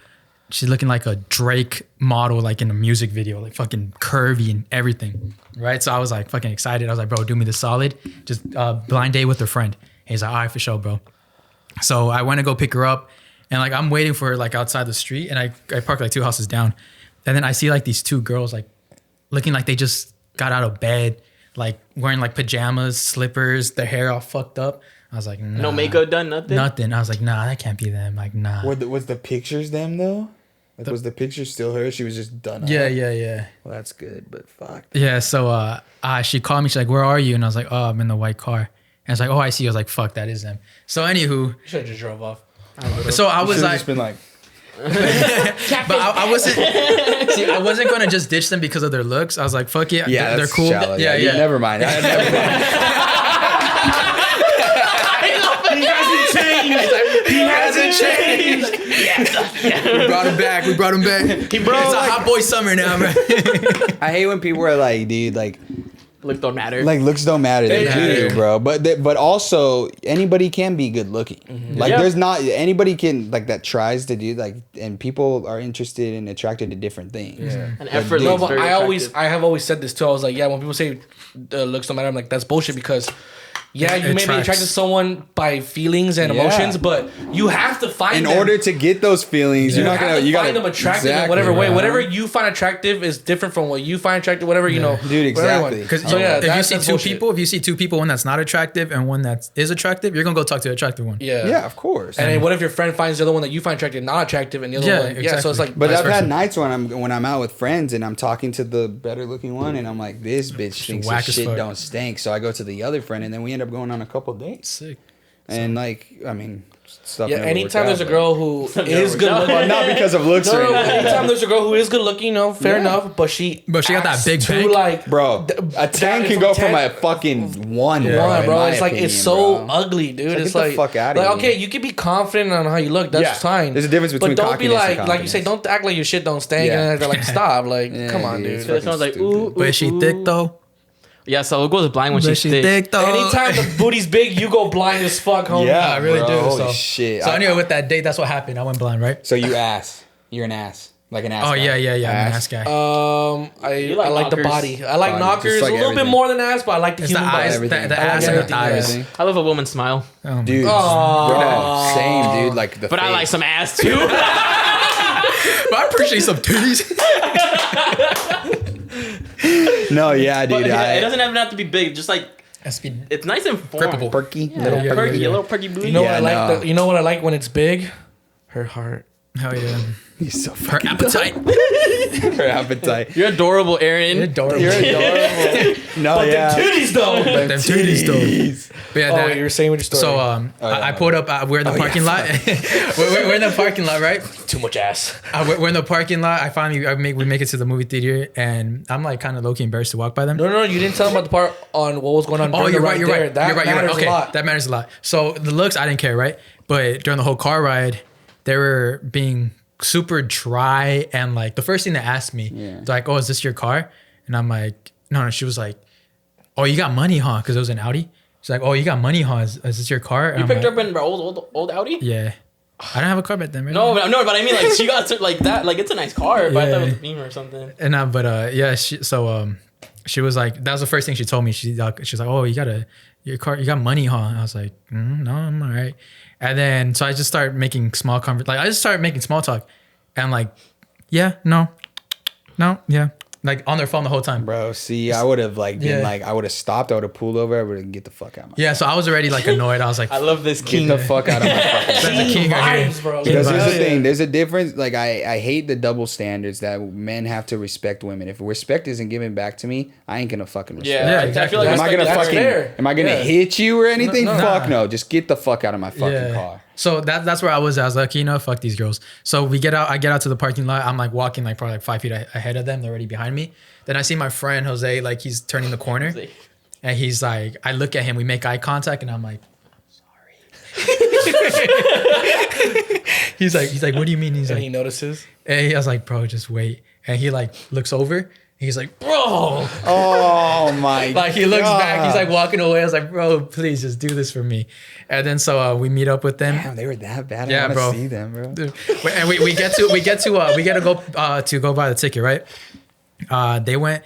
she's looking like a Drake model, like in a music video, like fucking curvy and everything, right? So I was like fucking excited. I was like, bro, do me the solid, just blind date with her friend. And he's like, all right, for sure, bro. So I went to go pick her up, and like I'm waiting for her like outside the street, and I parked like 2 houses down, and then I see like these 2 girls like looking like they just got out of bed, like wearing like pajamas, slippers, their hair all fucked up. I was like, nah. No makeup done, nothing? Nothing. I was like, nah, that can't be them. Like, nah. Was the pictures them though? Like, was the picture still her? She was just done up? Yeah. Well, that's good, but fuck. Yeah, so she called me. She's like, where are you? And I was like, oh, I'm in the white car. And it's like, oh, I see. I was like, fuck, that is them. So anywho. You should have just drove off. So I was like. Just been like. But I wasn't. See, I wasn't gonna just ditch them because of their looks. I was like, "Fuck it, Yeah, they're cool." Shallow. Yeah. Never mind. Never mind. He hasn't changed. We brought him back. He brought it's a hot boy summer now, bro. I hate when people are like, dude, like. Looks don't matter. Like looks don't matter. They do, bro. But also anybody can be good looking. Mm-hmm. Like there's not anybody can like that tries to do like, and people are interested and attracted to different things. Yeah. And effort. No, but I have always said this too. I was like, yeah, when people say looks don't matter, I'm like, that's bullshit because. Yeah, you may be attracted to someone by feelings and emotions, but you have to find them. In order to get those feelings, you're not gonna. You gotta find them attractive in whatever way. Whatever you find attractive is different from what you find attractive. Whatever you know, dude. Exactly. Because if you see two people, one that's not attractive and one that is attractive, you're gonna go talk to the attractive one. Yeah, of course. And then what if your friend finds the other one that you find attractive not attractive, and the other one, exactly. So it's like. But I've had nights when I'm out with friends and I'm talking to the better looking one, and I'm like, this bitch thinks this shit don't stink. So I go to the other friend, and then we end up going on a couple dates. Sick. And like, I mean, stuff. Yeah, anytime there's a girl who is good looking, well, not because of looks or anything. Anytime there's a girl who is good looking, you know, fair enough, but she got that big bank. Like, bro, a 10 can go from a fucking one, bro. It's like it's so ugly, dude. It's like, get the fuck out of here. Okay, you can be confident on how you look. That's fine. There's a difference between but don't be like you say, don't act like your shit don't stink, and they're like, stop, like, come on, dude. It sounds like, ooh, but is she thick though? Yeah, so it goes blind when she's thick. Though. Anytime the booty's big, you go blind as fuck, homie. Yeah, I really do. Holy shit. So anyway, with that date, that's what happened. I went blind, right? So you're an ass. Like an ass guy. Yeah. I'm an ass guy. I like the body. I like knockers like a little bit more than ass, but I like the human body. The ass and the thighs. I love a woman's smile. Dude, same, dude. Like the But face. I like some ass too. But I appreciate some titties. No, yeah, dude. But, yeah, it doesn't even have to be big. Just like it's nice and grippable, perky, a little perky booty. You know what I like? You know what I like when it's big? Her heart. Hell yeah. He's so her appetite. Her appetite. You're adorable, Aaron. You're adorable. No, but them titties though. Them titties though. But yeah, you were saying with your story. So I pulled up. We're in the parking lot. we're in the parking lot, right? Too much ass. We're in the parking lot. We make it to the movie theater, and I'm like kind of low key embarrassed to walk by them. No, you didn't tell them about the part on what was going on. Oh, you're right. You're right. Okay, that matters a lot. So the looks, I didn't care, right? But during the whole car ride, they were being super dry, and like the first thing they asked me, they're like, "Oh, is this your car?" And I'm like, "No." She was like, "Oh, you got money, huh?" Because it was an Audi. She's like, "Oh, you got money, huh? Is this your car?" And you picked her up in old Audi? Yeah. I don't have a car back then, right? No, but I mean, like she got like that. Like it's a nice car, but I thought it was a Beamer or something. And she was like, that was the first thing she told me. She's like, "Oh, you got money, huh?" And I was like, "No, I'm all right." And then so I just started making small talk, and like, yeah, no, yeah. Like on their phone the whole time. Bro, see, I would have I would have stopped. I would have pulled over. I would have get the fuck out of my Yeah, so I was already like annoyed. I was like, I love this king. Get the fuck out of my fucking That's a king right here. Bro. Because here's the thing. There's a difference. Like I hate the double standards that men have to respect women. If respect isn't given back to me, I ain't gonna fucking respect. Yeah, exactly. I feel like am I gonna hit you or anything? Fuck no. Just get the fuck out of my fucking car. So that's where I was. I was like, fuck these girls. So I get out to the parking lot. I'm like walking like probably like 5 feet ahead of them. They're already behind me. Then I see my friend Jose, like he's turning the corner, and he's like, I look at him. We make eye contact, and I'm like, sorry. he's like, what do you mean? He's and like, he notices. And I was like, bro, just wait. And he like looks over. He's like, bro. Oh my! Like he looks back. He's like walking away. I was like, bro, please just do this for me. And then so we meet up with them. Damn, they were that bad. Yeah, I want bro. to see them, bro. Dude. And we get to go buy the ticket, right? They went.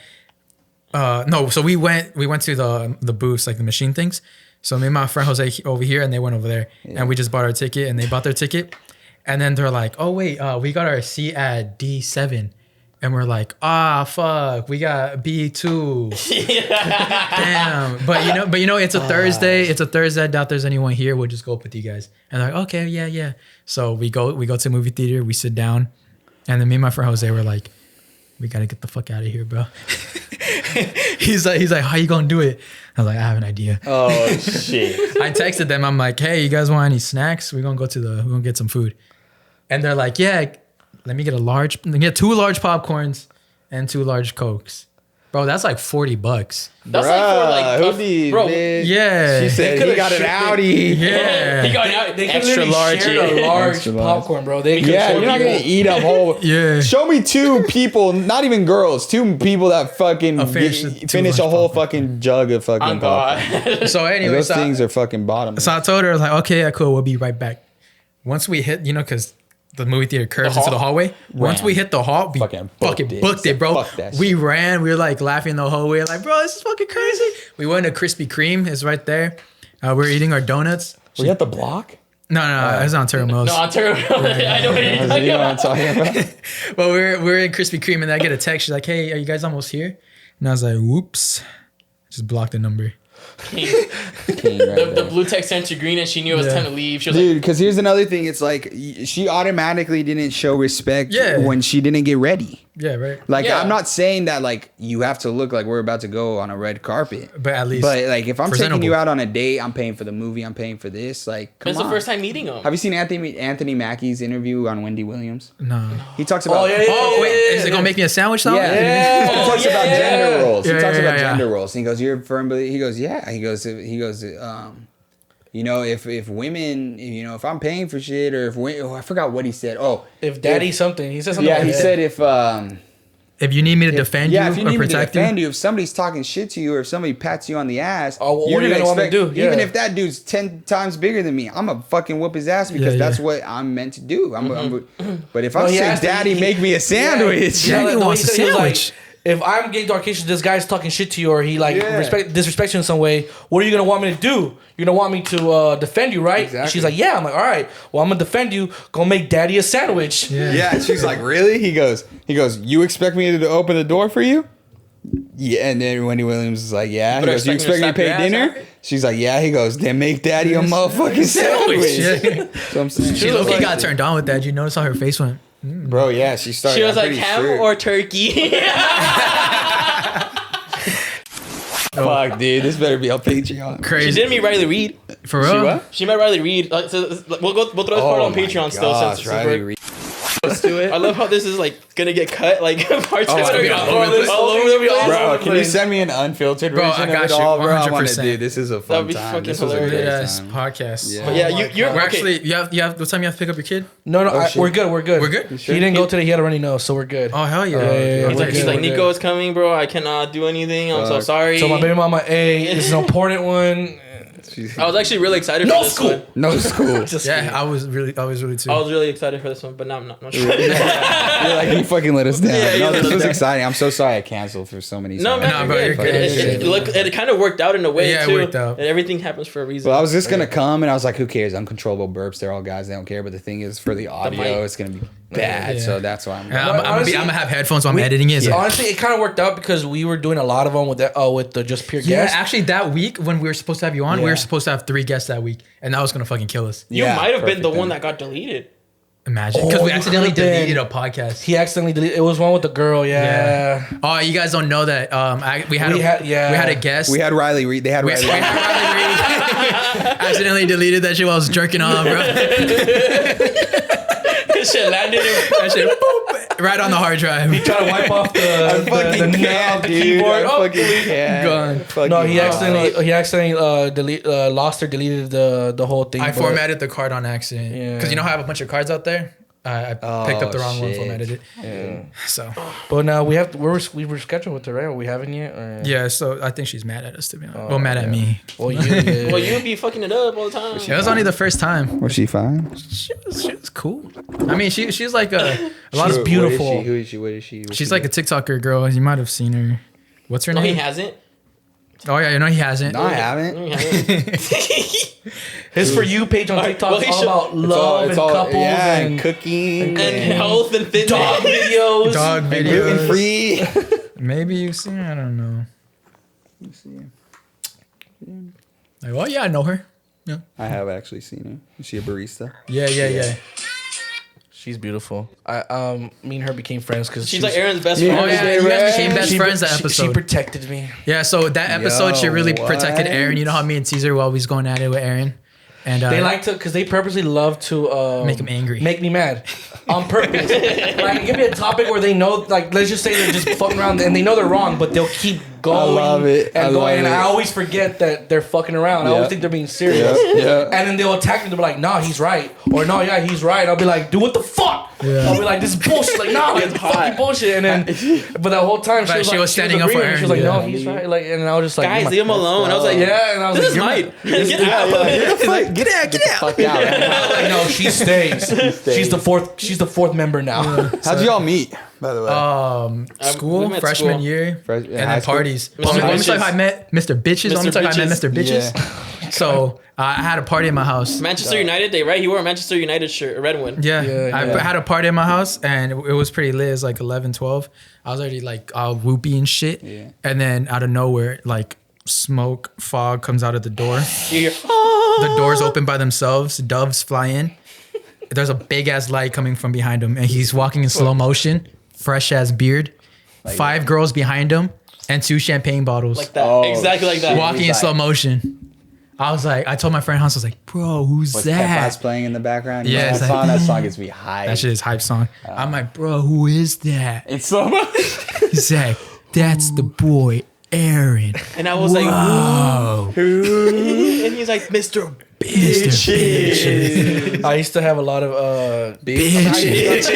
No, so we went to the booths, like the machine things. So me and my friend Jose over here, and they went over there, and we just bought our ticket, and they bought their ticket, and then they're like, "Oh wait, we got our seat at D7," and we're like, "Ah, fuck, we got B2." Damn, but you know, it's a Thursday. It's a Thursday. I doubt there's anyone here. We'll just go up with you guys. And they're like, "Okay, yeah." So we go to the movie theater. We sit down, and then me and my friend Jose were like, "We gotta get the fuck out of here, bro." He's like, "How you gonna do it?" I was like, "I have an idea." Oh shit! I texted them. I'm like, "Hey, you guys want any snacks? We're gonna get some food." And they're like, "Yeah, let me get 2 large popcorns and 2 large Cokes." Bro, that's like $40. That's like for like hoodie, bro. bitch. Yeah. She said he got an Audi. Yeah. He got out They extra large. shared a large Extra large. popcorn, bro. They Yeah, you're not gonna eat a whole. Yeah. Show me 2 people, not even girls, 2 people that fucking finish a whole fucking jug of fucking On popcorn. God. So anyway, Those things are fucking bottomless. So I told her, I was like, "Okay, yeah, cool. We'll be right back." Once we hit, because the movie theater curves into the hallway. Once we hit the hall, we fucking booked it, bro. Fuck that We shit. ran. We were like laughing the whole way. Like, bro, this is fucking crazy. We went to Krispy Kreme. It's right there. We're eating our donuts. Were you at the block? No, it's on Ontario Mills. No, Ontario. I know what you're talking You know what I'm about. talking about? But we're in Krispy Kreme, and I get a text. She's like, "Hey, are you guys almost here?" And I was like, "Whoops." Just blocked the number. The blue text turned to green, and she knew it was time to leave. She was Dude, because here's another thing. It's like she automatically didn't show respect when she didn't get ready. Yeah, right. Like, Yeah. I'm not saying that, like, you have to look like we're about to go on a red carpet. But at least, But, like, if I'm taking presentable. you out on a date, I'm paying for the movie, I'm paying for this. Like, come It's on. the first time meeting him. Have you seen Anthony Mackie's interview on Wendy Williams? No. He talks about... Oh wait, is it gonna make me a sandwich now? Yeah. He talks about gender roles. He Yeah, talks yeah, about yeah. gender roles. He goes, "You're firm believer." He goes, "Yeah." He goes, you know, if women, you know, if I'm paying for shit, or if women, I forgot what he said. Oh, If daddy something, he said something. yeah, like he that. said If you need me to defend you yeah, if you or need me to protect defend you, you, if somebody's talking shit to you, or if somebody pats you on the ass, Oh, what you're are you gonna gonna want me to expect, do? Yeah. even if that dude's 10 times bigger than me, I'm gonna fucking whoop his ass because Yeah, that's yeah. what I'm meant to do. But if No, I'm he saying, asked- "Daddy, he- make me a sandwich," Yeah. like, He the way wants he a said, he was sandwich. Like, if I'm getting darkation, this guy's talking shit to you, or he like Yeah. disrespects you in some way. What are you gonna want me to do? You're gonna want me to defend you, right? Exactly. She's like, yeah. I'm like, all right. Well, I'm gonna defend you. Go make daddy a sandwich. Yeah, and she's like, "Really?" He goes, "You expect me to open the door for you?" Yeah, and then Wendy Williams is like, "Yeah." He But goes, "You expect me expect to me to slap pay your ass dinner?" after? She's like, "Yeah." He goes, "Then make daddy a motherfucking sandwich." Yeah. So I'm saying, she low-key got turned on with that. Did you notice how her face went? bro. Yeah, she started. She was I'm like, pretty ham sure. or turkey? Fuck, dude, this better be on Patreon. She Crazy. did meet Riley Reid. For real? what? She met Riley Reid. We'll throw this part on Patreon still. Since Riley we're- Reid. Let's do it. I love how this is like gonna get cut. Like parts Oh, are it's gonna gonna be be all all over over this. All over the place. Bro, can you send me an unfiltered Bro, version I got of it you, all, bro? I want to 100%. do. This is a fun That'd be time. fucking This was a hilarious. great Good ass time. podcast. Yeah. But yeah, Oh my you're We're okay. actually, you have what time you have to pick up your kid? No, shit. we're good. We're good. We're good? He didn't go today. He had a runny nose, so we're good. Oh hell yeah! yeah, Okay. we're He's good. like, We're Nico is coming, bro. I cannot do anything. I'm so Fuck. sorry. So my baby mama, hey, this is an important one. I was actually really excited No for this school. one. No school. Just Yeah, I was really too. I was really excited for this one, but now I'm not. No, You're like, you fucking let us down. Yeah, you no, let this us was down. exciting. I'm so sorry I canceled for so many. no, times. man, Nah, you're bro, good. you're good. It kind of worked out in a way Yeah, it too. worked out. And everything happens for a reason. Well, I was just gonna come and I was like, who cares? Uncontrollable burps. They're all guys. They don't care. But the thing is, for the audio, mic. it's gonna be bad. Yeah. So that's why I'm. And I'm honestly, gonna have headphones while I'm editing it. So. Honestly, it kind of worked out because we were doing a lot of them with the just pure Yeah, guests. actually, that week when we were supposed to have you on, we Yeah. were supposed to have 3 guests that week, and that was gonna fucking kill us. you Yeah, might have been the perfect one then. that got deleted. Imagine, because we you accidentally could've been. deleted a podcast. He accidentally deleted. It was one with the girl. Yeah. Oh, you guys don't know that. We had a guest. We had Riley Reid. They had We Riley had Reid. Riley Reid. Accidentally deleted that shit while I was jerking off, bro. This shit landed in. That shit, boop, right on the hard drive. Trying to wipe off the Fucking can't, dude. keyboard. I Oh, fucking can't. Gone. Fucking no, he gone. accidentally lost or deleted the whole thing. I but- formatted the card on accident. Yeah. Because you know how I have a bunch of cards out there? I picked up the wrong one, formatted it. Yeah. So. But now we were scheduled with her, right? Are we haven't yet? Or? Yeah, so I think she's mad at us, to be honest. Mad at me. Well, Well, you be fucking it up all the time. It was only the first time. Was she fine? She was cool. I mean, she's like a lot She's of beautiful. Who is she? What is she? What's She's she like do? a TikToker girl. You might have seen her. What's her No, name? he hasn't. Oh yeah, he hasn't. No, I haven't. No, he hasn't. His For You page on TikTok well, is he all should- about love and couples yeah, and cooking And health and fitness. dog videos. Dog and gluten videos. free. Maybe you've seen her. I don't know. Let's see. Like, well, yeah, I know her. Yeah. I have actually seen her. Is she a barista? Yeah. She's beautiful. Me and her became friends because She's like Aaron's best Yeah. friend. Oh yeah, you guys became best friends that She episode. protected me. Yeah, so that episode, she really Yo, protected what? Aaron. You know how me and Cesar were always going at it with Aaron? And They like to, because they purposely love to make him angry. make me mad on purpose. Like, give me a topic where they know, like, let's just say they're just fucking around and they know they're wrong, but they'll keep going. love it. And I going. love And it. I always forget that they're fucking around. I Yeah. always think they're being serious. Yeah. And then they'll attack me. They'll be like, nah, he's right. Or, no, yeah, he's right. I'll be like, dude, what the fuck? Yeah. I'll be like, this is bullshit. Like, nah, it's fucking bullshit. And then, but the whole time, But she was standing up for agreeing. She was Aaron, like, no, yeah. he's right. Like, and I was just like, Guys, leave him alone. I was like, yeah. And I was this is like, mine. Get out. Get out! Get out! Fuck out! like, no, she stays. She's the fourth. She's the fourth member now. How'd y'all meet? By the way, School, we met freshman school. year, in and high then school? parties. Mr. Let me tell you Bitches. how I met Mr. Bitches. Let me Mr. tell you how I met Bitches. Mr. Bitches. So I had a party in my house. Manchester United Day, right? He wore a Manchester United shirt, a red one. Yeah, Yeah, I yeah. had a party in my house, and it was pretty lit. It was like 11, 12. I was already like all whoopy and shit. Yeah. And then out of nowhere, like smoke, fog comes out of the door. You hear, The doors open by themselves. Doves fly in. There's a big ass light coming from behind him, and he's walking in slow motion, fresh ass beard. 5 girls behind him, and 2 champagne bottles. like that. Oh, Exactly like that. Walking in like- slow motion. I was like, I told my friend Hans, I was like, bro, who's was that? Pepas playing in the background? Yeah, that it's like- song. That song gets me high. That shit is hype song. I'm like, bro, who is that? It's so much. He's like, that's the boy, Aaron. And I was like, Oh, and he's like, Mr. Mr. I used to have a lot of Bitches.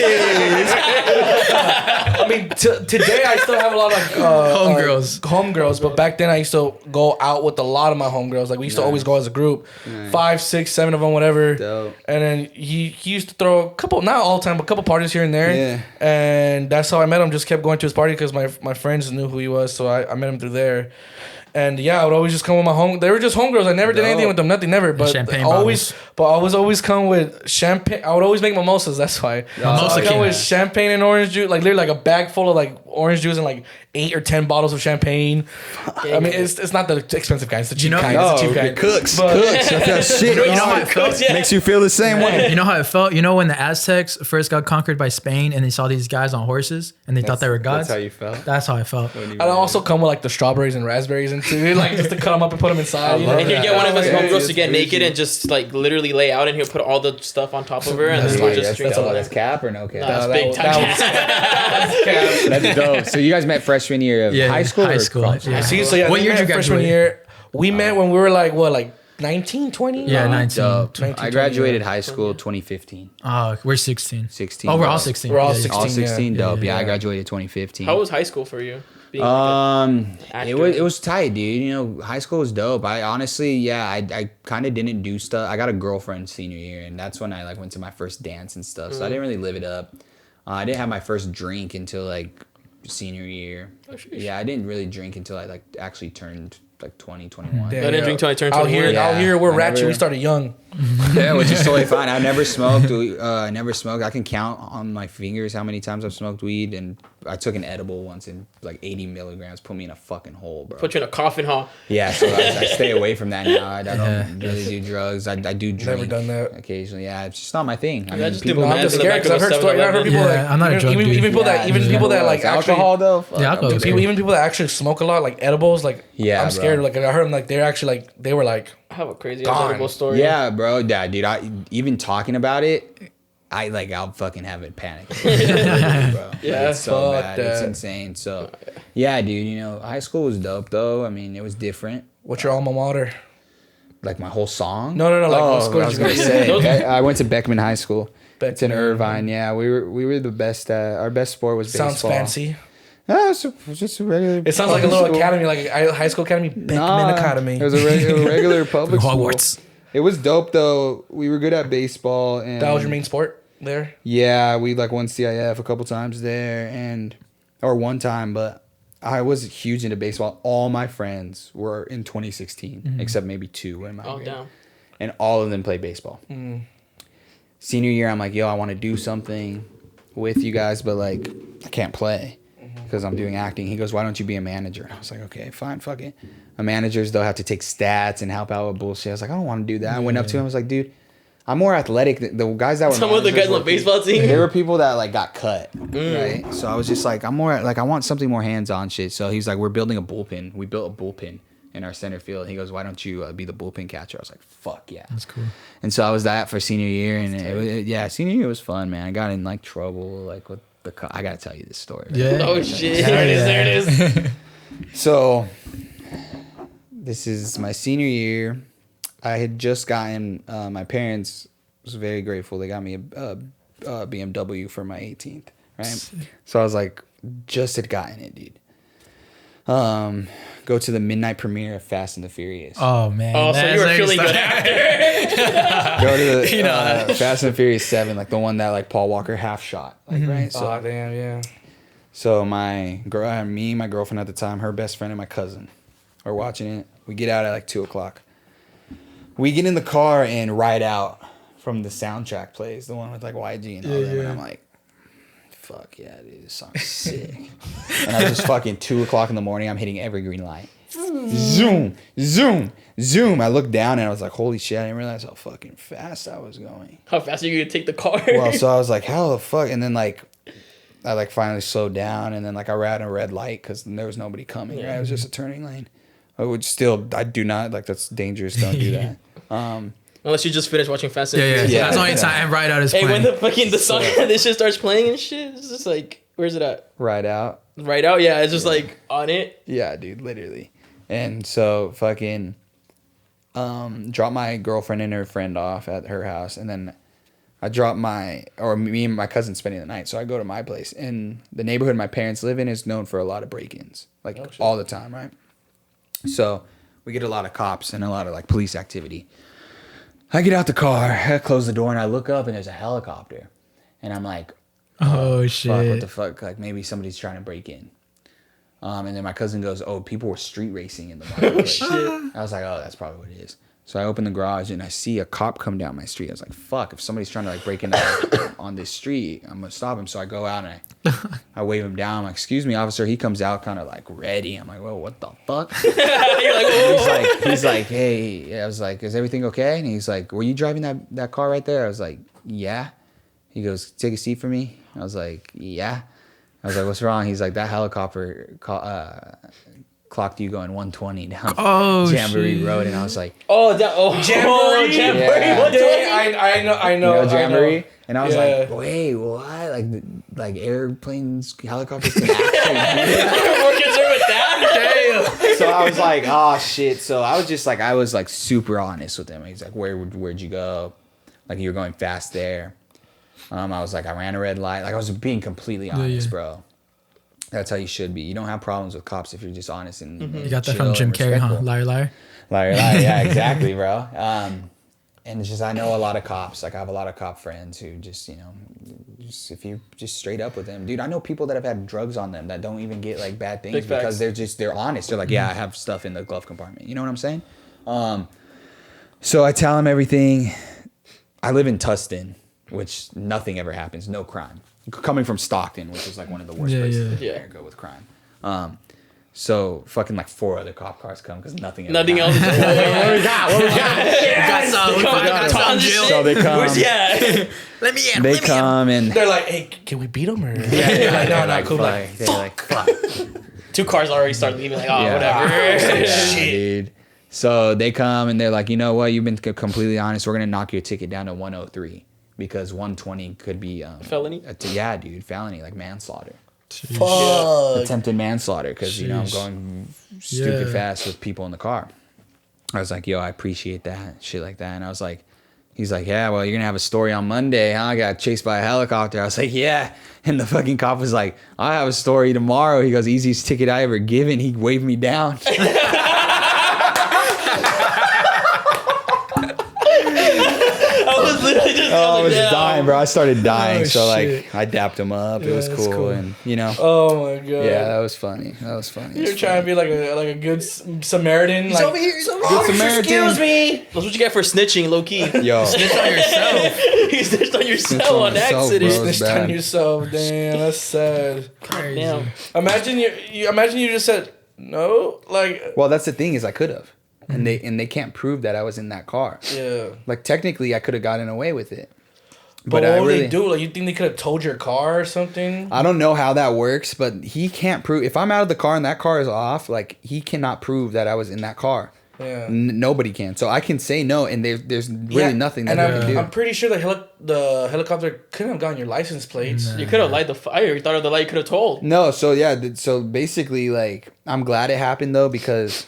I mean, today I still have a lot of Homegirls. homegirls, but back then I used to go out with a lot of my homegirls. Like we used to always go as a group, 5, 6, 7 of them, whatever. Dope. And then he used to throw a couple, not all the time, but a couple parties here and there. Yeah. And that's how I met him. Just kept going to his party because my friends knew who he was, so I met him through there. And yeah, I would always just come with my home. They were just homegirls. I never did anything with them. Nothing, never. But champagne always, but I was always come with champagne. I would always make mimosas. That's why. Mimosa I come king. with champagne and orange juice, like literally like a bag full of like orange juice and like 8 or 10 bottles of champagne. I mean, it's not the expensive kind. It's the cheap know- kind. No, It's the cheap it kind. cooks. But- Cooks. That shit. You know how it felt? Yeah. Makes you feel the same way. You know how it felt? You know when the Aztecs first got conquered by Spain and they saw these guys on horses and they thought they were gods? That's how you felt. That's how I felt. I'd also come with like the strawberries and raspberries into it, like just to cut them up and put them inside. You know? And he'd get one of his Yeah, homegirls it's to get bougie. naked and just like literally lay out, and he'll put all the stuff on top of her, and That's then like- we'll just drink all that's that. cap or no cap? That's that big was- time. that That's dope. So you guys met freshman year of high school? High or school. college? Yeah. See, so yeah, What we year met did you freshman graduate? year? We met when we were like what, like 19, 20? Yeah, No. 19. Dope. 19, I graduated high school 2015. We're 16. 16. Oh, we're all dope. 16. We're all Yeah, yeah. 16. All 16, yeah. dope. Yeah, Yeah. I graduated 2015. How was high school for you? Being like It actor? was tight, dude. You know, high school was dope. I honestly, I kind of didn't do stuff. I got a girlfriend senior year, and that's when I like went to my first dance and stuff. So I didn't really live it up. I didn't have my first drink until like senior year. Yeah, I didn't really drink until I like actually turned like 20, 21. Yeah. I didn't drink till I turned Out 21. here, Yeah. out here, we're I ratchet. never- We started young. Yeah, which is totally fine. I never smoked. I never smoked. I can count on my fingers how many times I've smoked weed, and I took an edible once and like 80 milligrams put me in a fucking hole, bro. Put you in a coffin, huh? Yeah, so I stay away from that now. I don't Yeah. really do drugs. I do drink. Never done that. Occasionally. Yeah, it's just not my thing. I Yeah, mean, just do people. meth. I'm just in the scared back because of I've a heard stories. I've heard 7-Eleven. people Yeah, like I'm not a drug even dude. people that even Yeah, people that like actually alcohol though. Fuck, Yeah, alcohol I'm is good. people even people that actually smoke a lot like edibles like Yeah, I'm scared. bro. Like I heard them like they're actually like they were like I have a crazy Gone. edible story. Yeah, bro. Yeah, dude. Even talking about it, I'll fucking have a panic. Bro. Yeah, it's so fuck bad. It's that. insane. So, yeah, dude. You know, high school was dope though. I mean, it was different. what's your alma mater? Like my whole song. No, like what school I did was you go gonna to? say. I went to Beckman High School. It's in Irvine. Yeah, we were the best. Our best sport was baseball. Sounds fancy. No, it's just a regular. It sounds like a little academy, like a high school academy. Beckman Academy. It was a regular public school. It was dope though. We were good at baseball, and that was your main sport there. Yeah, we like won CIF a couple times there, or one time, but I was huge into baseball. All my friends were in 2016, except maybe 2 in my grade. Damn. And all of them played baseball. Senior year, I'm like, yo, I want to do something with you guys, but like, I can't play because I'm doing acting. He goes, why don't you be a manager? And I was like, okay, fine, fuck it. A managers, they'll have to take stats and help out with bullshit. I was like, I don't want to do that. I went up to him, I was like, dude, I'm more athletic. The guys that were some of the guys on the baseball team, there were people that like got cut, right? So I was just like, I'm more like, I want something more hands-on shit. So he's like, we're building a bullpen. We built a bullpen in our center field. He goes, why don't you be the bullpen catcher? I was like, fuck yeah. That's cool. And so I was that for senior year, and senior year was fun, man. I got in like trouble, like with I gotta tell you this story. Right? Yeah. Oh shit! There it is. So this is my senior year. I had just gotten. My parents was very grateful. They got me a BMW for my 18th. Right. So I was like, just had gotten it, dude. Go to the midnight premiere of Fast and the Furious. Oh man! Oh, so you were feeling good after. Go to the Fast and the Furious 7, like the one that like Paul Walker half shot, like right. So damn, yeah. So my girlfriend at the time, her best friend, and my cousin are watching it. We get out at like 2:00. We get in the car and ride out from the soundtrack plays, the one with like YG and all that. And I'm like, fuck yeah, dude, this song's sick. And I was just fucking 2:00 in the morning. I'm hitting every green light. Zoom, zoom, zoom. I looked down and I was like, holy shit, I didn't realize how fucking fast I was going. How fast are you gonna take the car? Well, so I was like, how the fuck? And then like, I like finally slowed down, and then like I ran a red light because there was nobody coming. Right? It was just a turning lane. I do not, like, that's dangerous. Don't do that. Unless you just finished watching Fast and Furious. Yeah. That's the only time Ride Out is playing. Hey, when the fucking song this shit starts playing and shit, it's just like, where's it at? Ride Out. Ride Out, yeah. It's just like on it. Yeah, dude, literally. And so fucking dropped my girlfriend and her friend off at her house, and then I dropped me and my cousin spending the night. So I go to my place, and the neighborhood my parents live in is known for a lot of break-ins, like all the time, right? So we get a lot of cops and a lot of like police activity. I get out the car, I close the door, and I look up, and there's a helicopter, and I'm like, oh shit, fuck, what the fuck? Like maybe somebody's trying to break in. And then my cousin goes, oh, people were street racing in the marketplace. I was like, oh, that's probably what it is. So I open the garage and I see a cop come down my street. I was like, fuck, if somebody's trying to like break in on this street, I'm going to stop him. So I go out and I wave him down. I'm like, excuse me, officer. He comes out kind of like ready. I'm like, whoa, what the fuck? You're like, he's like, hey, I was like, is everything okay? And he's like, were you driving that car right there? I was like, yeah. He goes, take a seat for me. I was like, yeah. I was like, what's wrong? He's like, that helicopter clocked you going 120 down Jamboree Road. And I was like, Jamboree? Yeah. What day? I know. You know Jamboree? And I was like, wait, what? Like airplanes, helicopters can actually do that? More concerned with that? Damn. So I was like, oh shit. So I was just like, I was like super honest with him. He's like, where'd you go? Like, you were going fast there. I was like, I ran a red light. Like, I was being completely honest, bro. That's how you should be. You don't have problems with cops if you're just honest and you got that from Jim Carrey, huh? Liar, liar. Liar, liar. Yeah, exactly, bro. And it's just, I know a lot of cops. Like, I have a lot of cop friends who just, if you just straight up with them. Dude, I know people that have had drugs on them that don't even get, like, bad things because they're honest. They're like, yeah, I have stuff in the glove compartment. You know what I'm saying? So I tell them everything. I live in Tustin, which nothing ever happens, no crime. Coming from Stockton, which is like one of the worst places to go with crime. So fucking like 4 other cop cars come because nothing else. What we got? So they come. Let me in. They come and they're like, hey, can we beat them or? Yeah, no, cool. They're like, fuck. 2 cars already start leaving. Like, whatever. Shit, dude. So they come and they're like, you know what? You've been completely honest. We're gonna knock your ticket down to 103 because 120 could be felony. Yeah, dude, felony, like manslaughter. Fuck. Attempted manslaughter because I'm going stupid fast with people in the car. I was like, yo, I appreciate that, shit like that. And I was like, He's like, yeah, well, you're going to have a story on Monday, huh? I got chased by a helicopter. I was like, yeah. And the fucking cop was like, I have a story tomorrow. He goes, easiest ticket I ever given. He waved me down. I was dying, bro. I started dying. So, like, I dapped him up. It was cool. And, you know. Oh, my God. Yeah, that was funny. You're trying to be like a good Samaritan. He's like, over here. Good Samaritan. Excuse me. That's what you get for snitching, low key. Yo. Snitch on yourself. You snitched on yourself on accident. bro. Snitched on yourself. Damn, that's sad. Crazy. Damn. Imagine you just said no. Like, Well, that's the thing is I could have. And they can't prove that I was in that car. yeah. Like, technically, I could have gotten away with it. But what would they do? Like, you think they could have towed your car or something? I don't know how that works, but he can't prove. If I'm out of the car and that car is off, like, he cannot prove that I was in that car. Yeah. Nobody can. So I can say no, and there's really nothing that they can do. I'm pretty sure the helicopter couldn't have gotten your license plates. You could have light the fire. You thought of the light you could have told. No, so yeah, so basically, like, I'm glad it happened, though, because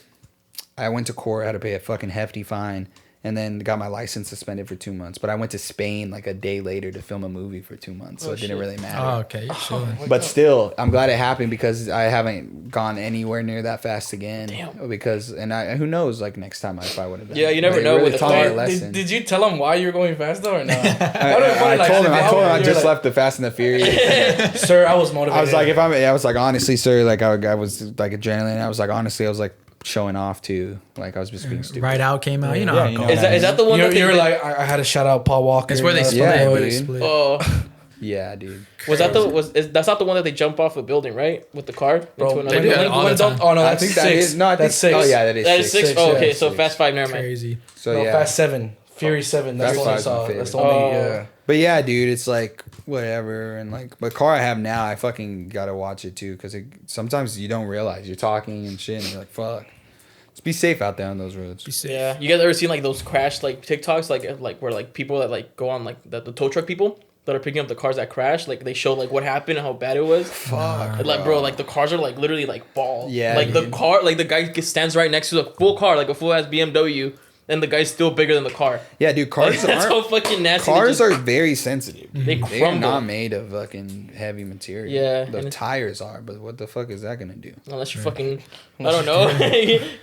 I went to court, had to pay a fucking hefty fine, and then got my license suspended for 2 months. But I went to Spain like a day later to film a movie for 2 months, so it didn't really matter. Oh, okay. You're chilling. But still, I'm glad it happened because I haven't gone anywhere near that fast again. Damn. Because who knows, like next time if I would have done. Yeah, you never Like, know really with the taught me a car. lesson. Did you tell him why you were going fast though or not? I told him I just left the Fast and the Furious. Sir, I was motivated. I was like, I was like, honestly, sir, like I was like adrenaline. I was like, honestly, I was like showing off too. Like I was just being stupid. Right Out came out. You know Yeah, how you it know goes. Is that the one that you were like, I had to shout out Paul Walker. It's where they split. Yeah, where they dude. split. Oh, Yeah, dude. that's not the one that they jump off a building, right? With the car Bro, into another they do that building? all the time. Oh no, I that's think six. that is. No, I think That's six. Oh yeah, that is. That is six. Six, Oh, yeah, okay, so six. Fast Five, never mind. Crazy. So No, yeah. Fast 7. Fury 7. That's the one I Fast 5's my saw. favorite. That's the only. Oh. Yeah. But yeah, dude, it's like whatever, and like the car I have now, I fucking gotta watch it too, because sometimes you don't realize you're talking and shit, and you're like, fuck. Just be safe out there on those roads. Be safe. Yeah, you guys ever seen like those crash like TikToks like where like people that like go on like the tow truck people that are picking up the cars that crashed, like they show like what happened and how bad it was. Fuck. And, like bro, like the cars are like literally like ball. Yeah, like dude. the car, like the guy stands right next to the full car, like a full ass BMW, and the guy's still bigger than the car. Yeah, dude, Like, cars that's how aren't. fucking nasty. Cars are very sensitive. They They're crumble. not made of fucking heavy material. Yeah, The and tires are, but what the fuck is that gonna do? Unless you fucking, I don't know,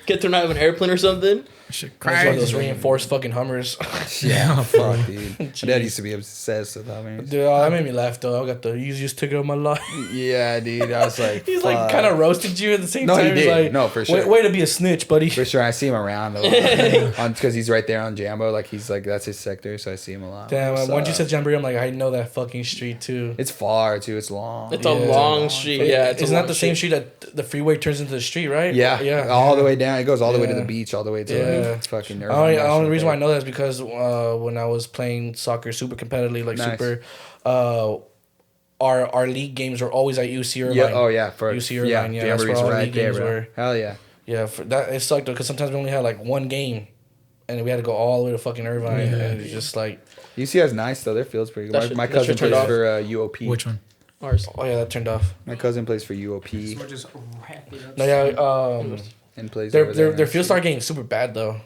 get thrown out of an airplane or something. Shit, That's one of those crazy. reinforced fucking Hummers. Yeah, fuck, dude. My dad used to be obsessed with Hummers. Dude, that made me laugh though. I got the easiest ticket of my life. Yeah, dude. I was like, He's like kind of roasted you at the same No, he time. He's did. like, No, for sure. Way to be a snitch, buddy. For sure, I see him around a lot because he's right there on Jambo. Like he's like that's his sector, so I see him a lot. Damn, What's once you up? said Jamboree, I'm like, I know that fucking street too. It's far too. It's long. It's a long street. Yeah, it's Isn't a that the long same street that the freeway turns into the street, right? yeah, all the way down. It goes all the way to Yeah. the beach, all the way to Yeah. like, fucking. The only reason why I know that is because when I was playing soccer super competitively, like Nice. super, our league games were always at UC Irvine. Yeah. Oh yeah. For UC Irvine, yeah, that's where Jamboree's all the right league there, games bro. were. Hell yeah. Yeah, for that it sucked though because sometimes we only had like one game, and we had to go all the way to fucking Irvine, and it was just like, UCI's nice though. Their field's pretty good. My That cousin shit turned plays off. for UOP. Which one? Ours. oh yeah, that turned off. My cousin plays for UOP just wrap it up. No, yeah, and plays over their there. field start getting super bad though.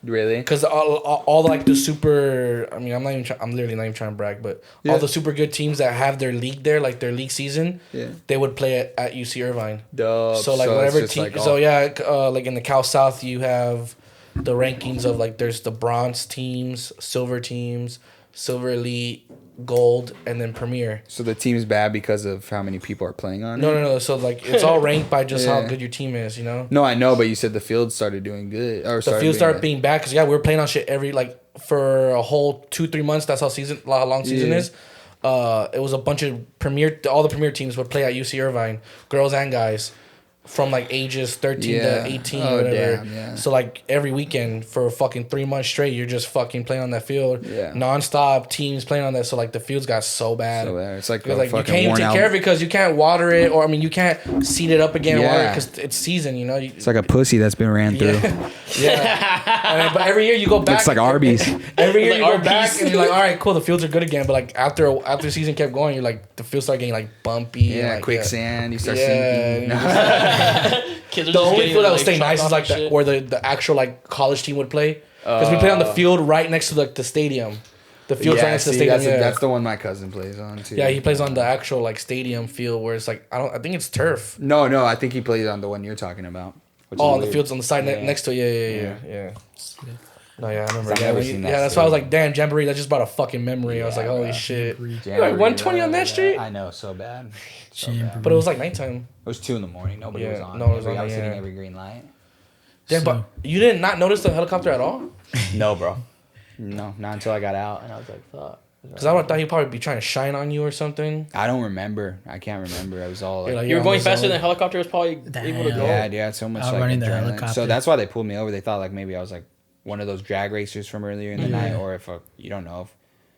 Really? Because all like the super, I mean, I'm literally not even trying to brag, but Yeah. all the super good teams that have their league there, like their league season, Yeah. they would play at UC Irvine. Dope. So like it's whatever just, team, like, so all- yeah, like in the Cal South, you have the rankings of like there's the bronze teams, silver teams, silver elite, gold, and then premier. So the team's bad because of how many people are playing on it? No. So like it's all ranked by just how Yeah. good your team is, you know. No, I know, but you said the field started doing good. Or The field started being bad because we were playing on shit every like for a whole 2-3 months. That's how long season Yeah. is. It was a bunch of all the premier teams would play at UC Irvine, girls and guys, from like ages 13 Yeah. to 18, Oh, whatever. damn, yeah. So like every weekend for fucking 3 months straight, you're just fucking playing on that field, Yeah. nonstop teams playing on that. So like the fields got so bad. So it's like, Because, a like you fucking can't even worn take out. care of it because you can't water it, or I mean you can't seed it up again and water it Yeah. because it's season, you know. It's like a pussy that's been ran through. Yeah. But every year you go back. It's like Arby's. Every year Like you go Arby's. back and you're like, all right, cool, the fields are good again. But like after the season kept going, you're like the fields start getting like bumpy. and, Yeah, like, quicksand. You start Yeah. sinking. Kids are The just only getting, field that would like, stay nice chopped is like off and shit. where the actual like college team would play. Because we play on the field right next to the stadium. The field's right next to the stadium. That's the one my cousin plays on too. Yeah, he plays on the actual like stadium field where it's like I think it's turf. No, I think he plays on the one you're talking about. On the field's on the side next to it. Yeah. No, yeah, I remember. That's why I was like, damn, Jamboree, that just brought a fucking memory. I was like, holy shit. You're like 120 on that street? I know, so bad. But it was like nighttime. It was 2 a.m. Nobody was on. I was hitting every green light. Damn, but you did not notice the helicopter at all? No, bro. No, not until I got out, and I was like, fuck. Because I thought he'd probably be trying to shine on you or something. I don't remember. I can't remember. I was all like... You were going faster than the helicopter was probably able to go. Yeah, so much like running the adrenaline. helicopter. So that's why they pulled me over. They thought like maybe I was like one of those drag racers from earlier in the night, or if you don't know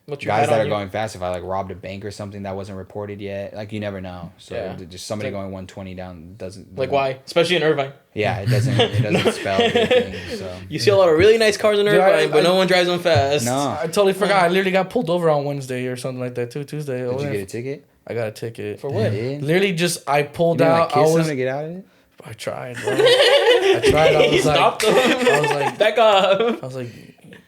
if guys that are going fast, if I like robbed a bank or something that wasn't reported yet, like you never know. So just somebody going 120 down doesn't like why, especially in Irvine. Yeah, it doesn't spell anything. So you see a lot of really nice cars in Irvine, but no one drives them fast. No, I totally forgot. I literally got pulled over on Wednesday or something like that too. Tuesday. Did you get a ticket? I got a ticket. For what? Literally just I pulled out. I was to get out of it. I tried. Bro. I tried. I was like, stopped him. I was like, back up. I was like,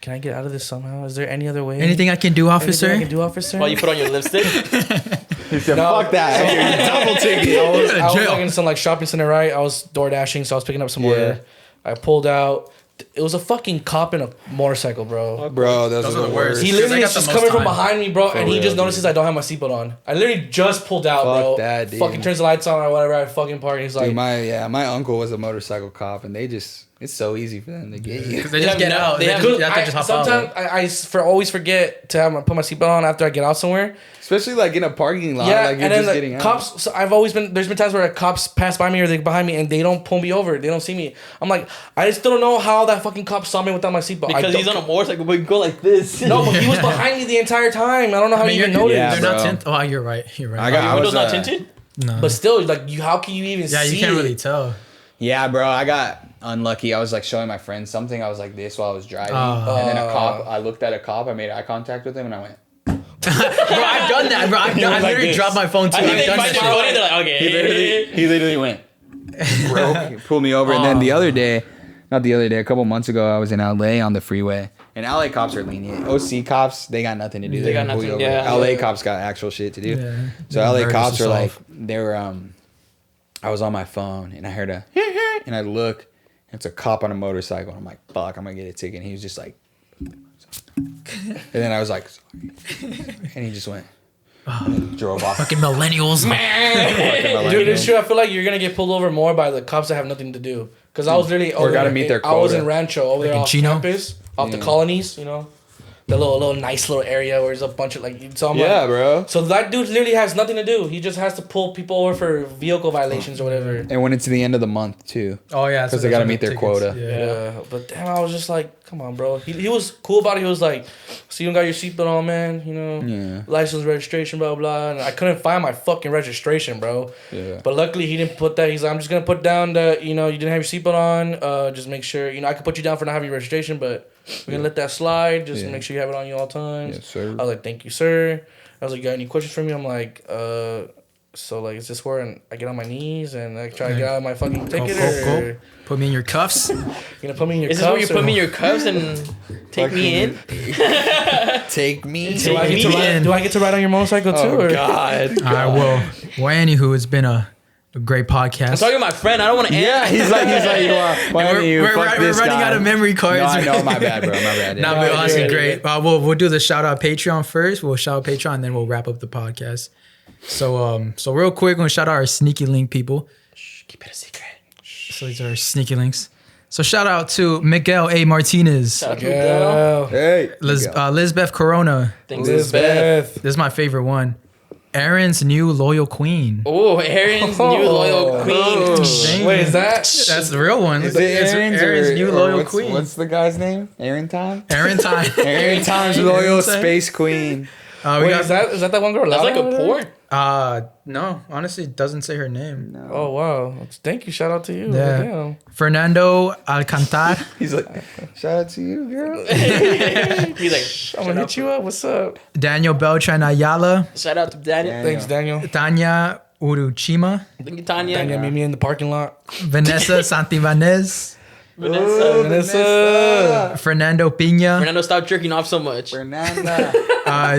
can I get out of this somehow? Is there any other way? Anything I can do, officer? Anything I can do, officer? While you put on your lipstick. He said, "Fuck that! Double ticket." I was like in some like shopping center, right? I was door dashing, so I was picking up some order. I pulled out. It was a fucking cop in a motorcycle, bro. Bro, those are the worst. He literally is just coming from behind me, bro, and he just notices I don't have my seatbelt on. I literally just pulled out, bro. Fuck that, dude. Fucking turns the lights on or whatever. I fucking park. He's like, dude, my uncle was a motorcycle cop, and it's so easy for them to get you. Because they just get out. They have to just hop out. Sometimes I always forget to put my seatbelt on after I get out somewhere. Especially like in a parking lot, like you're just getting out. Cops. So there's been times where cops pass by me or they behind me and they don't pull me over. They don't see me. I'm like, I still don't know how that fucking cop saw me without my seatbelt. Because he's on a motorcycle, but you go like this. No, but he was behind me the entire time. I don't know how you even noticed. They're not tinted. Oh, you're right. You're right. Your windows not tinted? No. But still, like, how can you even see? Yeah, you can't really tell. Yeah, bro, I got unlucky. I was like showing my friend something. I was like this while I was driving, and then I looked at a cop. I made eye contact with him, and I went. Bro, I've done that, bro. I literally dropped my phone too. I've done that shit. They're like, okay. He literally went. Broke, pulled me over, and then a couple months ago, I was in LA on the freeway. And LA cops are lenient. OC cops, they got nothing to do. They got nothing. Yeah. LA cops got actual shit to do. Yeah. So LA cops are like, they were. I was on my phone and I heard and I look, and it's a cop on a motorcycle. And I'm like, fuck, I'm gonna get a ticket. And he was just like, and then I was like, sorry. And he just went. And drove off. Fucking millennials. Dude, it's true. I feel like you're gonna get pulled over more by the cops that have nothing to do. Because I was literally I was in Rancho over there off campus, off the colonies, you know. The little nice little area where there's a bunch of like so I'm like, bro. So that dude literally has nothing to do. He just has to pull people over for vehicle violations or whatever. And when it's the end of the month too. Oh yeah, because they gotta meet their quota. Yeah, but damn, I was just like, come on, bro. He was cool about it. He was like, so you don't got your seatbelt on, man. You know, license, registration, blah blah. And I couldn't find my fucking registration, bro. Yeah. But luckily he didn't put that. He's like, I'm just gonna put down that you know you didn't have your seatbelt on. Just make sure you know I could put you down for not having your registration, but. We're gonna let that slide. Just make sure you have it on you all times. Yes, sir. I was like, thank you, sir. I was like, you got any questions for me? I'm like, so like, is this where I get on my knees and I try to get out of my fucking ticket? Or put me in your cuffs. You're gonna put me in your cuffs? Is this where you put me in your cuffs and take me in? Take me. Do I get to ride on your motorcycle too? Oh, God. All right, well, anywho, it's been a great podcast. I'm talking to my friend. I don't want to end. Yeah, he's like, we're running out of memory cards. No, I know, my bad, bro. My bad. Nah, but honestly, great. We'll do the shout out Patreon first. We'll shout out Patreon, and then we'll wrap up the podcast. So real quick, we're gonna shout out our sneaky link people. Shh, keep it a secret. So these are our sneaky links. So shout out to Miguel A. Martinez. Shout out to Miguel. Hey, Lisbeth Corona. Thanks, Lisbeth. This is my favorite one. Aaron's new loyal queen. Oh, Aaron's new loyal queen. Wait, is that? That's the real one. Is it Aaron's new loyal queen. What's the guy's name? Aaron Time? Aaron Time. Aaron Time's loyal space queen. Wait, is that one girl? That's like a porn. No, honestly, it doesn't say her name. No. Oh wow! Thank you. Shout out to you. Yeah. Damn. Fernando Alcantar. He's like, shout out to you, girl. He's like, I'm gonna hit you up. What's up? Daniel Beltran Ayala. Shout out to Daniel. Thanks, Daniel. Tanya Uruchima. Thank you, Tanya. Tanya, meet me in the parking lot. Vanessa Santibanez. Vanessa. Fernando Pina. Fernando, stop jerking off so much. Fernanda.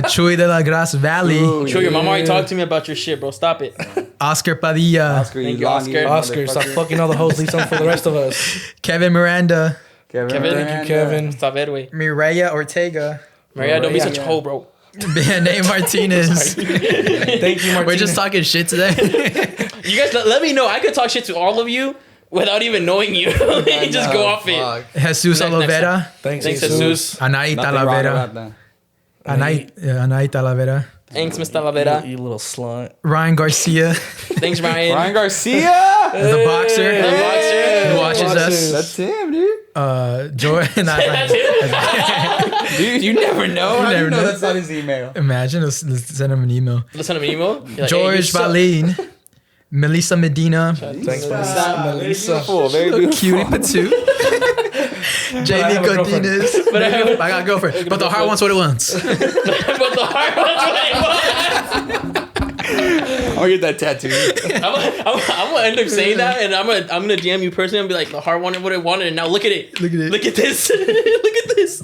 Chuy de la Gracia Valley. Sure, your mom already talked to me about your shit, bro. Stop it. Oscar Padilla. Oscar, Thank you you, longy Oscar. Oscar, stop motherfucker. fucking all the hoes. Leave some for the rest of us. Kevin Miranda. Kevin. Thank you, Kevin. Stop it, way. Mireya Ortega. Maria, don't be such a Yeah. hoe, bro. Nate Martinez. Thank you, Martinez. We're just talking shit today. You guys, let me know. I could talk shit to all of you without even knowing you. Just go off it. Jesus Next Olivera. Thanks, Thanks, Jesus. Jesus. Anay Nothing wrong Talavera. about that. Anay Talavera. Thanks, Mr. Lavera. You little slut. Ryan Garcia. Thanks, Ryan. Ryan Garcia. The boxer. The boxer. Who watches us. That's him, dude. Jordan. That's it. Dude, you never know. How do never you know know. that's not his email? Imagine, let's send him an email. Let's send him an email. Be like, hey, you George suck. Valine. Melissa Medina. Thanks, Stop. Melissa. Beautiful, very beautiful. Cutie Patu. Jamie have a girlfriend. Godinez. But I have- I got a girlfriend. But the heart wants what it wants. But the heart wants what it wants. I'll get that tattoo. I'm gonna end up saying that, and I'm gonna DM you personally and be like, the heart wanted what it wanted, and now look at it. Look at it. Look at this. Look at this.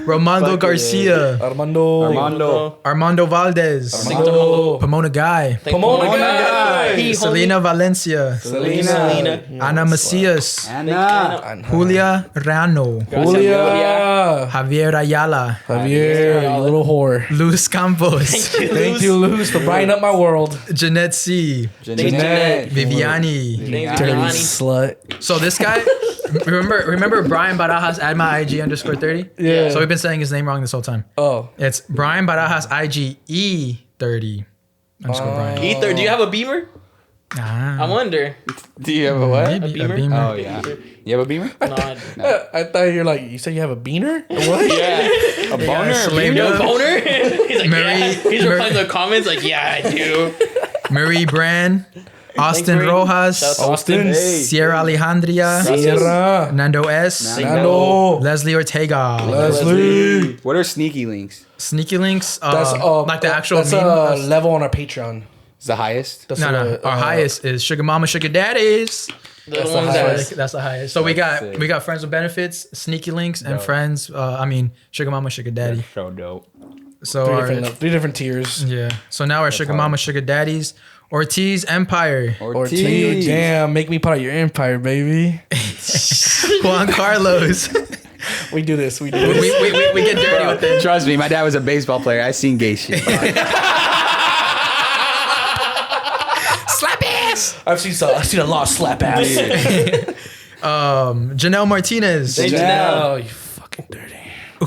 Romando Fuck Garcia. Armando. Armando Valdez. Armando. Pomona Guy. Pomona guy. Hey, Selena Valencia. Selena. Ana Macias. Anna. Julia Rano. Julia. Javier Ayala. Javier, you little whore. Luz Campos. Thank you, Luz, for brightening up my world. Jeanette C. Jeanette. Viviani. Thanks, Dirty Viviani. slut. So this guy, remember Brian Barajas at my IG _30? Yeah. So we've been saying his name wrong this whole time. Oh. It's Brian Barajas IG E30 _ Brian. Ether, do you have a Beamer? I Ah, wonder. Do you have a what? maybe A a Beamer? Beamer. Oh, yeah. You have a beamer? No, I thought you said you have a beaner? What? yeah. A boner? slammed You up. have a boner? He's like, Marie- yeah. He's replying to the comments like, yeah, I do. Marie Brand, Austin Marie. Rojas, Shout out to Austin. Hey. Sierra Alejandria, Sierra. Nando S, Nando. Leslie Ortega, Leslie. What are sneaky links? Sneaky Links, That's like the actual that's meme. a level on our Patreon. Is the highest? That's No, our highest is Sugar Mama, Sugar Daddies. The That's the ones highest. that That's the highest. So we sick. got Friends with Benefits, Sneaky Links, and Dope. Friends. Sugar Mama, Sugar Daddy. So dope. So Three different tiers. yeah. So now our Sugar Mama, Sugar Daddies, Ortiz Empire, Ortiz. Damn, make me part of your empire, baby. Juan Carlos. We do this. we get dirty with it. Trust me, my dad was a baseball player. I seen gay shit. Slap ass. I've seen a lot of slap ass. Janelle Martinez, Thanks, Janelle, you fucking dirty.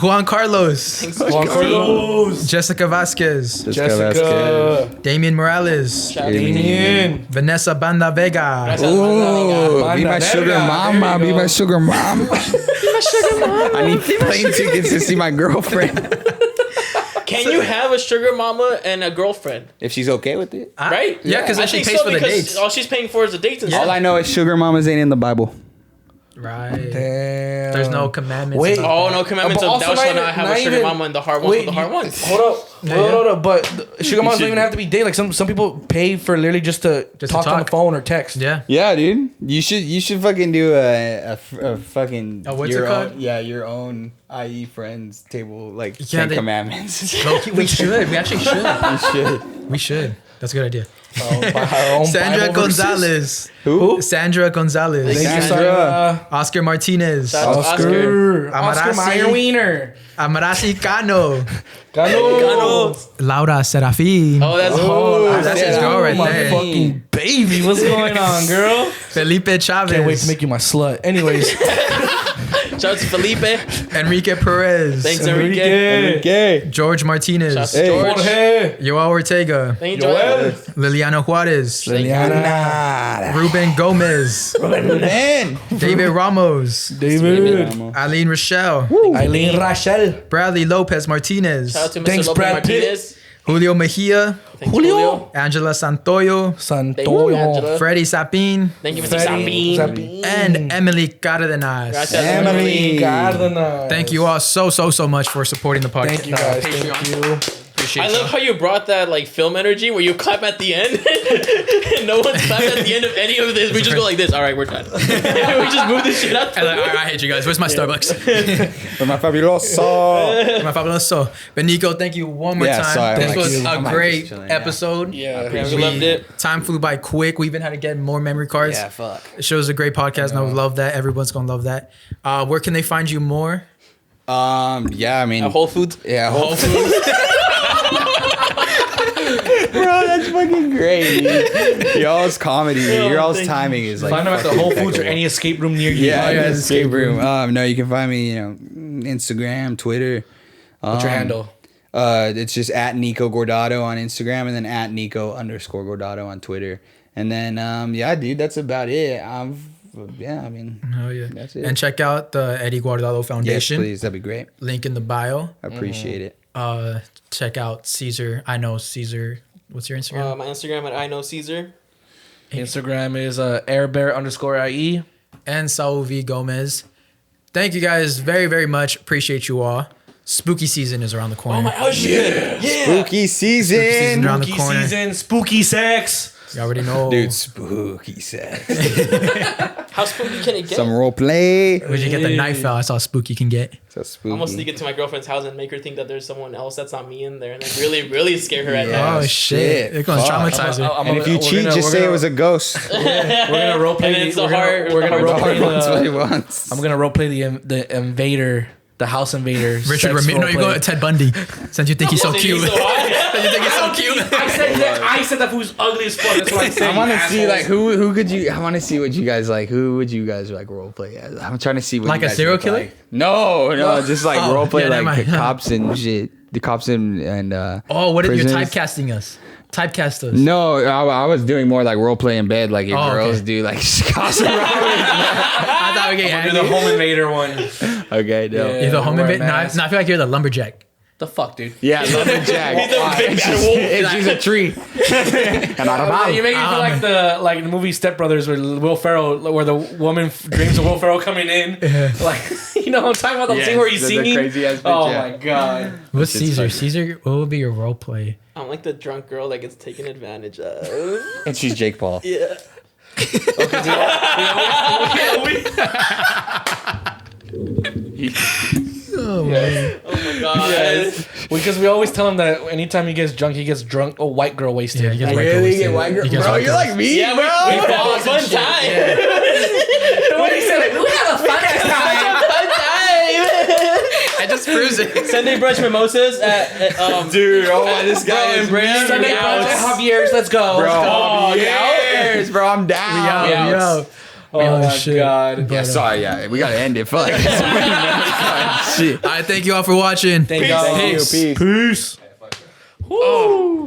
Juan Carlos, Juan Carlos. Jessica Vasquez, Jessica. Damian Morales, Shout out to Damien. Vanessa Banda Vega, Ooh, be my Banda sugar verga. mama. There Be you my go. sugar mama. I need plane tickets to see my girlfriend. Can you have a sugar mama and a girlfriend? If she's okay with it. Right? Yeah, because I then she think pays so, for the because dates. all she's paying for is the dates and All stuff. I know is sugar mamas ain't in the Bible. Right. Damn. There's no commandments. Wait. about Oh, that. no commandments But of also thou shalt not not have a even- sugar mama and the heart wants what the heart wants. Hold up. Hold up. But sugar moms should- don't even have to be date. Like some people pay for literally just to talk on the talk. phone or text. Yeah. Yeah, dude. You should fucking do a fucking what's your it called? own, your own I.E Friends table, like Yeah, 10 they- commandments. Low-key, we should. We actually should. You should. We should. That's a good idea. By our own Sandra Bible verses. Gonzalez. Who? Sandra Gonzalez. Thank you, Sandra. Sandra. Oscar Martinez. Shout out to Oscar. Amarasi. Oscar Meyer Wiener. Amarasi Cano. Cano. Laura Serafin. Oh, that's That's his girl right my there. fucking baby. What's going on, girl? Felipe Chavez. Can't wait to make you my slut. Anyways. Shout out to Felipe. Enrique Perez. Thanks, Enrique. Okay. George Martinez. Shout out to Hey. George. Jorge. Joel Ortega. Thank you, Joel. Joel. Liliana Juarez. Liliana. Ruben Gomez. Man. David Ramos. David. Eileen Rochelle. Eileen Rachel. Bradley Lopez Martinez. Shout out to Mr. Thanks, Lopez Brad Pitt. Martinez. Julio Mejia. Thanks, Julio. Angela Santoyo. Thank you, Santoyo. Angela. Freddie Sapin. Thank you, Mr. Sabine. And Emily Cardenas. Gracias, Emily Emily. Cardenas. Thank you all so much for supporting the podcast. Thank you guys. Thank you. appreciate I love how you brought that like film energy where you clap at the end. And no one's clapped at the end of any of this. We just go like this. All right, we're done. We just move this shit out. And like, all right, I hate you guys. Where's my Starbucks? For my fabuloso. My fabuloso. But Nico, thank you one more time. Sorry, this was a great episode. Yeah, we loved it. Time flew by quick. We even had to get more memory cards. Yeah, fuck. It shows a great podcast, and I love that. Everyone's gonna love that. Where can they find you more? Yeah, I mean, At Whole Foods. Yeah, Whole Foods. Bro, that's fucking great. Dude. Y'all's comedy, your all's timing is like. Find them at the Whole Foods or any escape room near you. Yeah, escape room. No, you can find me, Instagram, Twitter. What's your handle? It's just at Niko Guardado on Instagram, and then at Niko_Guardado on Twitter. And then, yeah, dude, that's about it. Yeah, I mean, Oh yeah, that's it. And check out the Eddie Guardado Yes, Foundation. please, that'd be great. Link in the bio. I appreciate it. Check out Cesar. I know Cesar. What's your Instagram? My Instagram at I know Cesar. Instagram is airbear_IE. And Saul V Gomez. Thank you guys very, very much. Appreciate you all. Spooky season is around the corner. Spooky season. Spooky season around the Spooky corner. season, spooky sex. You already know. Dude, spooky sex. How spooky can it get? Some role play. Where'd you get the knife out? That's how spooky you can get. So spooky. I'm gonna sneak into my girlfriend's house and make her think that there's someone else that's not me in there, and then really, really scare her at night. Oh shit! They're gonna Fuck. traumatize her. And if you cheat, just say it was a ghost. We're gonna roleplay. And it's the We're gonna hard roleplay. That's what he wants. I'm gonna roleplay the invader, the house invader. Richard sex Ramirez. No, roleplay. you go Ted Bundy. Since you think he's so Since cute. he's so hot. Since you think he's so cute. I said that fool's ugly as fuck. That's what I'm saying. I want to see assholes. like who could you? I want to see what you guys like. Who would you guys like role play as? I'm trying to see what Like you a guys serial look killer? like. No, just like Oh, role play yeah, never like the mind. cops and shit. The cops and Oh, what are you prisoners. typecasting us? Typecast us. No, I was doing more like role play in bed, like your Oh, girls okay. do, like Casa Roberts. I thought we You're get the home invader one. Okay, no. Yeah. You're the home wear a invader. No, I mask. feel like you're the lumberjack. The fuck, dude. Yeah, lumberjack. He's a big It's bad just- wolf. It's just a tree. And You make me feel like the movie Step Brothers with Will Ferrell, where the woman dreams of Will Ferrell coming in. Like, you know what I'm talking about? The Yes, scene where he's the singing. crazy-ass bitch, Oh yeah. my god. What's That shit's Caesar? funny. Caesar, what would be your role play? I'm like the drunk girl that gets taken advantage of. And she's Jake Paul. Yeah. Oh man. Oh my god. Because we always tell him that anytime he gets drunk, he gets drunk. Oh, white girl wasted. Yeah, he gets I white girl really wasted. get white girl. He gets Bro, white you're girls. like me, Yeah, bro. we had a fun time. What he said? We have a fun time. Fun time. I just proves it. Sunday brunch mimosas at Dude, this guy Bro, is Brandon, Sunday we brunch out. at Javier's. Let's go. Bro, Oh, years, bro. I'm down. We out. Yeah. We out. Oh my shit. god. Yeah, sorry, yeah. We gotta end it. Fuck. Shit. All right, thank you all for watching. Thank God. Thank you. Peace. Peace. Woo.